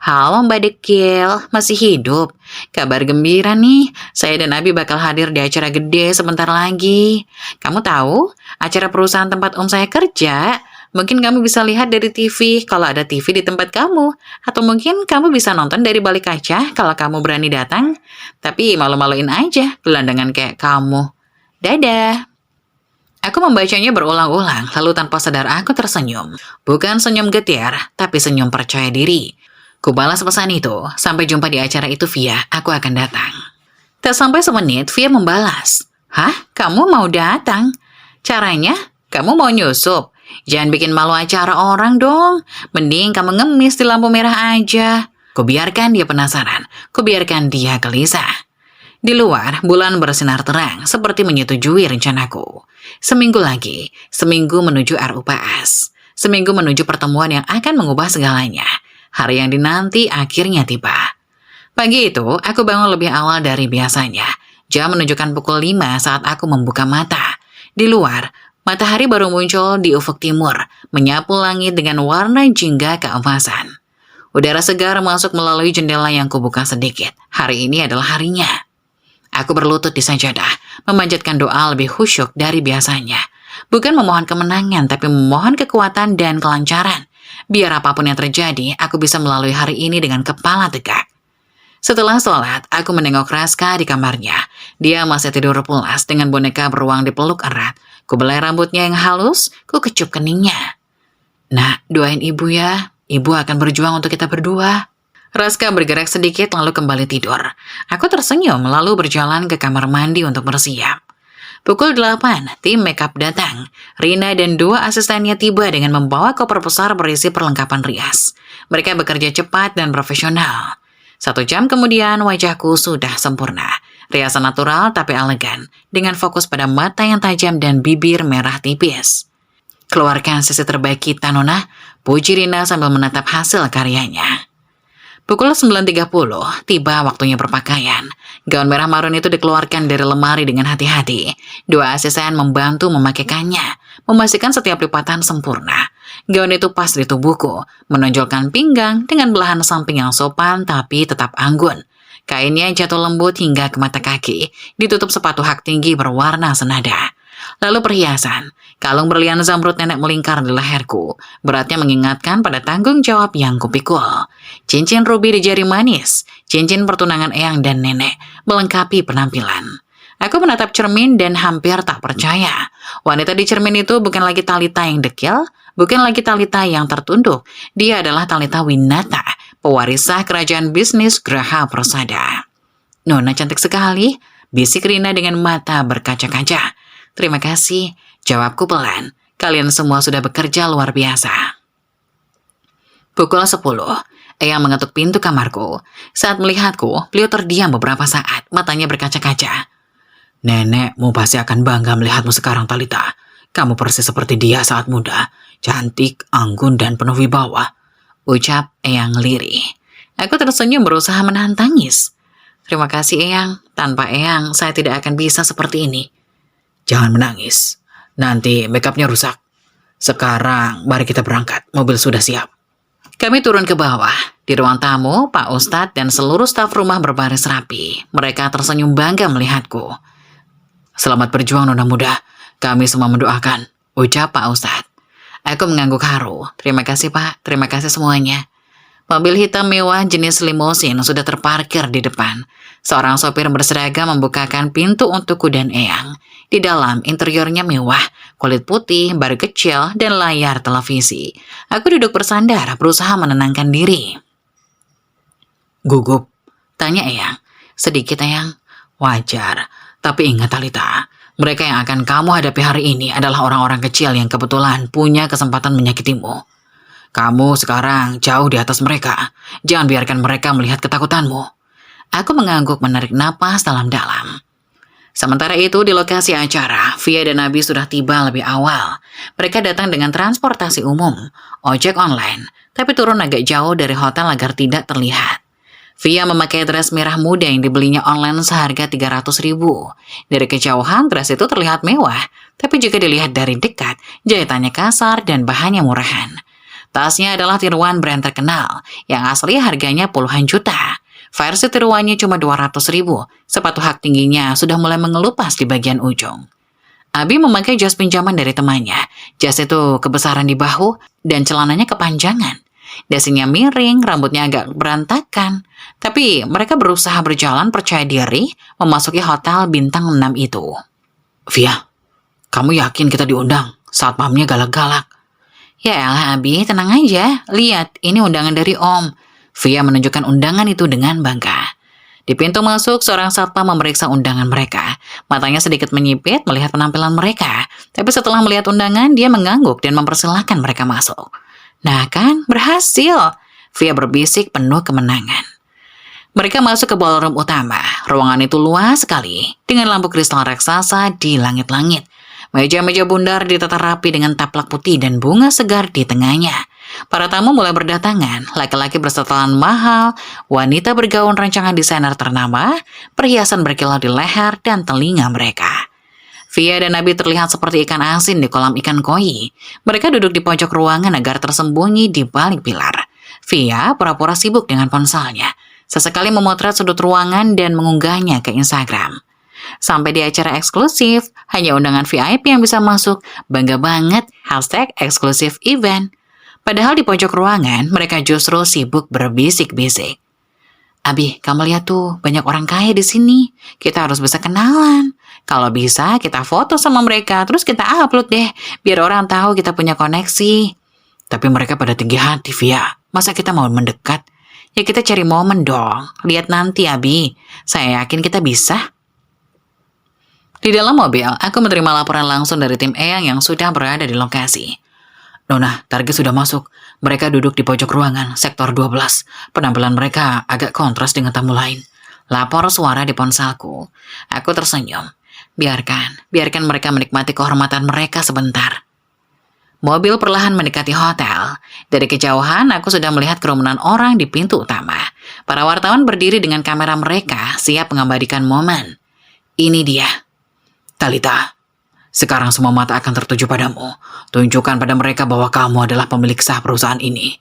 Halo Mbak Dekil, masih hidup? Kabar gembira nih, saya dan Abi bakal hadir di acara gede sebentar lagi. Kamu tahu, acara perusahaan tempat om saya kerja. Mungkin kamu bisa lihat dari TV kalau ada TV di tempat kamu. Atau mungkin kamu bisa nonton dari balik kaca kalau kamu berani datang. Tapi malu-maluin aja, gelandangan kayak kamu. Dadah. Aku membacanya berulang-ulang, lalu tanpa sadar aku tersenyum. Bukan senyum getir, tapi senyum percaya diri. Kubalas pesan itu, sampai jumpa di acara itu Via, aku akan datang. Tak sampai semenit, Via membalas. Hah? Kamu mau datang? Caranya? Kamu mau nyusup? Jangan bikin malu acara orang dong. Mending kamu ngemis di lampu merah aja. Kubiarkan dia penasaran, kubiarkan dia gelisah. Di luar, bulan bersinar terang, seperti menyetujui rencanaku. Seminggu lagi, seminggu menuju RUPS. Seminggu menuju pertemuan yang akan mengubah segalanya. Hari yang dinanti akhirnya tiba. Pagi itu, aku bangun lebih awal dari biasanya. Jam menunjukkan pukul 5 saat aku membuka mata. Di luar, matahari baru muncul di ufuk timur, menyapu langit dengan warna jingga keemasan. Udara segar masuk melalui jendela yang kubuka sedikit. Hari ini adalah harinya. Aku berlutut di sajadah, memanjatkan doa lebih khusyuk dari biasanya. Bukan memohon kemenangan, tapi memohon kekuatan dan kelancaran. Biar apapun yang terjadi, aku bisa melalui hari ini dengan kepala tegak. Setelah sholat, aku menengok Raska di kamarnya. Dia masih tidur pulas dengan boneka beruang dipeluk erat. Kubelai rambutnya yang halus, ku kecup keningnya. Nak, doain ibu ya. Ibu akan berjuang untuk kita berdua. Raska bergerak sedikit lalu kembali tidur. Aku tersenyum lalu berjalan ke kamar mandi untuk bersiap. Pukul 8, tim makeup datang. Rina dan 2 asistennya tiba dengan membawa koper besar berisi perlengkapan rias. Mereka bekerja cepat dan profesional. 1 jam kemudian wajahku sudah sempurna. Riasan natural tapi elegan, dengan fokus pada mata yang tajam dan bibir merah tipis. Keluarkan sisi terbaik kita, Nona, puji Rina sambil menatap hasil karyanya. Pukul 9.30, tiba waktunya berpakaian. Gaun merah marun itu dikeluarkan dari lemari dengan hati-hati. 2 asisten membantu memakaikannya, memastikan setiap lipatan sempurna. Gaun itu pas di tubuhku, menonjolkan pinggang dengan belahan samping yang sopan tapi tetap anggun. Kainnya jatuh lembut hingga ke mata kaki, ditutup sepatu hak tinggi berwarna senada. Lalu perhiasan, kalung berlian zamrud nenek melingkar di leherku, beratnya mengingatkan pada tanggung jawab yang kupikul. Cincin rubi di jari manis, cincin pertunangan eyang dan nenek, melengkapi penampilan. Aku menatap cermin dan hampir tak percaya. Wanita di cermin itu bukan lagi Talita yang dekil, bukan lagi Talita yang tertunduk. Dia adalah Talita Winata, pewarisah kerajaan bisnis Graha Persada. Nona cantik sekali, bisik Rina dengan mata berkaca-kaca. Terima kasih, jawabku pelan. Kalian semua sudah bekerja luar biasa. Pukul 10, Eyang mengetuk pintu kamarku. Saat melihatku, beliau terdiam beberapa saat, matanya berkaca-kaca. Nenekmu pasti akan bangga melihatmu sekarang, Talita. Kamu persis seperti dia saat muda, cantik, anggun, dan penuh wibawa, ucap Eyang lirih. Aku tersenyum berusaha menahan tangis. Terima kasih, Eyang. Tanpa Eyang, saya tidak akan bisa seperti ini. Jangan menangis, nanti makeupnya rusak. Sekarang mari kita berangkat, mobil sudah siap. Kami turun ke bawah. Di ruang tamu, Pak Ustadz dan seluruh staf rumah berbaris rapi. Mereka tersenyum bangga melihatku. Selamat berjuang, Nona muda. Kami semua mendoakan, ucap Pak Ustadz. Aku mengangguk haru. Terima kasih, Pak. Terima kasih semuanya. Mobil hitam mewah jenis limosin sudah terparkir di depan. Seorang sopir berseragam membukakan pintu untukku dan Eyang. Di dalam, interiornya mewah, kulit putih, bar kecil, dan layar televisi. Aku duduk bersandar, berusaha menenangkan diri. Gugup? Tanya Eyang. Sedikit, Eyang. Wajar. Tapi ingat, Talita, mereka yang akan kamu hadapi hari ini adalah orang-orang kecil yang kebetulan punya kesempatan menyakitimu. Kamu sekarang jauh di atas mereka. Jangan biarkan mereka melihat ketakutanmu. Aku mengangguk menarik napas dalam-dalam. Sementara itu di lokasi acara, Via dan Nabi sudah tiba lebih awal. Mereka datang dengan transportasi umum, ojek online, tapi turun agak jauh dari hotel agar tidak terlihat. Via memakai dress merah muda yang dibelinya online seharga 300.000. Dari kejauhan dress itu terlihat mewah, tapi jika dilihat dari dekat, jahitannya kasar dan bahannya murahan. Tasnya adalah tiruan brand terkenal, yang asli harganya puluhan juta. Versi tiruannya cuma 200.000, sepatu hak tingginya sudah mulai mengelupas di bagian ujung. Abi memakai jas pinjaman dari temannya. Jas itu kebesaran di bahu dan celananya kepanjangan. Dasinya miring, rambutnya agak berantakan. Tapi mereka berusaha berjalan percaya diri memasuki hotel bintang 6 itu. Via, kamu yakin kita diundang? Satpamnya galak-galak. Ya elah Abi, tenang aja. Lihat, ini undangan dari Om. Via menunjukkan undangan itu dengan bangga. Di pintu masuk, seorang satpam memeriksa undangan mereka. Matanya sedikit menyipit melihat penampilan mereka. Tapi setelah melihat undangan, dia mengangguk dan mempersilahkan mereka masuk. Nah kan, berhasil. Via berbisik penuh kemenangan. Mereka masuk ke ballroom utama. Ruangan itu luas sekali, dengan lampu kristal raksasa di langit-langit. Meja-meja bundar ditata rapi dengan taplak putih dan bunga segar di tengahnya. Para tamu mulai berdatangan, laki-laki bersetelan mahal, wanita bergaun rancangan desainer ternama, perhiasan berkilau di leher dan telinga mereka. Via dan Nabi terlihat seperti ikan asin di kolam ikan koi. Mereka duduk di pojok ruangan agar tersembunyi di balik pilar. Via pura-pura sibuk dengan ponselnya, sesekali memotret sudut ruangan dan mengunggahnya ke Instagram. Sampai di acara eksklusif, hanya undangan VIP yang bisa masuk, bangga banget, #eksklusif event. Padahal di pojok ruangan, mereka justru sibuk berbisik-bisik. Abi, kamu lihat tuh, banyak orang kaya di sini. Kita harus bisa kenalan. Kalau bisa, kita foto sama mereka, terus kita upload deh, biar orang tahu kita punya koneksi. Tapi mereka pada tinggi hati, Via. Masa kita mau mendekat? Ya kita cari momen dong. Lihat nanti, Abi. Saya yakin kita bisa. Di dalam mobil, aku menerima laporan langsung dari tim Eyang yang sudah berada di lokasi. Nona, target sudah masuk. Mereka duduk di pojok ruangan, sektor 12. Penampilan mereka agak kontras dengan tamu lain. Lapor suara di ponselku. Aku tersenyum. Biarkan mereka menikmati kehormatan mereka sebentar. Mobil perlahan mendekati hotel. Dari kejauhan, aku sudah melihat kerumunan orang di pintu utama. Para wartawan berdiri dengan kamera mereka, siap mengabadikan momen. Ini dia. Talita, sekarang semua mata akan tertuju padamu. Tunjukkan pada mereka bahwa kamu adalah pemilik sah perusahaan ini.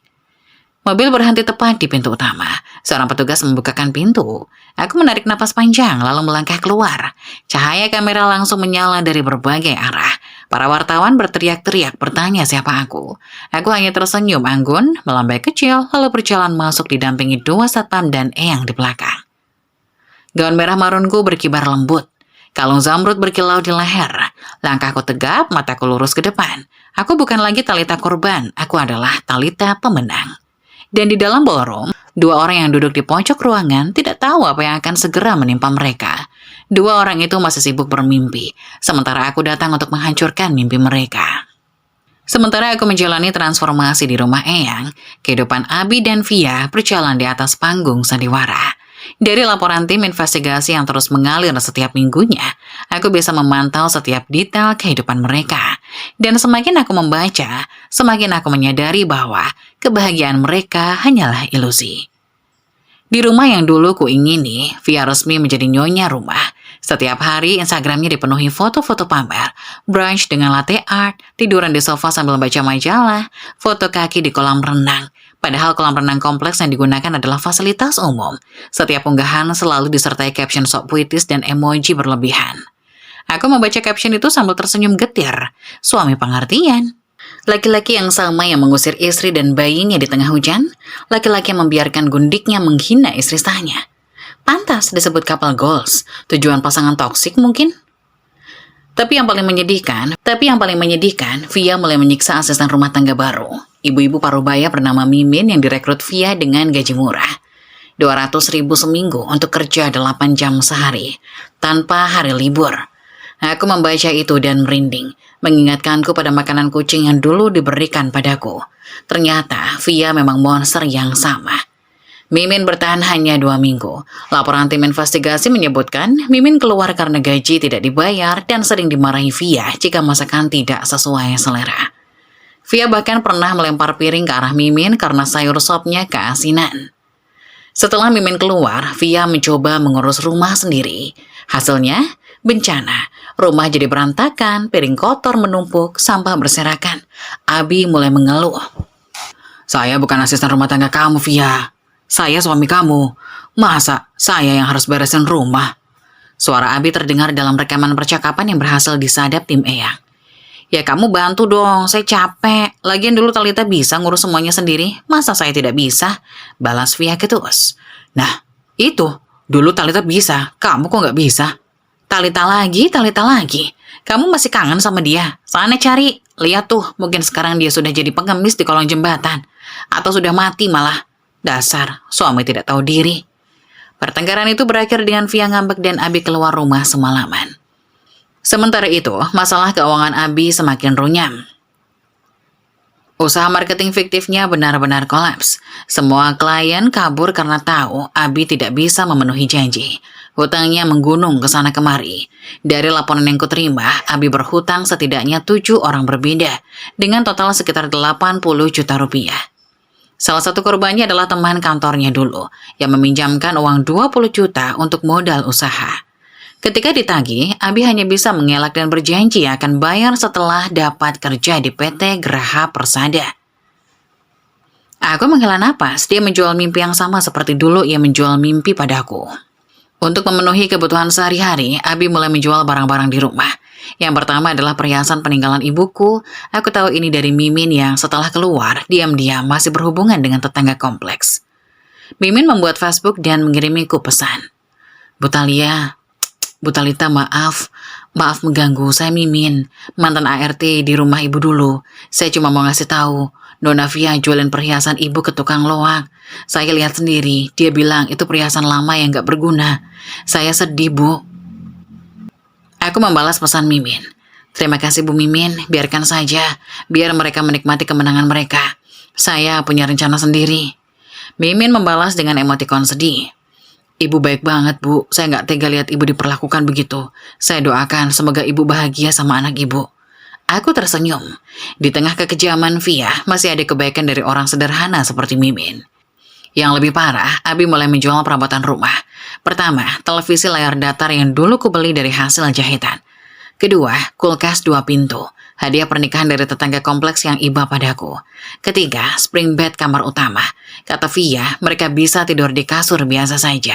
Mobil berhenti tepat di pintu utama. Seorang petugas membukakan pintu. Aku menarik napas panjang lalu melangkah keluar. Cahaya kamera langsung menyala dari berbagai arah. Para wartawan berteriak-teriak bertanya siapa aku. Aku hanya tersenyum anggun, melambai kecil, lalu berjalan masuk didampingi 2 satpam dan Eyang di belakang. Gaun merah marunku berkibar lembut. Kalung zamrud berkilau di leher. Langkahku tegap, mataku lurus ke depan. Aku bukan lagi Talita korban, aku adalah Talita pemenang. Dan di dalam ballroom, 2 orang yang duduk di pojok ruangan tidak tahu apa yang akan segera menimpa mereka. 2 orang itu masih sibuk bermimpi, sementara aku datang untuk menghancurkan mimpi mereka. Sementara aku menjalani transformasi di rumah Eyang, kehidupan Abi dan Via berjalan di atas panggung sandiwara. Dari laporan tim investigasi yang terus mengalir setiap minggunya, aku bisa memantau setiap detail kehidupan mereka. Dan semakin aku membaca, semakin aku menyadari bahwa kebahagiaan mereka hanyalah ilusi. Di rumah yang dulu kuingini, Via resmi menjadi nyonya rumah. Setiap hari Instagramnya dipenuhi foto-foto pamer, brunch dengan latte art, tiduran di sofa sambil baca majalah, foto kaki di kolam renang. Padahal kolam renang kompleks yang digunakan adalah fasilitas umum. Setiap unggahan selalu disertai caption sok puitis dan emoji berlebihan. Aku membaca caption itu sambil tersenyum getir. Suami pengertian. Laki-laki yang sama yang mengusir istri dan bayinya di tengah hujan. Laki-laki yang membiarkan gundiknya menghina istri sahnya. Pantas disebut couple goals. Tujuan pasangan toksik mungkin? Tapi yang paling menyedihkan, Via mulai menyiksa asisten rumah tangga baru. Ibu-ibu parubaya bernama Mimin yang direkrut Via dengan gaji murah. 200.000 seminggu untuk kerja 8 jam sehari, tanpa hari libur. Aku membaca itu dan merinding, mengingatkanku pada makanan kucing yang dulu diberikan padaku. Ternyata Via memang monster yang sama. Mimin bertahan hanya 2 minggu. Laporan tim investigasi menyebutkan Mimin keluar karena gaji tidak dibayar dan sering dimarahi Via jika masakan tidak sesuai selera. Via bahkan pernah melempar piring ke arah Mimin karena sayur sopnya keasinan. Setelah Mimin keluar, Via mencoba mengurus rumah sendiri. Hasilnya, bencana. Rumah jadi berantakan, piring kotor menumpuk, sampah berserakan. Abi mulai mengeluh. Saya bukan asisten rumah tangga kamu, Via. Saya suami kamu. Masa saya yang harus beresin rumah? Suara Abi terdengar dalam rekaman percakapan yang berhasil disadap tim Eyang. Ya kamu bantu dong, saya capek. Lagian dulu Talita bisa ngurus semuanya sendiri. Masa saya tidak bisa? Balas Via ketus. Nah, itu. Dulu Talita bisa, kamu kok nggak bisa? Talita lagi. Kamu masih kangen sama dia? Sana cari. Lihat tuh, mungkin sekarang dia sudah jadi pengemis di kolong jembatan. Atau sudah mati malah. Dasar, suami tidak tahu diri. Pertengkaran itu berakhir dengan Via ngambek dan Abi keluar rumah semalaman. Sementara itu, masalah keuangan Abi semakin runyam. Usaha marketing fiktifnya benar-benar kolaps. Semua klien kabur karena tahu Abi tidak bisa memenuhi janji. Hutangnya menggunung ke sana kemari. Dari laporan yang kuterima, Abi berhutang setidaknya 7 orang berbeda, dengan total sekitar 80 juta rupiah. Salah satu korbannya adalah teman kantornya dulu, yang meminjamkan uang 20 juta untuk modal usaha. Ketika ditagih, Abi hanya bisa mengelak dan berjanji akan bayar setelah dapat kerja di PT Graha Persada. Aku menghela napas, dia menjual mimpi yang sama seperti dulu ia menjual mimpi padaku. Untuk memenuhi kebutuhan sehari-hari, Abi mulai menjual barang-barang di rumah. Yang pertama adalah perhiasan peninggalan ibuku. Aku tahu ini dari Mimin yang setelah keluar, diam-diam masih berhubungan dengan tetangga kompleks. Mimin membuat Facebook dan mengirimiku pesan. Bu Talita, maaf mengganggu, saya Mimin, mantan ART di rumah ibu dulu. Saya cuma mau ngasih tahu, Nona Via jualin perhiasan ibu ke tukang loak. Saya lihat sendiri, dia bilang itu perhiasan lama yang gak berguna. Saya sedih, Bu. Aku membalas pesan Mimin. Terima kasih Bu Mimin, biarkan saja. Biar mereka menikmati kemenangan mereka. Saya punya rencana sendiri. Mimin membalas dengan emotikon sedih. Ibu baik banget Bu, saya nggak tega lihat ibu diperlakukan begitu. Saya doakan semoga ibu bahagia sama anak ibu. Aku tersenyum. Di tengah kekejaman Via, masih ada kebaikan dari orang sederhana seperti Mimin. Yang lebih parah, Abi mulai menjual perabotan rumah. Pertama, televisi layar datar yang dulu kubeli dari hasil jahitan. Kedua, kulkas 2 pintu. Hadiah pernikahan dari tetangga kompleks yang iba padaku. Ketiga, spring bed kamar utama. Kata Via, mereka bisa tidur di kasur biasa saja.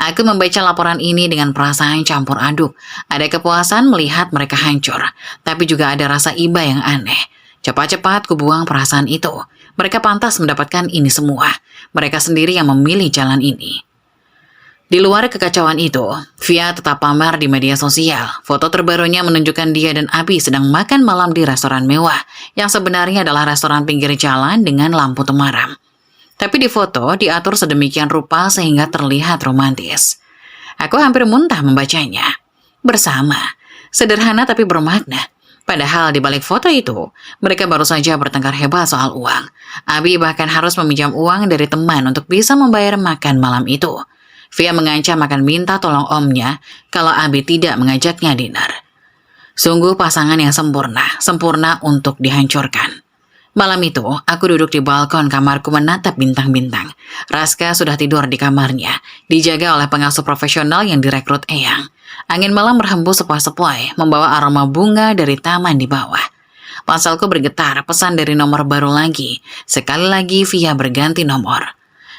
Aku membaca laporan ini dengan perasaan campur aduk. Ada kepuasan melihat mereka hancur, tapi juga ada rasa iba yang aneh. Cepat-cepat kubuang perasaan itu. Mereka pantas mendapatkan ini semua. Mereka sendiri yang memilih jalan ini. Di luar kekacauan itu, Via tetap pamer di media sosial. Foto terbarunya menunjukkan dia dan Abi sedang makan malam di restoran mewah, yang sebenarnya adalah restoran pinggir jalan dengan lampu temaram. Tapi di foto diatur sedemikian rupa sehingga terlihat romantis. Aku hampir muntah membacanya. Bersama, sederhana tapi bermakna. Padahal di balik foto itu, mereka baru saja bertengkar hebat soal uang. Abi bahkan harus meminjam uang dari teman untuk bisa membayar makan malam itu. Via mengancam akan minta tolong omnya kalau Abi tidak mengajaknya dinner. Sungguh pasangan yang sempurna untuk dihancurkan. Malam itu, aku duduk di balkon kamarku menatap bintang-bintang. Raska sudah tidur di kamarnya, dijaga oleh pengasuh profesional yang direkrut Eyang. Angin malam berhembus sepoi-sepoi, membawa aroma bunga dari taman di bawah. Ponselku bergetar, pesan dari nomor baru lagi. Sekali lagi Via berganti nomor.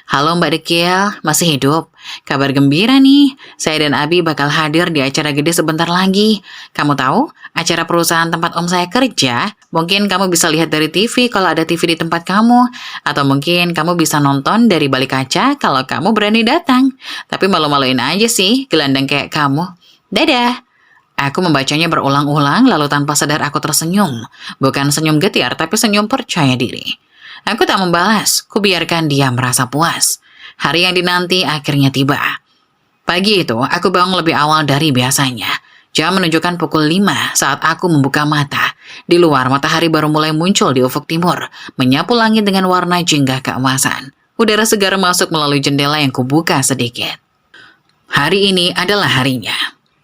Halo Mbak Dekil, masih hidup? Kabar gembira nih, saya dan Abi bakal hadir di acara gede sebentar lagi. Kamu tahu, acara perusahaan tempat om saya kerja, mungkin kamu bisa lihat dari TV kalau ada TV di tempat kamu. Atau mungkin kamu bisa nonton dari balik kaca kalau kamu berani datang. Tapi malu-maluin aja sih, gelandang kayak kamu. Dadah! Aku membacanya berulang-ulang lalu tanpa sadar aku tersenyum. Bukan senyum getir, tapi senyum percaya diri. Aku tak membalas, kubiarkan dia merasa puas. Hari yang dinanti akhirnya tiba. Pagi itu, aku bangun lebih awal dari biasanya. Jam menunjukkan pukul 5 saat aku membuka mata. Di luar, matahari baru mulai muncul di ufuk timur, menyapu langit dengan warna jingga keemasan. Udara segar masuk melalui jendela yang kubuka sedikit. Hari ini adalah harinya.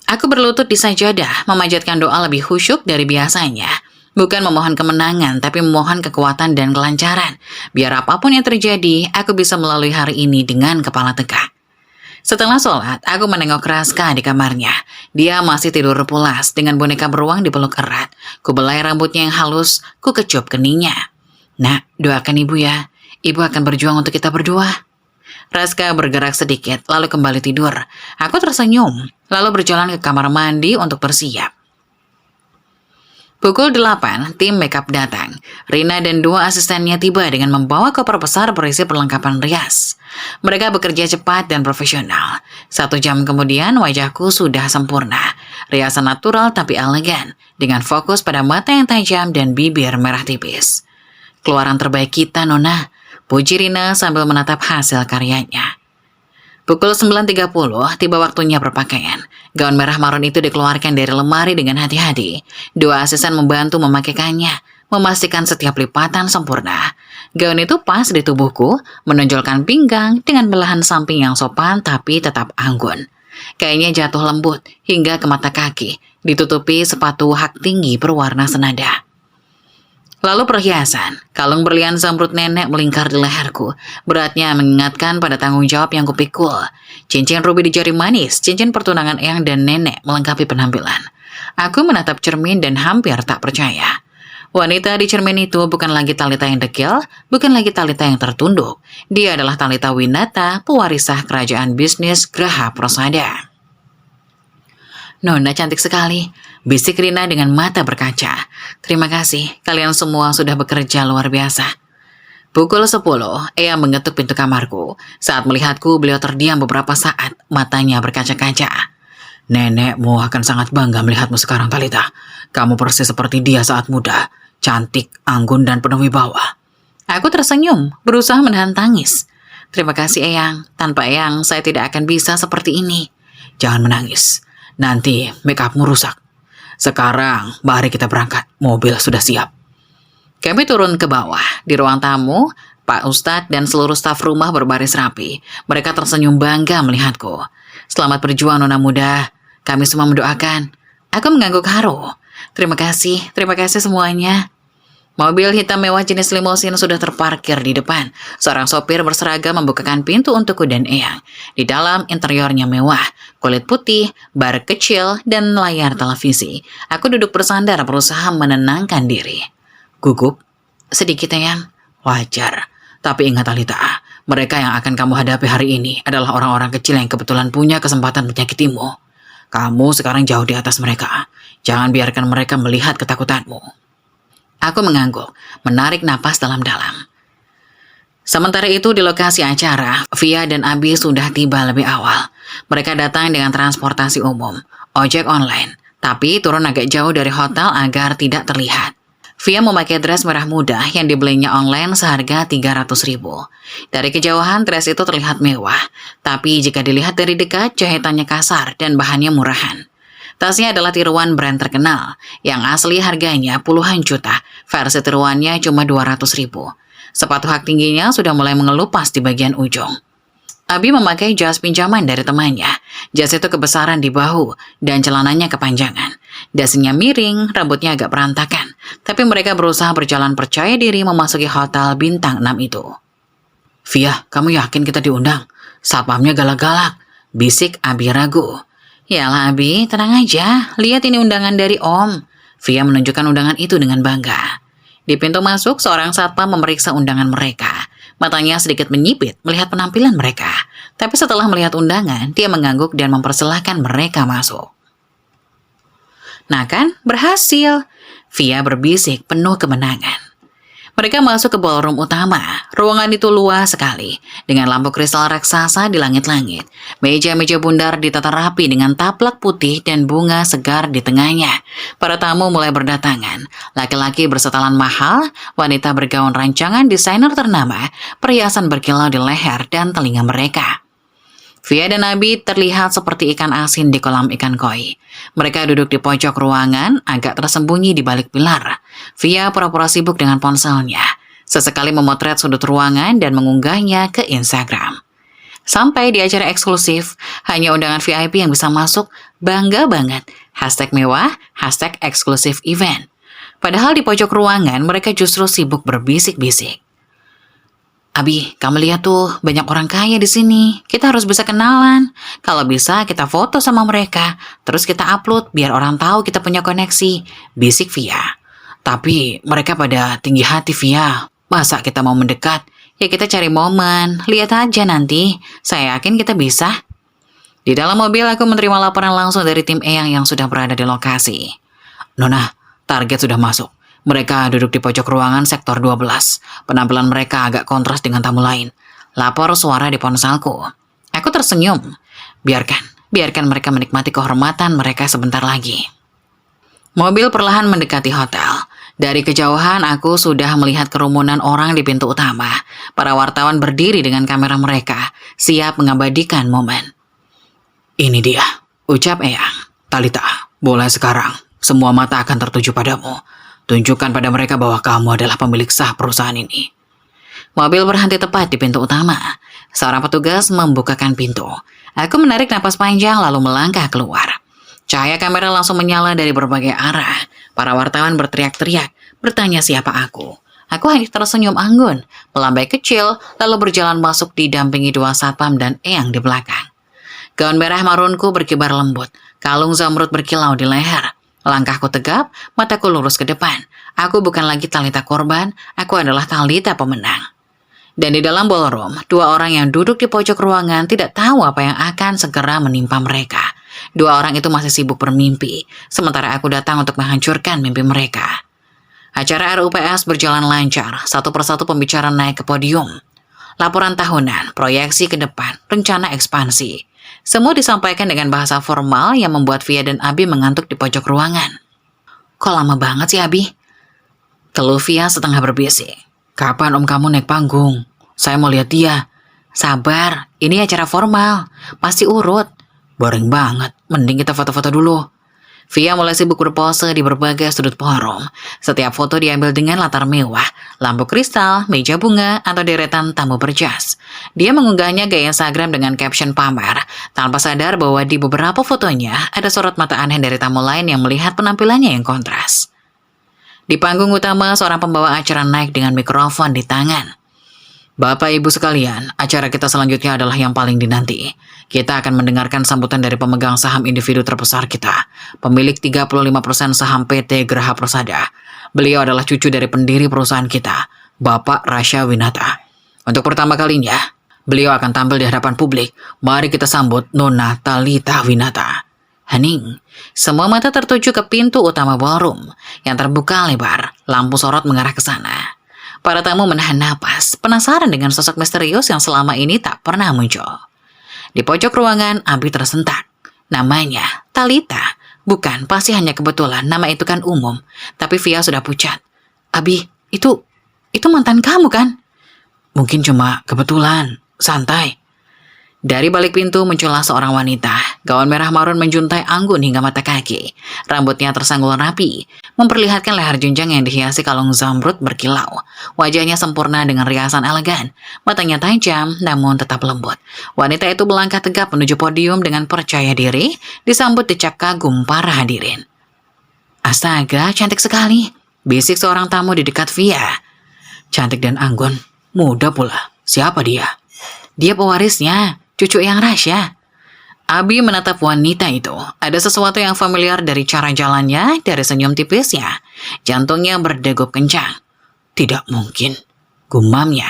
Aku berlutut di sajadah, memanjatkan doa lebih khusyuk dari biasanya. Bukan memohon kemenangan, tapi memohon kekuatan dan kelancaran. Biar apapun yang terjadi, aku bisa melalui hari ini dengan kepala tegak. Setelah sholat, aku menengok Raska di kamarnya. Dia masih tidur pulas dengan boneka beruang dipeluk erat. Kubelai rambutnya yang halus, ku kecup keningnya. Nak, doakan ibu ya. Ibu akan berjuang untuk kita berdua. Raska bergerak sedikit, lalu kembali tidur. Aku tersenyum, lalu berjalan ke kamar mandi untuk bersiap. Pukul 8, tim makeup datang. Rina dan 2 asistennya tiba dengan membawa koper besar berisi perlengkapan rias. Mereka bekerja cepat dan profesional. 1 jam kemudian wajahku sudah sempurna. Riasan natural tapi elegan, dengan fokus pada mata yang tajam dan bibir merah tipis. Keluaran terbaik kita, Nona, puji Rina sambil menatap hasil karyanya. Pukul 9.30, tiba waktunya berpakaian. Gaun merah marun itu dikeluarkan dari lemari dengan hati-hati. 2 asisten membantu memakaikannya, memastikan setiap lipatan sempurna. Gaun itu pas di tubuhku, menonjolkan pinggang dengan belahan samping yang sopan tapi tetap anggun. Kainnya jatuh lembut hingga ke mata kaki, ditutupi sepatu hak tinggi berwarna senada. Lalu perhiasan, kalung berlian zamrud nenek melingkar di leherku. Beratnya mengingatkan pada tanggung jawab yang kupikul. Cincin rubi di jari manis, cincin pertunangan Eyang dan nenek melengkapi penampilan. Aku menatap cermin dan hampir tak percaya. Wanita di cermin itu bukan lagi Talita yang dekil, bukan lagi Talita yang tertunduk. Dia adalah Talita Winata, pewarisah kerajaan bisnis Graha Prosada. Nona cantik sekali, bisik Rina dengan mata berkaca. Terima kasih, kalian semua sudah bekerja luar biasa. Pukul 10, Eyang mengetuk pintu kamarku. Saat melihatku, beliau terdiam beberapa saat, matanya berkaca-kaca. Nenekmu akan sangat bangga melihatmu sekarang, Talita. Kamu persis seperti dia saat muda, cantik, anggun, dan penuh wibawa. Aku tersenyum, berusaha menahan tangis. Terima kasih, Eyang. Tanpa Eyang, saya tidak akan bisa seperti ini. Jangan menangis. Nanti make upmu rusak. Sekarang, mari kita berangkat. Mobil sudah siap. Kami turun ke bawah. Di ruang tamu, Pak Ustadz dan seluruh staf rumah berbaris rapi. Mereka tersenyum bangga melihatku. Selamat berjuang Nona muda. Kami semua mendoakan. Aku mengangguk haru. Terima kasih semuanya. Mobil hitam mewah jenis limousine sudah terparkir di depan. Seorang sopir berseragam membukakan pintu untukku dan Eyang. Di dalam interiornya mewah, kulit putih, bar kecil, dan layar televisi. Aku duduk bersandar berusaha menenangkan diri. Gugup? Sedikit Eyang. Wajar. Tapi ingat Alita, mereka yang akan kamu hadapi hari ini adalah orang-orang kecil yang kebetulan punya kesempatan menyakitimu. Kamu sekarang jauh di atas mereka. Jangan biarkan mereka melihat ketakutanmu. Aku mengangguk, menarik napas dalam-dalam. Sementara itu di lokasi acara, Via dan Abi sudah tiba lebih awal. Mereka datang dengan transportasi umum, ojek online, tapi turun agak jauh dari hotel agar tidak terlihat. Via memakai dress merah muda yang dibelinya online seharga 300.000. Dari kejauhan dress itu terlihat mewah, tapi jika dilihat dari dekat jahitannya kasar dan bahannya murahan. Tasnya adalah tiruan brand terkenal, yang asli harganya puluhan juta, versi tiruannya cuma 200.000. Sepatu hak tingginya sudah mulai mengelupas di bagian ujung. Abi memakai jas pinjaman dari temannya. Jas itu kebesaran di bahu, dan celananya kepanjangan. Dasinya miring, rambutnya agak berantakan, tapi mereka berusaha berjalan percaya diri memasuki hotel bintang 6 itu. Via, kamu yakin kita diundang? Satpamnya galak-galak, bisik Abi ragu. Yalah Abi, tenang aja. Lihat ini undangan dari Om. Via menunjukkan undangan itu dengan bangga. Di pintu masuk, seorang satpam memeriksa undangan mereka. Matanya sedikit menyipit melihat penampilan mereka. Tapi setelah melihat undangan, dia mengangguk dan mempersilahkan mereka masuk. Nah kan, berhasil. Via berbisik penuh kemenangan. Mereka masuk ke ballroom utama. Ruangan itu luas sekali, dengan lampu kristal raksasa di langit-langit. Meja-meja bundar ditata rapi dengan taplak putih dan bunga segar di tengahnya. Para tamu mulai berdatangan. Laki-laki bersetelan mahal, wanita bergaun rancangan desainer ternama, perhiasan berkilau di leher dan telinga mereka. Via dan Abi terlihat seperti ikan asin di kolam ikan koi. Mereka duduk di pojok ruangan, agak tersembunyi di balik pilar. Via pura-pura sibuk dengan ponselnya. Sesekali memotret sudut ruangan dan mengunggahnya ke Instagram. Sampai di acara eksklusif, hanya undangan VIP yang bisa masuk, bangga banget. #mewah, #eksklusif event. Padahal di pojok ruangan, mereka justru sibuk berbisik-bisik. Abi, kamu lihat tuh, banyak orang kaya di sini. Kita harus bisa kenalan. Kalau bisa, kita foto sama mereka. Terus kita upload, biar orang tahu kita punya koneksi. Bisik Via. Tapi mereka pada tinggi hati Via. Masa kita mau mendekat? Ya kita cari momen. Lihat aja nanti. Saya yakin kita bisa. Di dalam mobil, aku menerima laporan langsung dari tim Eyang yang sudah berada di lokasi. Nona, target sudah masuk. Mereka duduk di pojok ruangan sektor 12. Penampilan mereka agak kontras dengan tamu lain. Lapor suara di ponselku. Aku tersenyum. Biarkan mereka menikmati kehormatan mereka sebentar lagi. Mobil perlahan mendekati hotel. Dari kejauhan aku sudah melihat kerumunan orang di pintu utama. Para wartawan berdiri dengan kamera mereka, siap mengabadikan momen. Ini dia, ucap Eyang. Talita, mulai sekarang, semua mata akan tertuju padamu. Tunjukkan pada mereka bahwa kamu adalah pemilik sah perusahaan ini. Mobil berhenti tepat di pintu utama. Seorang petugas membukakan pintu. Aku menarik napas panjang lalu melangkah keluar. Cahaya kamera langsung menyala dari berbagai arah. Para wartawan berteriak-teriak, bertanya siapa aku. Aku hanya tersenyum anggun, melambai kecil, lalu berjalan masuk didampingi 2 satpam dan Eyang di belakang. Gaun merah marunku berkibar lembut, kalung zamrud berkilau di leher. Langkahku tegap, mataku lurus ke depan. Aku bukan lagi Talita korban, aku adalah Talita pemenang. Dan di dalam ballroom, 2 orang yang duduk di pojok ruangan tidak tahu apa yang akan segera menimpa mereka. 2 orang itu masih sibuk bermimpi, sementara aku datang untuk menghancurkan mimpi mereka. Acara RUPS berjalan lancar, satu persatu pembicara naik ke podium. Laporan tahunan, proyeksi ke depan, rencana ekspansi. Semua disampaikan dengan bahasa formal yang membuat Via dan Abi mengantuk di pojok ruangan. Kok lama banget sih Abi? Keluh Via setengah berbisik. Kapan om kamu naik panggung? Saya mau lihat dia. Sabar, ini acara formal. Pasti urut. Boring banget, mending kita foto-foto dulu. Via mulai sibuk berpose di berbagai sudut ballroom. Setiap foto diambil dengan latar mewah, lampu kristal, meja bunga, atau deretan tamu berjas. Dia mengunggahnya ke Instagram dengan caption pamer, tanpa sadar bahwa di beberapa fotonya ada sorot mata aneh dari tamu lain yang melihat penampilannya yang kontras. Di panggung utama, seorang pembawa acara naik dengan mikrofon di tangan. Bapak Ibu sekalian, acara kita selanjutnya adalah yang paling dinanti. Kita akan mendengarkan sambutan dari pemegang saham individu terbesar kita, pemilik 35% saham PT Graha Persada. Beliau adalah cucu dari pendiri perusahaan kita, Bapak Rasya Winata. Untuk pertama kalinya, beliau akan tampil di hadapan publik. Mari kita sambut Nona Talita Winata. Hening, semua mata tertuju ke pintu utama ballroom yang terbuka lebar, lampu sorot mengarah ke sana. Para tamu menahan napas, penasaran dengan sosok misterius yang selama ini tak pernah muncul. Di pojok ruangan, Abi tersentak. Namanya Talita. Bukan, pasti hanya kebetulan, nama itu kan umum. Tapi Via sudah pucat. Abi, itu mantan kamu kan? Mungkin cuma kebetulan, santai. Dari balik pintu muncullah seorang wanita. Gaun merah marun menjuntai anggun hingga mata kaki. Rambutnya tersanggul rapi, memperlihatkan leher jenjang yang dihiasi kalung zamrud berkilau. Wajahnya sempurna dengan riasan elegan. Matanya tajam, namun tetap lembut. Wanita itu melangkah tegap menuju podium dengan percaya diri, disambut decak kagum para hadirin. Astaga, cantik sekali, bisik seorang tamu di dekat Via. Cantik dan anggun, muda pula. Siapa dia? Dia pewarisnya, cucu Eyang Rasya. Abi menatap wanita itu. Ada sesuatu yang familiar dari cara jalannya, dari senyum tipisnya. Jantungnya berdegup kencang. Tidak mungkin, gumamnya.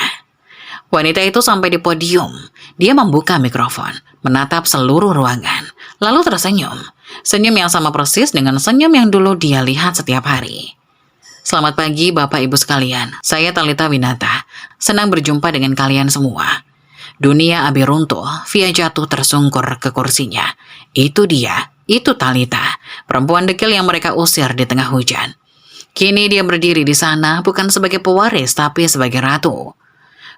Wanita itu sampai di podium. Dia membuka mikrofon, menatap seluruh ruangan, lalu tersenyum. Senyum yang sama persis dengan senyum yang dulu dia lihat setiap hari. Selamat pagi Bapak Ibu sekalian, saya Talita Winata. Senang berjumpa dengan kalian semua. Dunia Abi runtuh, Via jatuh tersungkur ke kursinya. Itu dia, itu Talita, perempuan dekil yang mereka usir di tengah hujan. Kini dia berdiri di sana bukan sebagai pewaris tapi sebagai ratu.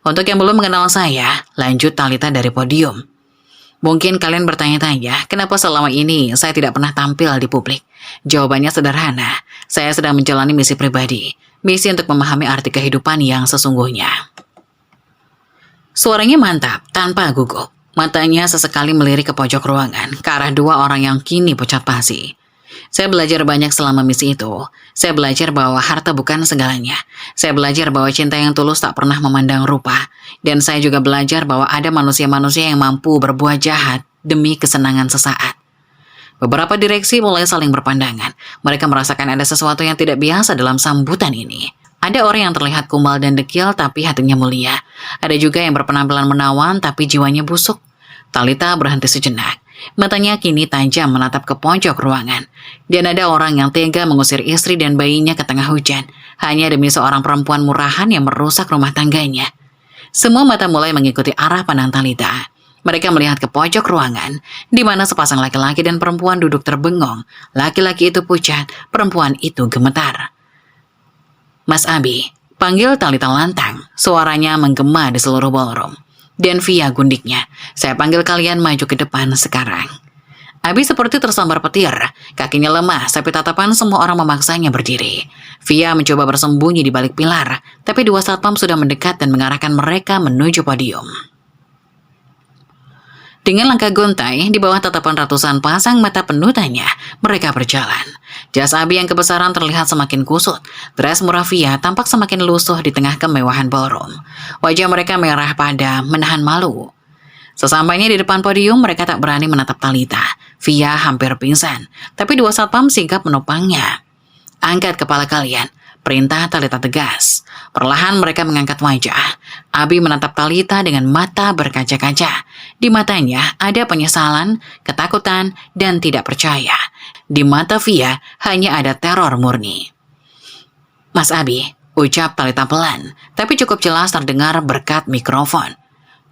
Untuk yang belum mengenal saya, lanjut Talita dari podium. Mungkin kalian bertanya-tanya, kenapa selama ini saya tidak pernah tampil di publik? Jawabannya sederhana, saya sedang menjalani misi pribadi, misi untuk memahami arti kehidupan yang sesungguhnya. Suaranya mantap, tanpa gugup. Matanya sesekali melirik ke pojok ruangan, ke arah dua orang yang kini pucat pasi. Saya belajar banyak selama misi itu. Saya belajar bahwa harta bukan segalanya. Saya belajar bahwa cinta yang tulus tak pernah memandang rupa. Dan saya juga belajar bahwa ada manusia-manusia yang mampu berbuat jahat demi kesenangan sesaat. Beberapa direksi mulai saling berpandangan. Mereka merasakan ada sesuatu yang tidak biasa dalam sambutan ini. Ada orang yang terlihat kumal dan dekil tapi hatinya mulia. Ada juga yang berpenampilan menawan tapi jiwanya busuk. Talita berhenti sejenak. Matanya kini tajam menatap ke pojok ruangan. Dan ada orang yang tega mengusir istri dan bayinya ke tengah hujan. Hanya demi seorang perempuan murahan yang merusak rumah tangganya. Semua mata mulai mengikuti arah pandang Talita. Mereka melihat ke pojok ruangan, di mana sepasang laki-laki dan perempuan duduk terbengong. Laki-laki itu pucat, perempuan itu gemetar. Mas Abi, panggil Talita lantang. Suaranya menggema di seluruh ballroom. Dan Via gundiknya, saya panggil kalian maju ke depan sekarang. Abi seperti tersambar petir. Kakinya lemah, tapi tatapan semua orang memaksanya berdiri. Via mencoba bersembunyi di balik pilar, tapi dua satpam sudah mendekat dan mengarahkan mereka menuju podium. Dengan langkah gontai, di bawah tatapan ratusan pasang mata penuh tanya, mereka berjalan. Jas Abi yang kebesaran terlihat semakin kusut. Dress murah Via tampak semakin lusuh di tengah kemewahan ballroom. Wajah mereka merah padam, menahan malu. Sesampainya di depan podium, mereka tak berani menatap Talita. Via hampir pingsan, tapi dua satpam sigap menopangnya. Angkat kepala kalian, perintah Talita tegas. Perlahan mereka mengangkat wajah. Abi menatap Talita dengan mata berkaca-kaca. Di matanya ada penyesalan, ketakutan, dan tidak percaya. Di mata Via hanya ada teror murni. Mas Abi, ucap Talita pelan, tapi cukup jelas terdengar berkat mikrofon.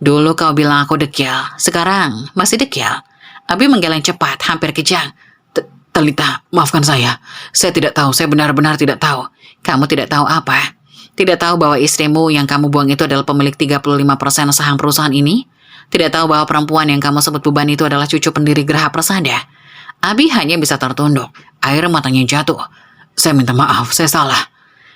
Dulu kau bilang aku dekil, sekarang masih dekil. Abi menggeleng cepat, hampir kejang. Talita, maafkan saya. Saya tidak tahu, saya benar-benar tidak tahu. Kamu tidak tahu apa? Tidak tahu bahwa istrimu yang kamu buang itu adalah pemilik 35% saham perusahaan ini? Tidak tahu bahwa perempuan yang kamu sebut beban itu adalah cucu pendiri Graha Persada? Abi hanya bisa tertunduk, air matanya jatuh. Saya minta maaf, saya salah.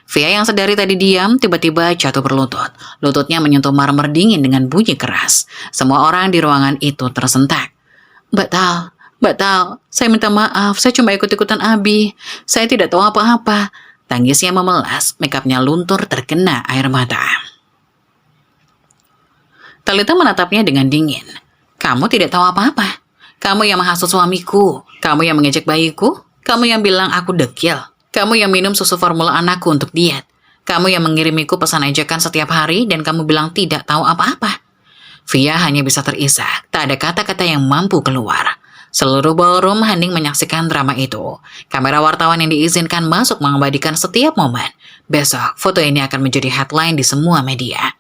Via yang sedari tadi diam, tiba-tiba jatuh berlutut. Lututnya menyentuh marmer dingin dengan bunyi keras. Semua orang di ruangan itu tersentak. Mbak Tal, saya minta maaf, saya cuma ikut-ikutan Abi. Saya tidak tahu apa-apa. Tangisnya memelas, makeupnya luntur terkena air mata. Talita menatapnya dengan dingin. Kamu tidak tahu apa-apa. Kamu yang menghasut suamiku. Kamu yang mengejek bayiku. Kamu yang bilang aku dekil. Kamu yang minum susu formula anakku untuk diet. Kamu yang mengirimiku pesan ejekan setiap hari dan kamu bilang tidak tahu apa-apa. Via hanya bisa terisak. Tak ada kata-kata yang mampu keluar. Seluruh ballroom hening menyaksikan drama itu. Kamera wartawan yang diizinkan masuk mengabadikan setiap momen. Besok, foto ini akan menjadi headline di semua media.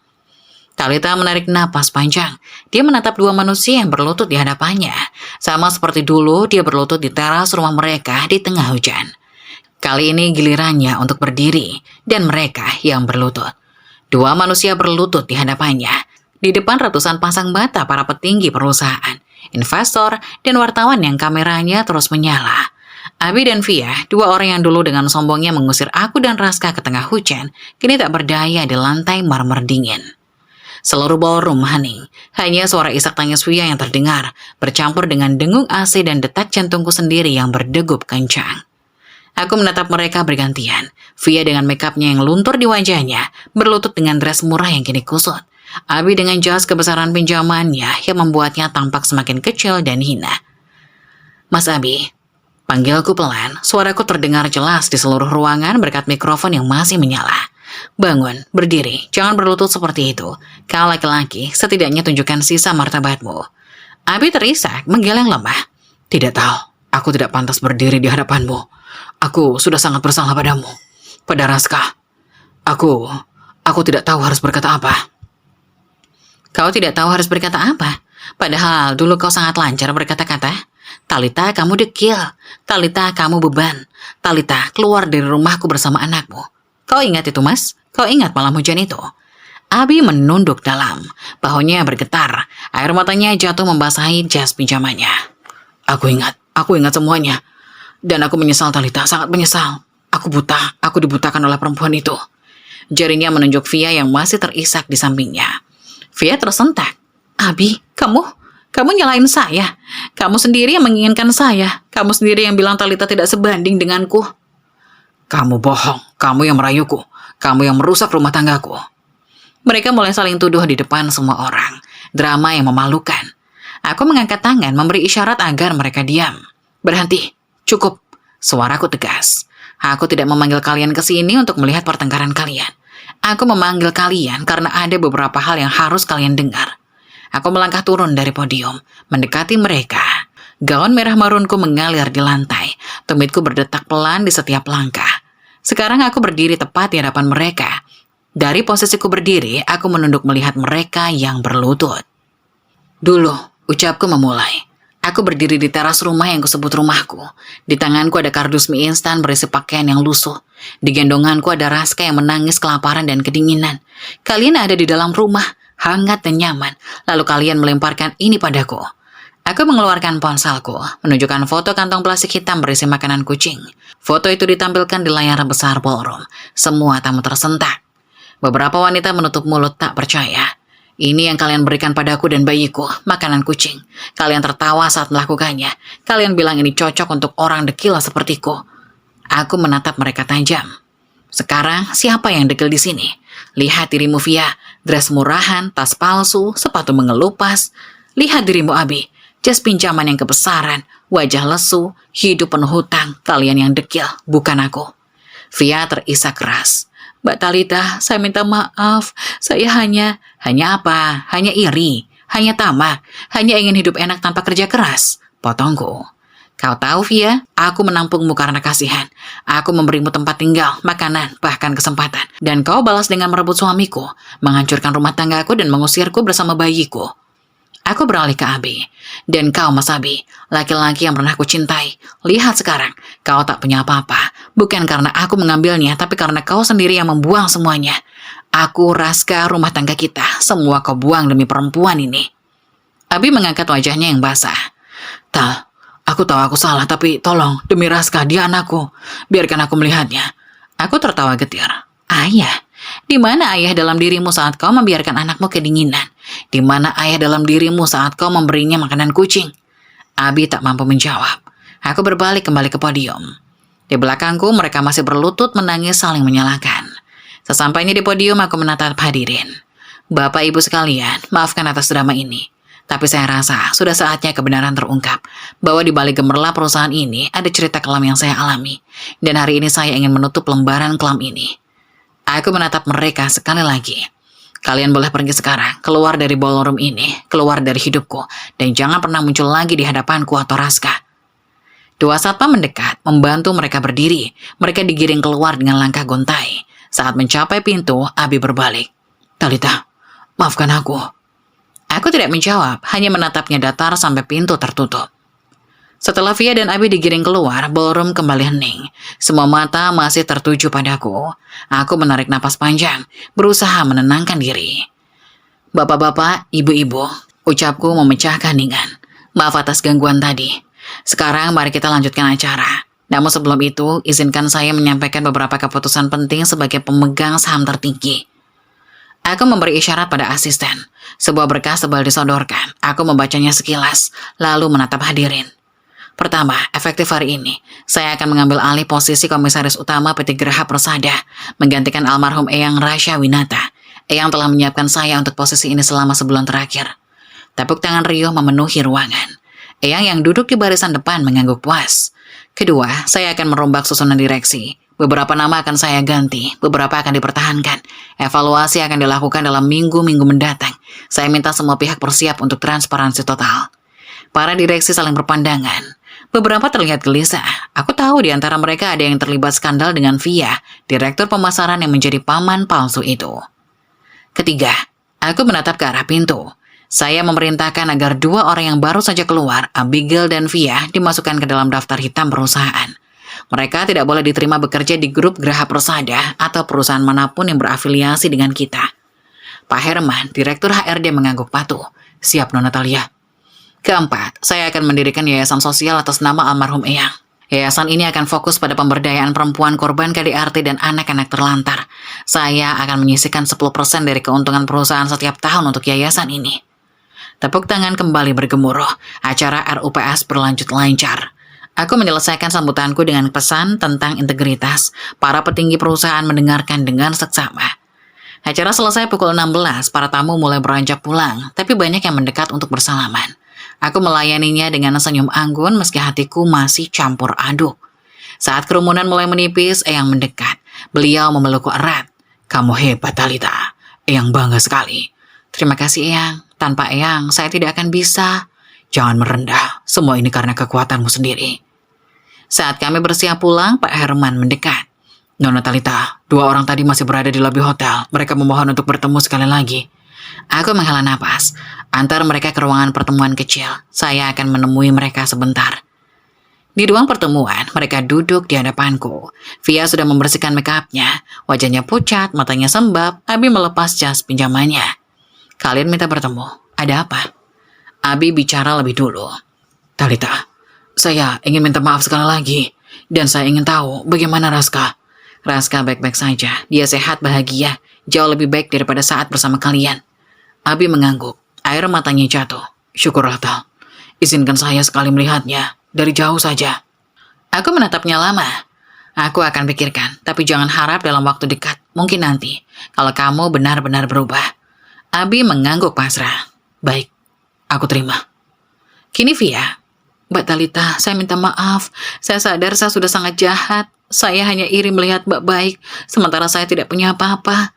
Talita menarik napas panjang. Dia menatap dua manusia yang berlutut di hadapannya. Sama seperti dulu, dia berlutut di teras rumah mereka di tengah hujan. Kali ini gilirannya untuk berdiri, dan mereka yang berlutut. Dua manusia berlutut di hadapannya. Di depan ratusan pasang mata para petinggi perusahaan, investor, dan wartawan yang kameranya terus menyala. Abi dan Via, dua orang yang dulu dengan sombongnya mengusir aku dan Raska ke tengah hujan, kini tak berdaya di lantai marmer dingin. Seluruh ballroom hening, hanya suara isak tangis Via yang terdengar, bercampur dengan dengung AC dan detak jantungku sendiri yang berdegup kencang. Aku menatap mereka bergantian, Via dengan makeupnya yang luntur di wajahnya, berlutut dengan dress murah yang kini kusut. Abi dengan jas kebesaran pinjamannya yang membuatnya tampak semakin kecil dan hina. Mas Abi, panggilku pelan, suaraku terdengar jelas di seluruh ruangan berkat mikrofon yang masih menyala. Bangun, berdiri, jangan berlutut seperti itu. Kau laki-laki, setidaknya tunjukkan sisa martabatmu. Abi terisak, menggeleng lemah. Tidak tahu, aku tidak pantas berdiri di hadapanmu. Aku sudah sangat bersalah padamu. Pada Raska. Aku tidak tahu harus berkata apa. Kau tidak tahu harus berkata apa? Padahal dulu kau sangat lancar berkata-kata. Talita, kamu dekil. Talita, kamu beban. Talita, keluar dari rumahku bersama anakmu. Kau ingat itu, Mas? Kau ingat malam hujan itu? Abi menunduk dalam. Bahunya bergetar. Air matanya jatuh membasahi jas pinjamannya. Aku ingat semuanya. Dan aku menyesal, Talita, sangat menyesal. Aku buta, aku dibutakan oleh perempuan itu. Jarinya menunjuk Via yang masih terisak di sampingnya. Via tersentak. Abi, kamu nyalain saya. Kamu sendiri yang menginginkan saya. Kamu sendiri yang bilang Talita tidak sebanding denganku. Kamu bohong. Kamu yang merayuku. Kamu yang merusak rumah tanggaku. Mereka mulai saling tuduh di depan semua orang. Drama yang memalukan. Aku mengangkat tangan memberi isyarat agar mereka diam. Berhenti. Cukup. Suaraku tegas. Aku tidak memanggil kalian ke sini untuk melihat pertengkaran kalian. Aku memanggil kalian karena ada beberapa hal yang harus kalian dengar. Aku melangkah turun dari podium, mendekati mereka. Gaun merah marunku mengalir di lantai. Tumitku berdetak pelan di setiap langkah. Sekarang aku berdiri tepat di hadapan mereka. Dari posisiku berdiri, aku menunduk melihat mereka yang berlutut. Dulu, ucapku memulai. Aku berdiri di teras rumah yang kusebut rumahku. Di tanganku ada kardus mie instan berisi pakaian yang lusuh. Di gendonganku ada Raska yang menangis kelaparan dan kedinginan. Kalian ada di dalam rumah, hangat dan nyaman. Lalu kalian melemparkan ini padaku. Aku mengeluarkan ponselku, menunjukkan foto kantong plastik hitam berisi makanan kucing. Foto itu ditampilkan di layar besar ballroom. Semua tamu tersentak. Beberapa wanita menutup mulut tak percaya. Ini yang kalian berikan padaku dan bayiku, makanan kucing. Kalian tertawa saat melakukannya. Kalian bilang ini cocok untuk orang dekil sepertiku. Aku menatap mereka tajam. Sekarang, siapa yang dekil di sini? Lihat dirimu, Via. Dress murahan, tas palsu, sepatu mengelupas. Lihat dirimu, Abi. Jas pinjaman yang kebesaran, wajah lesu, hidup penuh hutang. Kalian yang dekil, bukan aku. Via terisak keras. Mbak Talita, saya minta maaf. Saya hanya apa? Hanya iri, hanya tamak, hanya ingin hidup enak tanpa kerja keras. Potongku. Kau tahu, Via, aku menampungmu karena kasihan. Aku memberimu tempat tinggal, makanan, bahkan kesempatan. Dan kau balas dengan merebut suamiku, menghancurkan rumah tanggaku dan mengusirku bersama bayiku. Aku beralih ke Abi. Dan kau, Mas Abi, laki-laki yang pernah aku cintai. Lihat sekarang, kau tak punya apa-apa. Bukan karena aku mengambilnya, tapi karena kau sendiri yang membuang semuanya. Aku, Raska, rumah tangga kita, semua kau buang demi perempuan ini. Abi mengangkat wajahnya yang basah. Tal, Aku tahu aku salah, tapi tolong, demi Raska, dia anakku. Biarkan aku melihatnya. Aku tertawa getir. Ayah? Di mana ayah dalam dirimu saat kau membiarkan anakmu kedinginan? Di mana ayah dalam dirimu saat kau memberinya makanan kucing? Abi tak mampu menjawab. Aku berbalik kembali ke podium. Di belakangku mereka masih berlutut menangis saling menyalahkan. Sesampainya di podium aku menatap hadirin. Bapak ibu sekalian, maafkan atas drama ini. Tapi saya rasa sudah saatnya kebenaran terungkap bahwa di balik gemerlap perusahaan ini ada cerita kelam yang saya alami. Dan hari ini saya ingin menutup lembaran kelam ini. Aku menatap mereka sekali lagi. Kalian boleh pergi sekarang, keluar dari ballroom ini, keluar dari hidupku, dan jangan pernah muncul lagi di hadapanku atau Raska. Dua satpam mendekat, membantu mereka berdiri. Mereka digiring keluar dengan langkah gontai. Saat mencapai pintu, Abi berbalik. Talita, maafkan aku. Aku tidak menjawab, hanya menatapnya datar sampai pintu tertutup. Setelah Via dan Abi digiring keluar, ballroom kembali hening. Semua mata masih tertuju padaku. Aku menarik napas panjang, berusaha menenangkan diri. Bapak-bapak, ibu-ibu, ucapku memecahkan heningan. Maaf atas gangguan tadi. Sekarang mari kita lanjutkan acara. Namun sebelum itu, izinkan saya menyampaikan beberapa keputusan penting sebagai pemegang saham tertinggi. Aku memberi isyarat pada asisten. Sebuah berkas tebal disodorkan. Aku membacanya sekilas, lalu menatap hadirin. Pertama, efektif hari ini, saya akan mengambil alih posisi komisaris utama PT Graha Persada, menggantikan almarhum Eyang Rasya Winata. Eyang telah menyiapkan saya untuk posisi ini selama sebulan terakhir. Tepuk tangan riuh memenuhi ruangan. Eyang yang duduk di barisan depan mengangguk puas. Kedua, saya akan merombak susunan direksi. Beberapa nama akan saya ganti, beberapa akan dipertahankan. Evaluasi akan dilakukan dalam minggu-minggu mendatang. Saya minta semua pihak bersiap untuk transparansi total. Para direksi saling berpandangan. Beberapa terlihat gelisah. Aku tahu di antara mereka ada yang terlibat skandal dengan Via, direktur pemasaran yang menjadi paman palsu itu. Ketiga, aku menatap ke arah pintu. Saya memerintahkan agar dua orang yang baru saja keluar, Abigail dan Via, dimasukkan ke dalam daftar hitam perusahaan. Mereka tidak boleh diterima bekerja di grup Graha Persada atau perusahaan manapun yang berafiliasi dengan kita. Pak Herman, Direktur HRD mengangguk patuh. Siap, Nona Talia. Keempat, saya akan mendirikan yayasan sosial atas nama almarhum Eyang. Yayasan ini akan fokus pada pemberdayaan perempuan korban KDRT dan anak-anak terlantar. Saya akan menyisihkan 10% dari keuntungan perusahaan setiap tahun untuk yayasan ini. Tepuk tangan kembali bergemuruh. Acara RUPS berlanjut lancar. Aku menyelesaikan sambutanku dengan pesan tentang integritas. Para petinggi perusahaan mendengarkan dengan seksama. Acara selesai pukul 16, para tamu mulai beranjak pulang, tapi banyak yang mendekat untuk bersalaman. Aku melayaninya dengan senyum anggun meski hatiku masih campur aduk. Saat kerumunan mulai menipis, Eyang mendekat. Beliau memelukku erat. Kamu hebat, Talita. Eyang bangga sekali. Terima kasih, Eyang. Tanpa Eyang, saya tidak akan bisa. Jangan merendah. Semua ini karena kekuatanmu sendiri. Saat kami bersiap pulang, Pak Herman mendekat. Nona Talita, dua orang tadi masih berada di lobi hotel. Mereka memohon untuk bertemu sekali lagi. Aku menghela napas. Antar mereka ke ruangan pertemuan kecil. Saya akan menemui mereka sebentar. Di ruang pertemuan, mereka duduk di hadapanku. Via sudah membersihkan make-up-nya. Wajahnya pucat, matanya sembab. Abi melepas jas pinjamannya. Kalian minta bertemu. Ada apa? Abi bicara lebih dulu. Talita, saya ingin minta maaf sekali lagi. Dan saya ingin tahu bagaimana Raska. Raska baik-baik saja. Dia sehat, bahagia. Jauh lebih baik daripada saat bersama kalian. Abi mengangguk. Air matanya jatuh. Syukurlah, Tal. Izinkan saya sekali melihatnya. Dari jauh saja. Aku menatapnya lama. Aku akan pikirkan. Tapi jangan harap dalam waktu dekat. Mungkin nanti. Kalau kamu benar-benar berubah. Abi mengangguk pasrah. Baik. Aku terima. Kini Via. Mbak Talita, saya minta maaf. Saya sadar saya sudah sangat jahat. Saya hanya iri melihat Mbak baik. Sementara saya tidak punya apa-apa.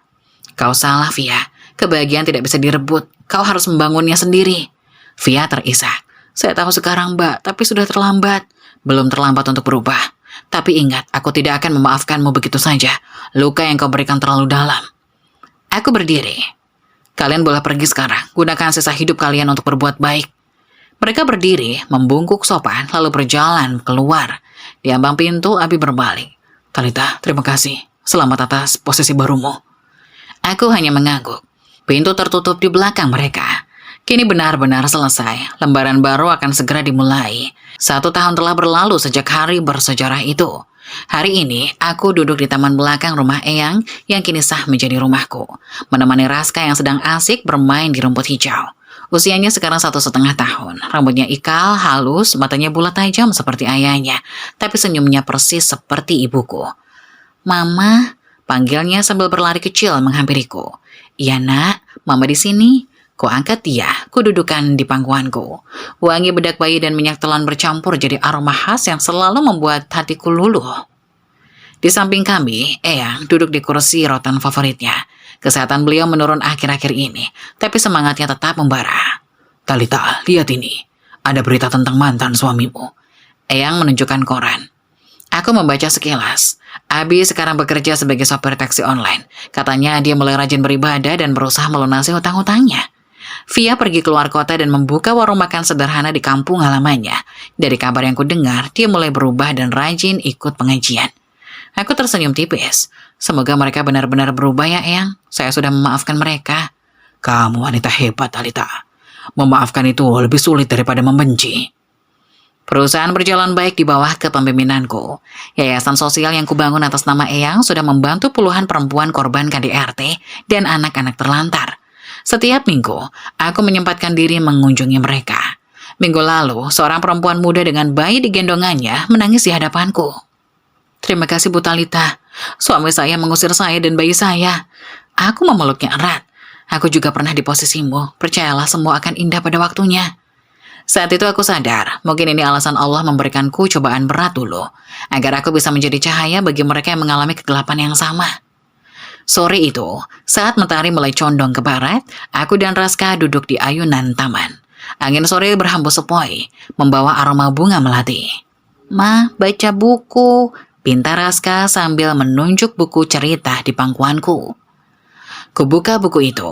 Kau salah, Via. Kebahagiaan tidak bisa direbut. Kau harus membangunnya sendiri. Via terisak. Saya tahu sekarang, Mbak, tapi sudah terlambat. Belum terlambat untuk berubah. Tapi ingat, aku tidak akan memaafkanmu begitu saja. Luka yang kau berikan terlalu dalam. Aku berdiri. Kalian boleh pergi sekarang. Gunakan sisa hidup kalian untuk berbuat baik. Mereka berdiri, membungkuk sopan, lalu berjalan keluar. Di ambang pintu, Abi berbalik. Talita, terima kasih. Selamat atas posisi barumu. Aku hanya mengangguk. Pintu tertutup di belakang mereka. Kini benar-benar selesai. Lembaran baru akan segera dimulai. 1 tahun telah berlalu sejak hari bersejarah itu. Hari ini, aku duduk di taman belakang rumah Eyang yang kini sah menjadi rumahku. Menemani Raska yang sedang asik bermain di rumput hijau. Usianya sekarang 1,5 tahun. Rambutnya ikal, halus, matanya bulat tajam seperti ayahnya. Tapi senyumnya persis seperti ibuku. Mama, panggilnya sambil berlari kecil menghampiriku. Iya nak, mama di sini. Ku angkat dia, ku dudukan di pangkuanku. Wangi bedak bayi dan minyak telan bercampur jadi aroma khas yang selalu membuat hatiku luluh. Di samping kami, Eyang duduk di kursi rotan favoritnya. Kesehatan beliau menurun akhir-akhir ini, tapi semangatnya tetap membara. Talita, lihat ini. Ada berita tentang mantan suamimu. Eyang menunjukkan koran. Aku membaca sekilas. Abi sekarang bekerja sebagai sopir taksi online. Katanya dia mulai rajin beribadah dan berusaha melunasi hutang-hutangnya. Via pergi keluar kota dan membuka warung makan sederhana di kampung halamannya. Dari kabar yang kudengar, dia mulai berubah dan rajin ikut pengajian. Aku tersenyum tipis. Semoga mereka benar-benar berubah ya, Eyang. Saya sudah memaafkan mereka. Kamu wanita hebat, Talita. Memaafkan itu lebih sulit daripada membenci. Perusahaan berjalan baik di bawah kepemimpinanku. Yayasan sosial yang kubangun atas nama Eyang sudah membantu puluhan perempuan korban KDRT dan anak-anak terlantar. Setiap minggu, aku menyempatkan diri mengunjungi mereka. Minggu lalu, seorang perempuan muda dengan bayi digendongannya menangis di hadapanku. Terima kasih Bu Talita. Suami saya mengusir saya dan bayi saya. Aku memeluknya erat. Aku juga pernah di posisimu. Percayalah semua akan indah pada waktunya. Saat itu aku sadar, mungkin ini alasan Allah memberikanku cobaan berat dulu, agar aku bisa menjadi cahaya bagi mereka yang mengalami kegelapan yang sama. Sore itu, saat matahari mulai condong ke barat, aku dan Raska duduk di ayunan taman. Angin sore berhembus sepoi, membawa aroma bunga melati. Ma, baca buku, pinta Raska sambil menunjuk buku cerita di pangkuanku. Kubuka buku itu.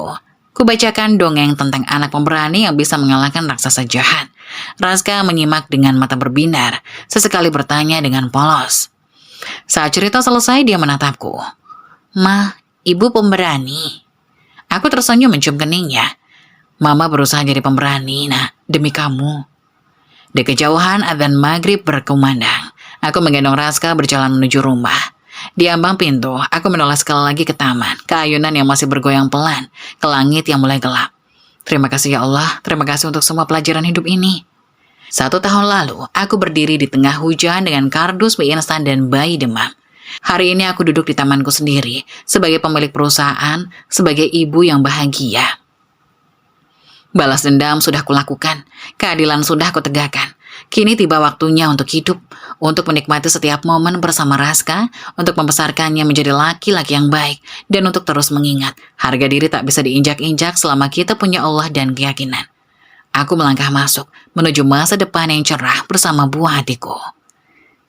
Kubacakan dongeng tentang anak pemberani yang bisa mengalahkan raksasa jahat. Raska menyimak dengan mata berbinar, sesekali bertanya dengan polos. Saat cerita selesai, dia menatapku. Ma, ibu pemberani. Aku tersenyum mencium keningnya. Mama berusaha jadi pemberani, nak, demi kamu. Di kejauhan, adzan maghrib berkumandang. Aku menggendong Raska berjalan menuju rumah. Di ambang pintu, aku menoleh sekali lagi ke taman, ke ayunan yang masih bergoyang pelan, ke langit yang mulai gelap. Terima kasih ya Allah, terima kasih untuk semua pelajaran hidup ini. 1 tahun lalu, aku berdiri di tengah hujan dengan kardus mie instan dan bayi demam. Hari ini aku duduk di tamanku sendiri, sebagai pemilik perusahaan, sebagai ibu yang bahagia. Balas dendam sudah kulakukan, keadilan sudah kutegakkan. Kini tiba waktunya untuk hidup, untuk menikmati setiap momen bersama Raska, untuk membesarkannya menjadi laki-laki yang baik, dan untuk terus mengingat, harga diri tak bisa diinjak-injak selama kita punya Allah dan keyakinan. Aku melangkah masuk, menuju masa depan yang cerah bersama buah hatiku.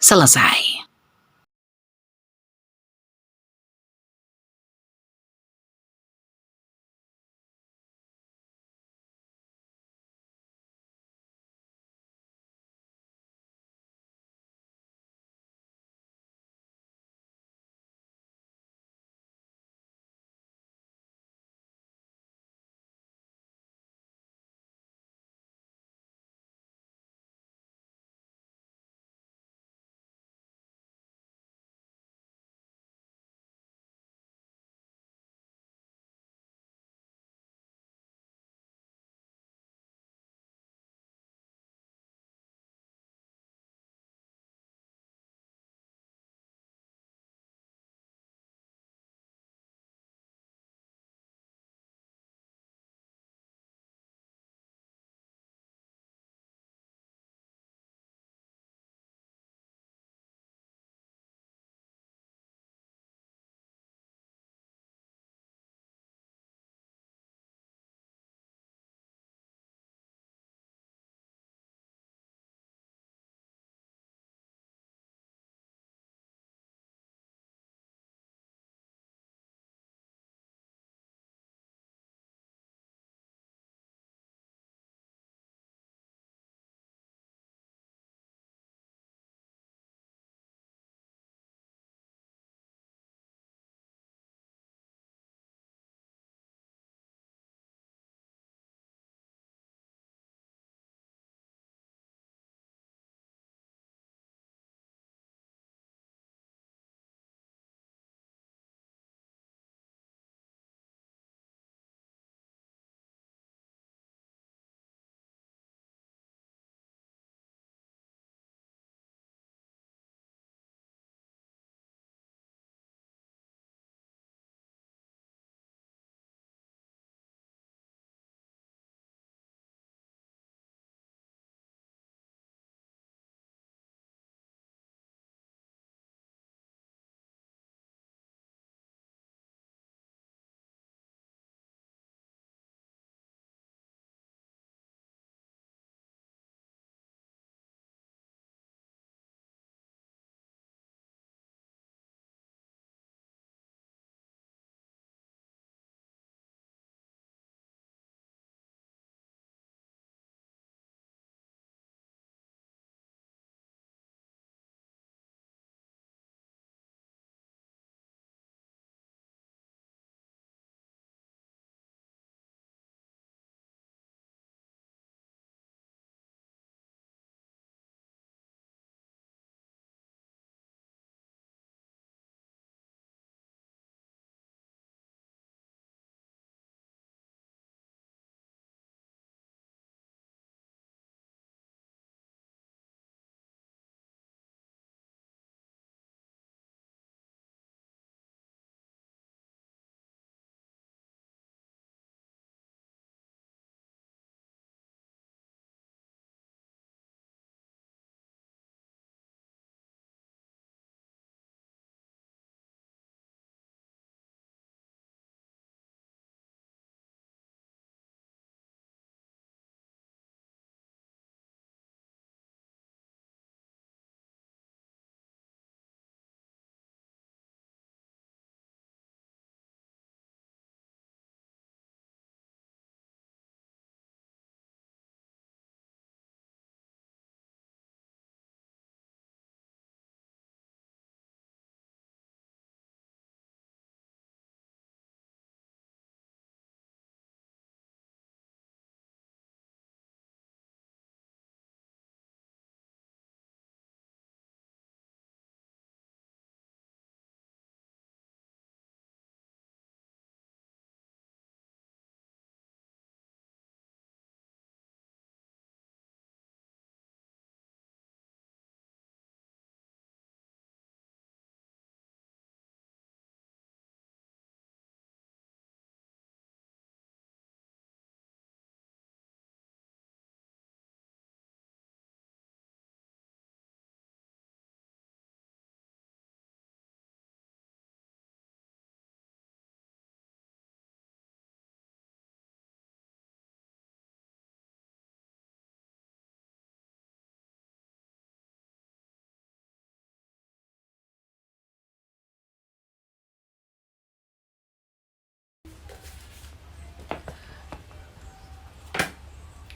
Selesai.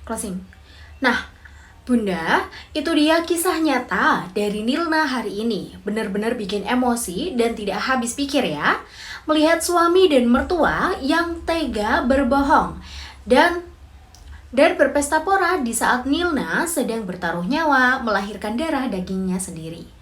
Closing. Nah, Bunda, itu dia kisah nyata dari Nilna hari ini. Benar-benar bikin emosi dan tidak habis pikir ya. Melihat suami dan mertua yang tega berbohong dan berpesta pora di saat Nilna sedang bertaruh nyawa melahirkan darah dagingnya sendiri.